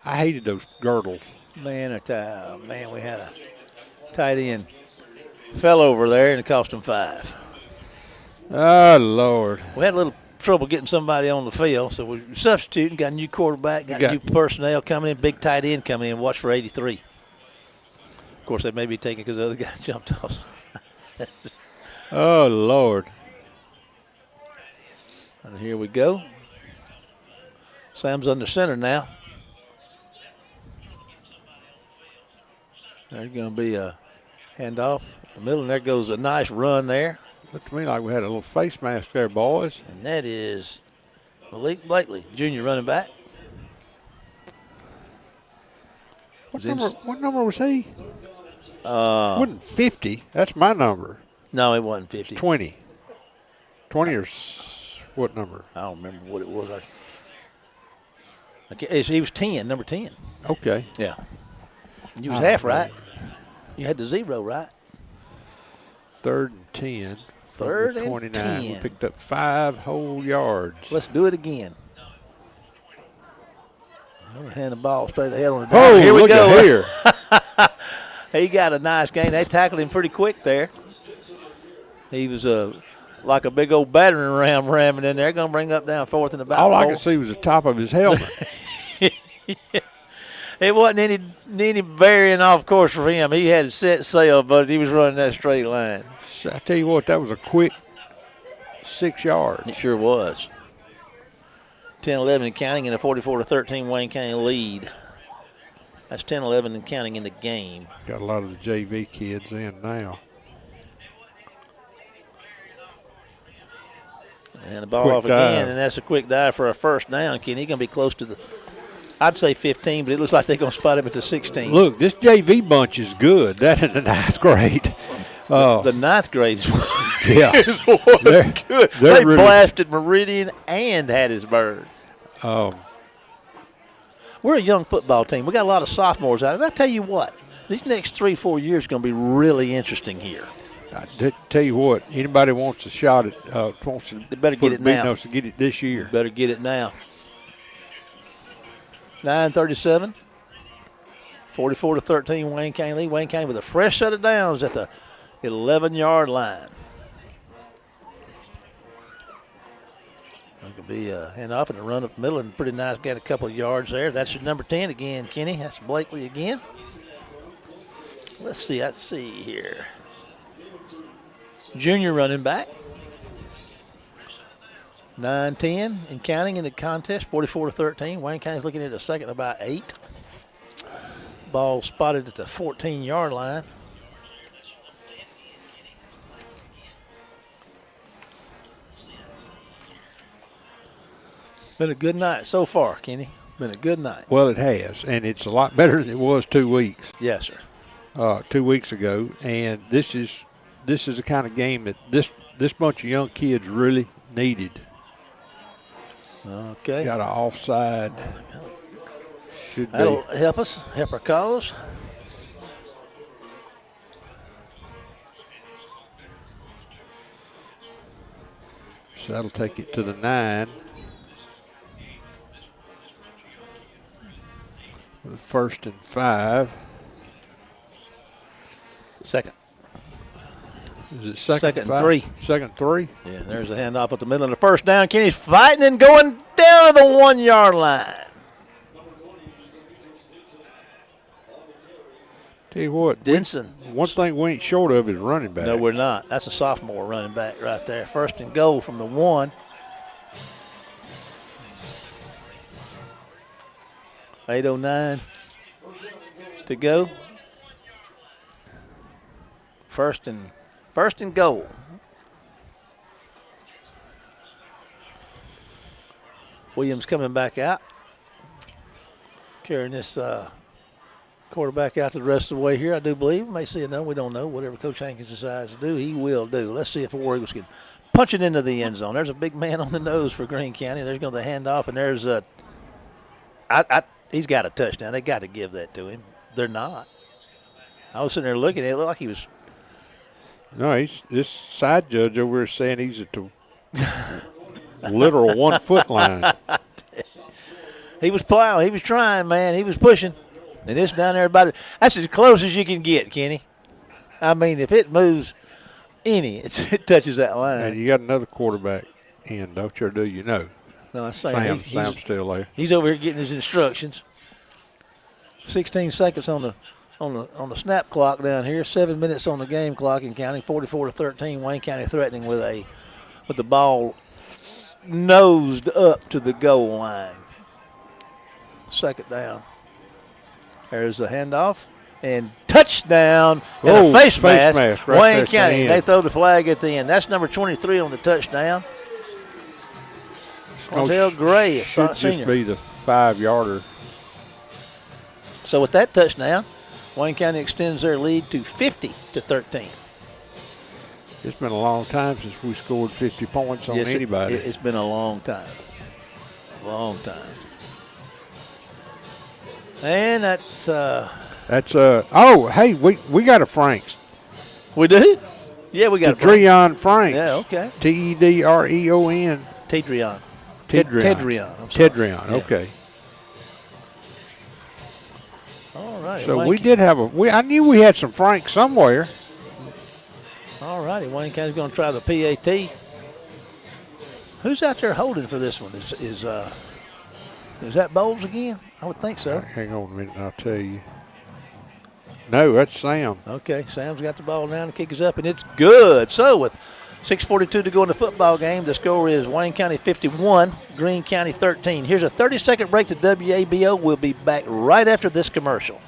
I hated those girdles. Man, we had a tight end fell over there, and it cost him 5. Oh, Lord. We had a little trouble getting somebody on the field, so we substituted, got a new quarterback, got new personnel coming in, big tight end coming in, watch for 83. Of course, they may be taking because the other guy jumped off. Oh, Lord. And here we go. Sam's under center now. There's going to be a handoff in the middle, and there goes a nice run there. Looked to me like we had a little face mask there, boys. And that is Malik Blakely, junior running back. What number was he? Wasn't 50. That's my number. No, it wasn't 50. 20. 20 or what number? I don't remember what it was. He was 10, number 10. Okay. Yeah. You was half right. You had the 0 right. 3rd and 10. from 3rd the and 29. 10. We picked up 5 whole yards. Let's do it again. I'm gonna hand the ball straight ahead on the Oh, down. Here we look go. at here. He got a nice gain. They tackled him pretty quick there. He was like a big old battering ram ramming in there. Going to bring up down 4th and about All I 4. could see was the top of his helmet. It wasn't any varying off course for him. He had a set sail, but he was running that straight line. So I tell you what, that was a quick 6 yards. It sure was. 10-11 and counting in a 44-13 Wayne County lead. That's 10-11 and counting in the game. Got a lot of the JV kids in now. And the ball Quick off dive. again, and that's a quick dive for a first down. Kenny, he's going to be close to the, I'd say 15, but it looks like they're going to spot him at the 16. Look, this JV bunch is good. That in the 9th grade. The 9th grade is Yeah. they're good. they're They really- blasted Meridian and Hattiesburg. We're a young football team. We got a lot of sophomores out. And I tell you what, these next 3-4 years are going to be really interesting here. I tell you what, anybody wants a shot at wants to They better put get a it beating now. us to get it this year. Better get it now. 9:37. 44-13 Wayne County lead. Wayne County with a fresh set of downs at the 11-yard line. It could be a handoff and a run up the middle and pretty nice. Got a couple of yards there. That's your number 10 again, Kenny. That's Blakely again. Let's see here. Junior running back. 9-10 and counting in the contest, 44-13. Wayne County's looking at a second about 8. Ball spotted at the 14-yard line. Been a good night so far, Kenny. Been a good night. Well, it has, and it's a lot better than it was 2 weeks. Yes, sir. 2 weeks ago, and this is the kind of game that this bunch of young kids really needed. Okay. Got an offside. Should That'll be. help us, help our cause. So that'll take it to the 9. With 1st and 5. Second. Is it second Second and five? 3. Second and 3. Yeah, there's a handoff at the middle of the first down. Kenny's fighting and going down to the 1-yard line. Tell you what, Denson. one thing we ain't short of is running back. No, we're not. That's a sophomore running back right there. 1st and goal from the 1. 8:09 to go. First and goal. Williams coming back out, carrying this quarterback out to the rest of the way here, I do believe. We may see it, no, we don't know. Whatever Coach Hankins decides to do, he will do. Let's see if the War Eagles can punch it into the end zone. There's a big man on the nose for Greene County. There's going to hand off, and there's a he's got a touchdown. They got to give that to him. They're not. I was sitting there looking at it. It looked like he was. No, he's this side judge over there saying he's at the literal 1 foot line. He was plowing. He was trying, man. He was pushing. And it's down there about it. That's as close as you can get, Kenny. I mean, if it moves any, it touches that line. And you got another quarterback in, don't you? Or do you know? No, I'm saying Sam's still there. He's over here getting his instructions. 16 seconds on the snap clock down here. 7 minutes on the game clock and counting. 44-13. Wayne County threatening with the ball nosed up to the goal line. Second down. There's a handoff and touchdown and a face mask. right Wayne there at the County. end. They throw the flag at the end. That's number 23 on the touchdown. Montel Gray, a should senior. just be the 5-yarder. So with that touchdown, Wayne County extends their lead to 50-13. It's been a long time since we scored 50 points on Yes, anybody. It's been a long time. Long time. And that's oh, hey, we got a Franks. we do? Yeah, we got a Tedreon Franks. Yeah, okay. Tedreon. Tedreon. Tedreon. I'm sorry. Tedreon, Yeah. okay. All right. So we did have I knew we had some Franks somewhere. All righty. Wayne County's going to try the PAT. Who's out there holding for this one? Is that Bowles again? I would think so. Hang on a minute, and I'll tell you. No, that's Sam. Okay, Sam's got the ball now. The kick is up, and it's good. So with 6:42 to go in the football game, the score is Wayne County 51, Greene County 13. Here's a 30-second break to WABO. We'll be back right after this commercial.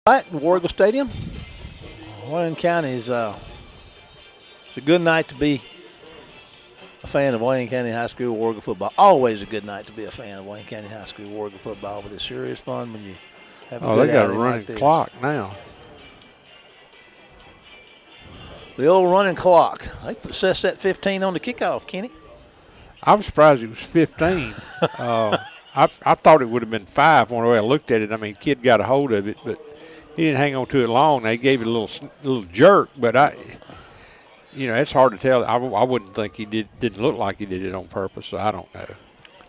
Right in Warrigal Stadium. Wayne County is it's a good night to be a fan of Wayne County High School Warrigal football. Always a good night to be a fan of Wayne County High School Warrigal football, but it sure is fun when you have a good they got a outing running like this. clock now. The old running clock. They set that 15 on the kickoff, Kenny. I was surprised it was 15. I thought it would have been 5 when I looked at it. I mean, kid got a hold of it, but he didn't hang on to it long. They gave it a little jerk, but it's hard to tell. I wouldn't think he didn't look like he did it on purpose. So I don't know.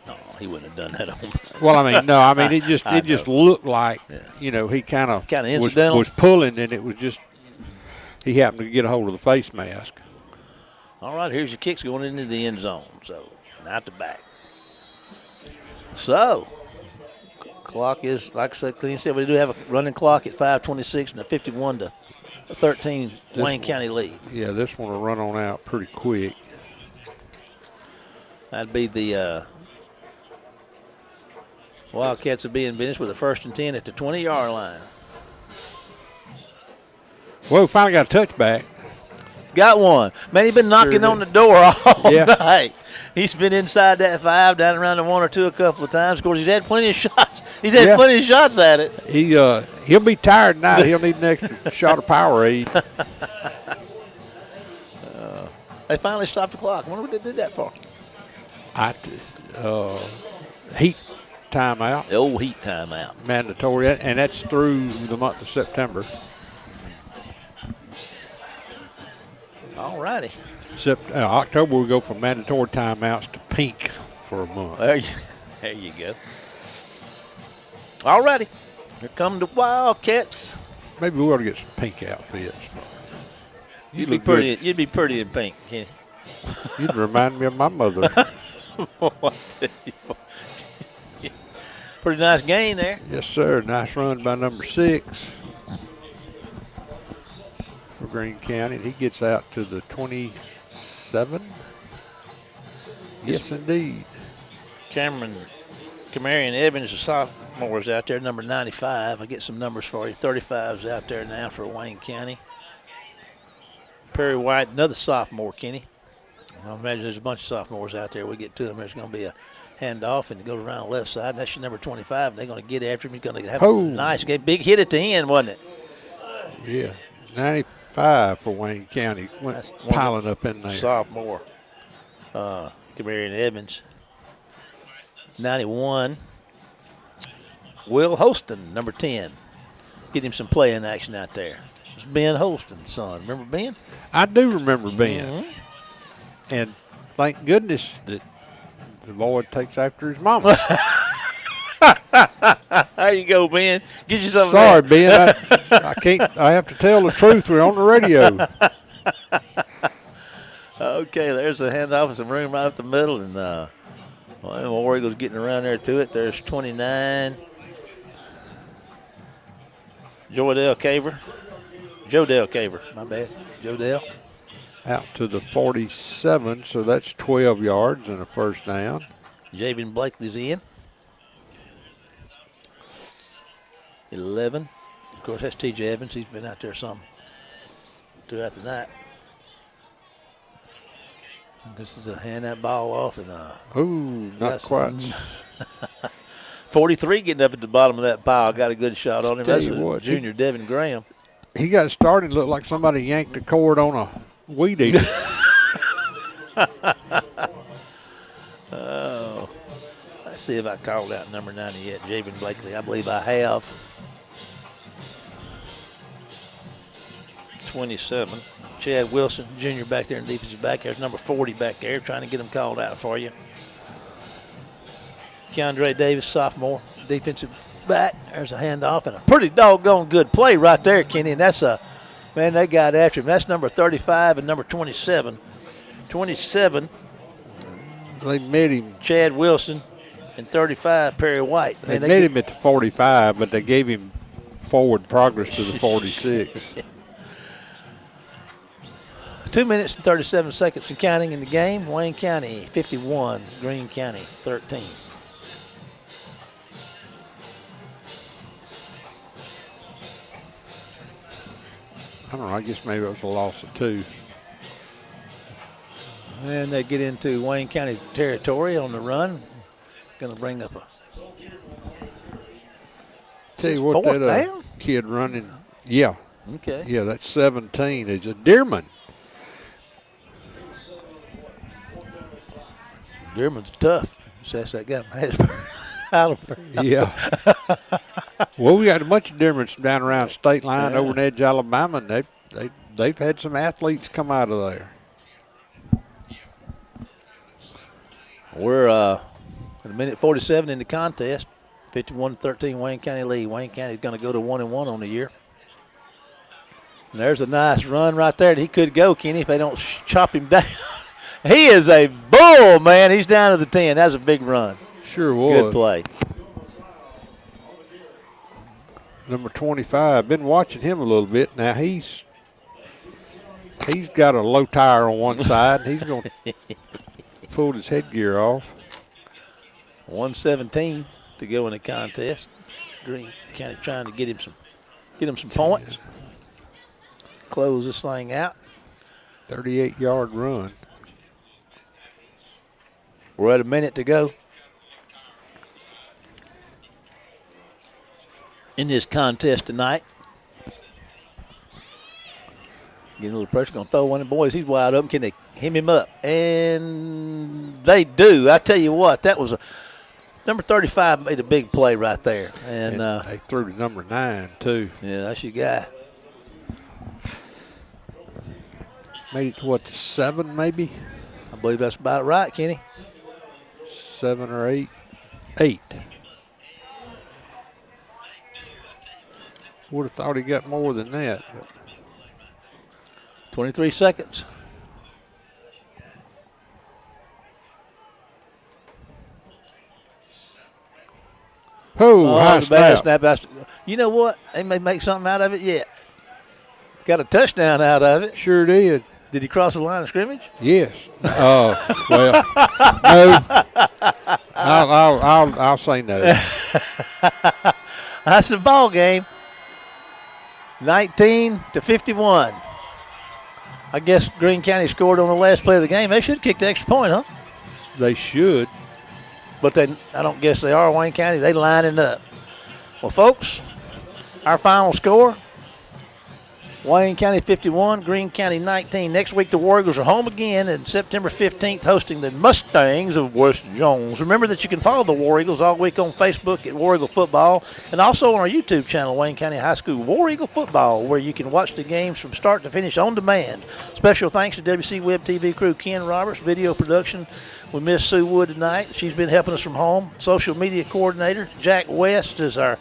No, he wouldn't have done that on purpose. Well, I mean, no, I mean it just looked like he kind of incidental. was pulling, and it was just he happened to get a hold of the face mask. All right, here's your kicks going into the end zone. So not the back. So. Clock is, like I said, Clean said, we do have a running clock at 5:26 and a 51-13 Wayne County lead. Yeah, this one will run on out pretty quick. That'd be the Wildcats will be in business with a 1st and 10 at the 20-yard line. Well, we finally got a touchback. Got one. Man, he's been knocking on the door all night. He's been inside that 5, down around the 1 or 2 a couple of times. Of course, he's had plenty of shots. He's had plenty of shots at it. He'll be tired tonight. He'll need an extra shot of Powerade. They finally stopped the clock. I wonder what they did that for. Heat timeout. The old heat timeout. Mandatory, and that's through the month of September. All righty. October we go from mandatory timeouts to pink for a month. There you go. All righty. Here come the Wildcats. Maybe we ought to get some pink outfits. You'd be pretty. You'd be pretty in pink, Kenny. You'd remind me of my mother. Pretty nice gain there. Yes, sir. Nice run by number 6 for Greene County. He gets out to the 27. Yes, indeed. Camarian Evans, the sophomores out there, number 95. I get some numbers for you. 35's out there now for Wayne County. Perry White, another sophomore, Kenny. I imagine there's a bunch of sophomores out there. We get to them. There's going to be a handoff, and it goes around the left side. That's your number 25. They're going to get after him. He's going to have a nice game. Big hit at the end, wasn't it? Yeah, 95 for Wayne County. Went piling up in there. Sophomore, Camarian Evans. 91, Will Holston, number 10. Get him some playing action out there. It's Ben Holston's son. Remember Ben? I do remember Ben. Mm-hmm. And thank goodness that the boy takes after his mama. There you go, Ben. Get you something. Sorry, Ben. I can't. I have to tell the truth. We're on the radio. Okay, there's a handoff and some room right up the middle. And War Eagles getting around there to it. There's 29. Jodell Caver, my bad. Jodell. out to the 47, so that's 12 yards and a first down. Javen Blakely's in. 11. Of course, that's T.J. Evans. He's been out there some throughout the night. This is a hand that ball off. And ooh, not quite. 43 getting up at the bottom of that pile. Got a good shot on him. Tell That's you what, junior Devin Graham. He got started, looked like somebody yanked a cord on a weed eater. Oh. Let's see if I called out number 90 yet. Javen Blakely. I believe I have. 27. Chad Wilson, junior, back there in defensive back. There's number 40 back there, trying to get him called out for you. Keandre Davis, sophomore, defensive back. There's a handoff and a pretty doggone good play right there, Kenny. And that's man, they got after him. That's number 35 and number 27. 27. They met him. Chad Wilson and 35, Perry White. Man, they met him at the 45, but they gave him forward progress to the 46. 2 minutes and 37 seconds and counting in the game. Wayne County 51, Greene County 13. I don't know. I guess maybe it was a loss of 2. And they get into Wayne County territory on the run. Going to bring up a tell you what, fourth that down? Kid running. Yeah. Okay. Yeah, that's 17. It's a Dearman. Dearman's tough. That's that guy from Hattiesburg. Yeah. Well, we got a bunch of Dearmans down around state line over in Edge, Alabama, and they've had some athletes come out of there. We're at a minute 47 in the contest. 51-13 Wayne County lead. Wayne County's going to go to 1-1 on the year. And there's a nice run right there that he could go, Kenny, if they don't chop him down. He is a bull, man. He's down to the 10. That's a big run. Sure was. Good play. Number 25. Been watching him a little bit. Now he's got a low tire on one side. He's going to pull his headgear off. 117 to go in the contest. Greene County trying to get him some points. Close this thing out. 38-yard run. We're at a minute to go in this contest tonight. Getting a little pressure. Going to throw one of the boys. He's wide open. Can they hem him up? And they do. I tell you what, that was number 35 made a big play right there. And they threw to number 9, too. Yeah, that's your guy. Made it to what, to 7 maybe? I believe that's about right, Kenny. 7 or 8. 8. Would have thought he got more than that. But 23 seconds. high snap. You know what? They may make something out of it yet. Got a touchdown out of it. Sure did. Did he cross the line of scrimmage? Yes. Well, no. I'll say no. That's the ball game. 19-51. I guess Greene County scored on the last play of the game. They should kick the extra point, huh? They should. But I don't guess they are. Wayne County, they lining up. Well, folks, our final score, Wayne County 51, Greene County 19. Next week, the War Eagles are home again on September 15th, hosting the Mustangs of West Jones. Remember that you can follow the War Eagles all week on Facebook at War Eagle Football and also on our YouTube channel, Wayne County High School War Eagle Football, where you can watch the games from start to finish on demand. Special thanks to WC Web TV crew Ken Roberts, video production. We miss Sue Wood tonight. She's been helping us from home. Social media coordinator Jack West is our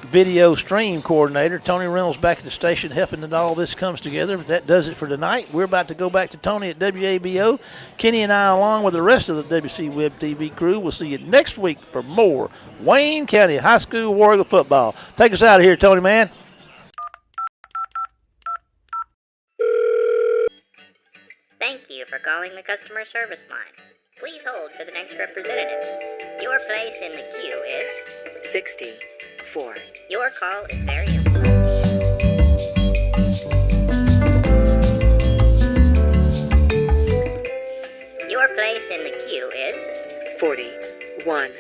video stream coordinator. Tony Reynolds back at the station helping that all this comes together. But that does it for tonight. We're about to go back to Tony at WABO. Kenny and I, along with the rest of the WC Web TV crew, will see you next week for more Wayne County High School War Eagle football. Take us out of here, Tony, man. you for calling the customer service line. Please hold for the next representative. Your place in the queue is 64. Your call is very important. Your place in the queue is 41.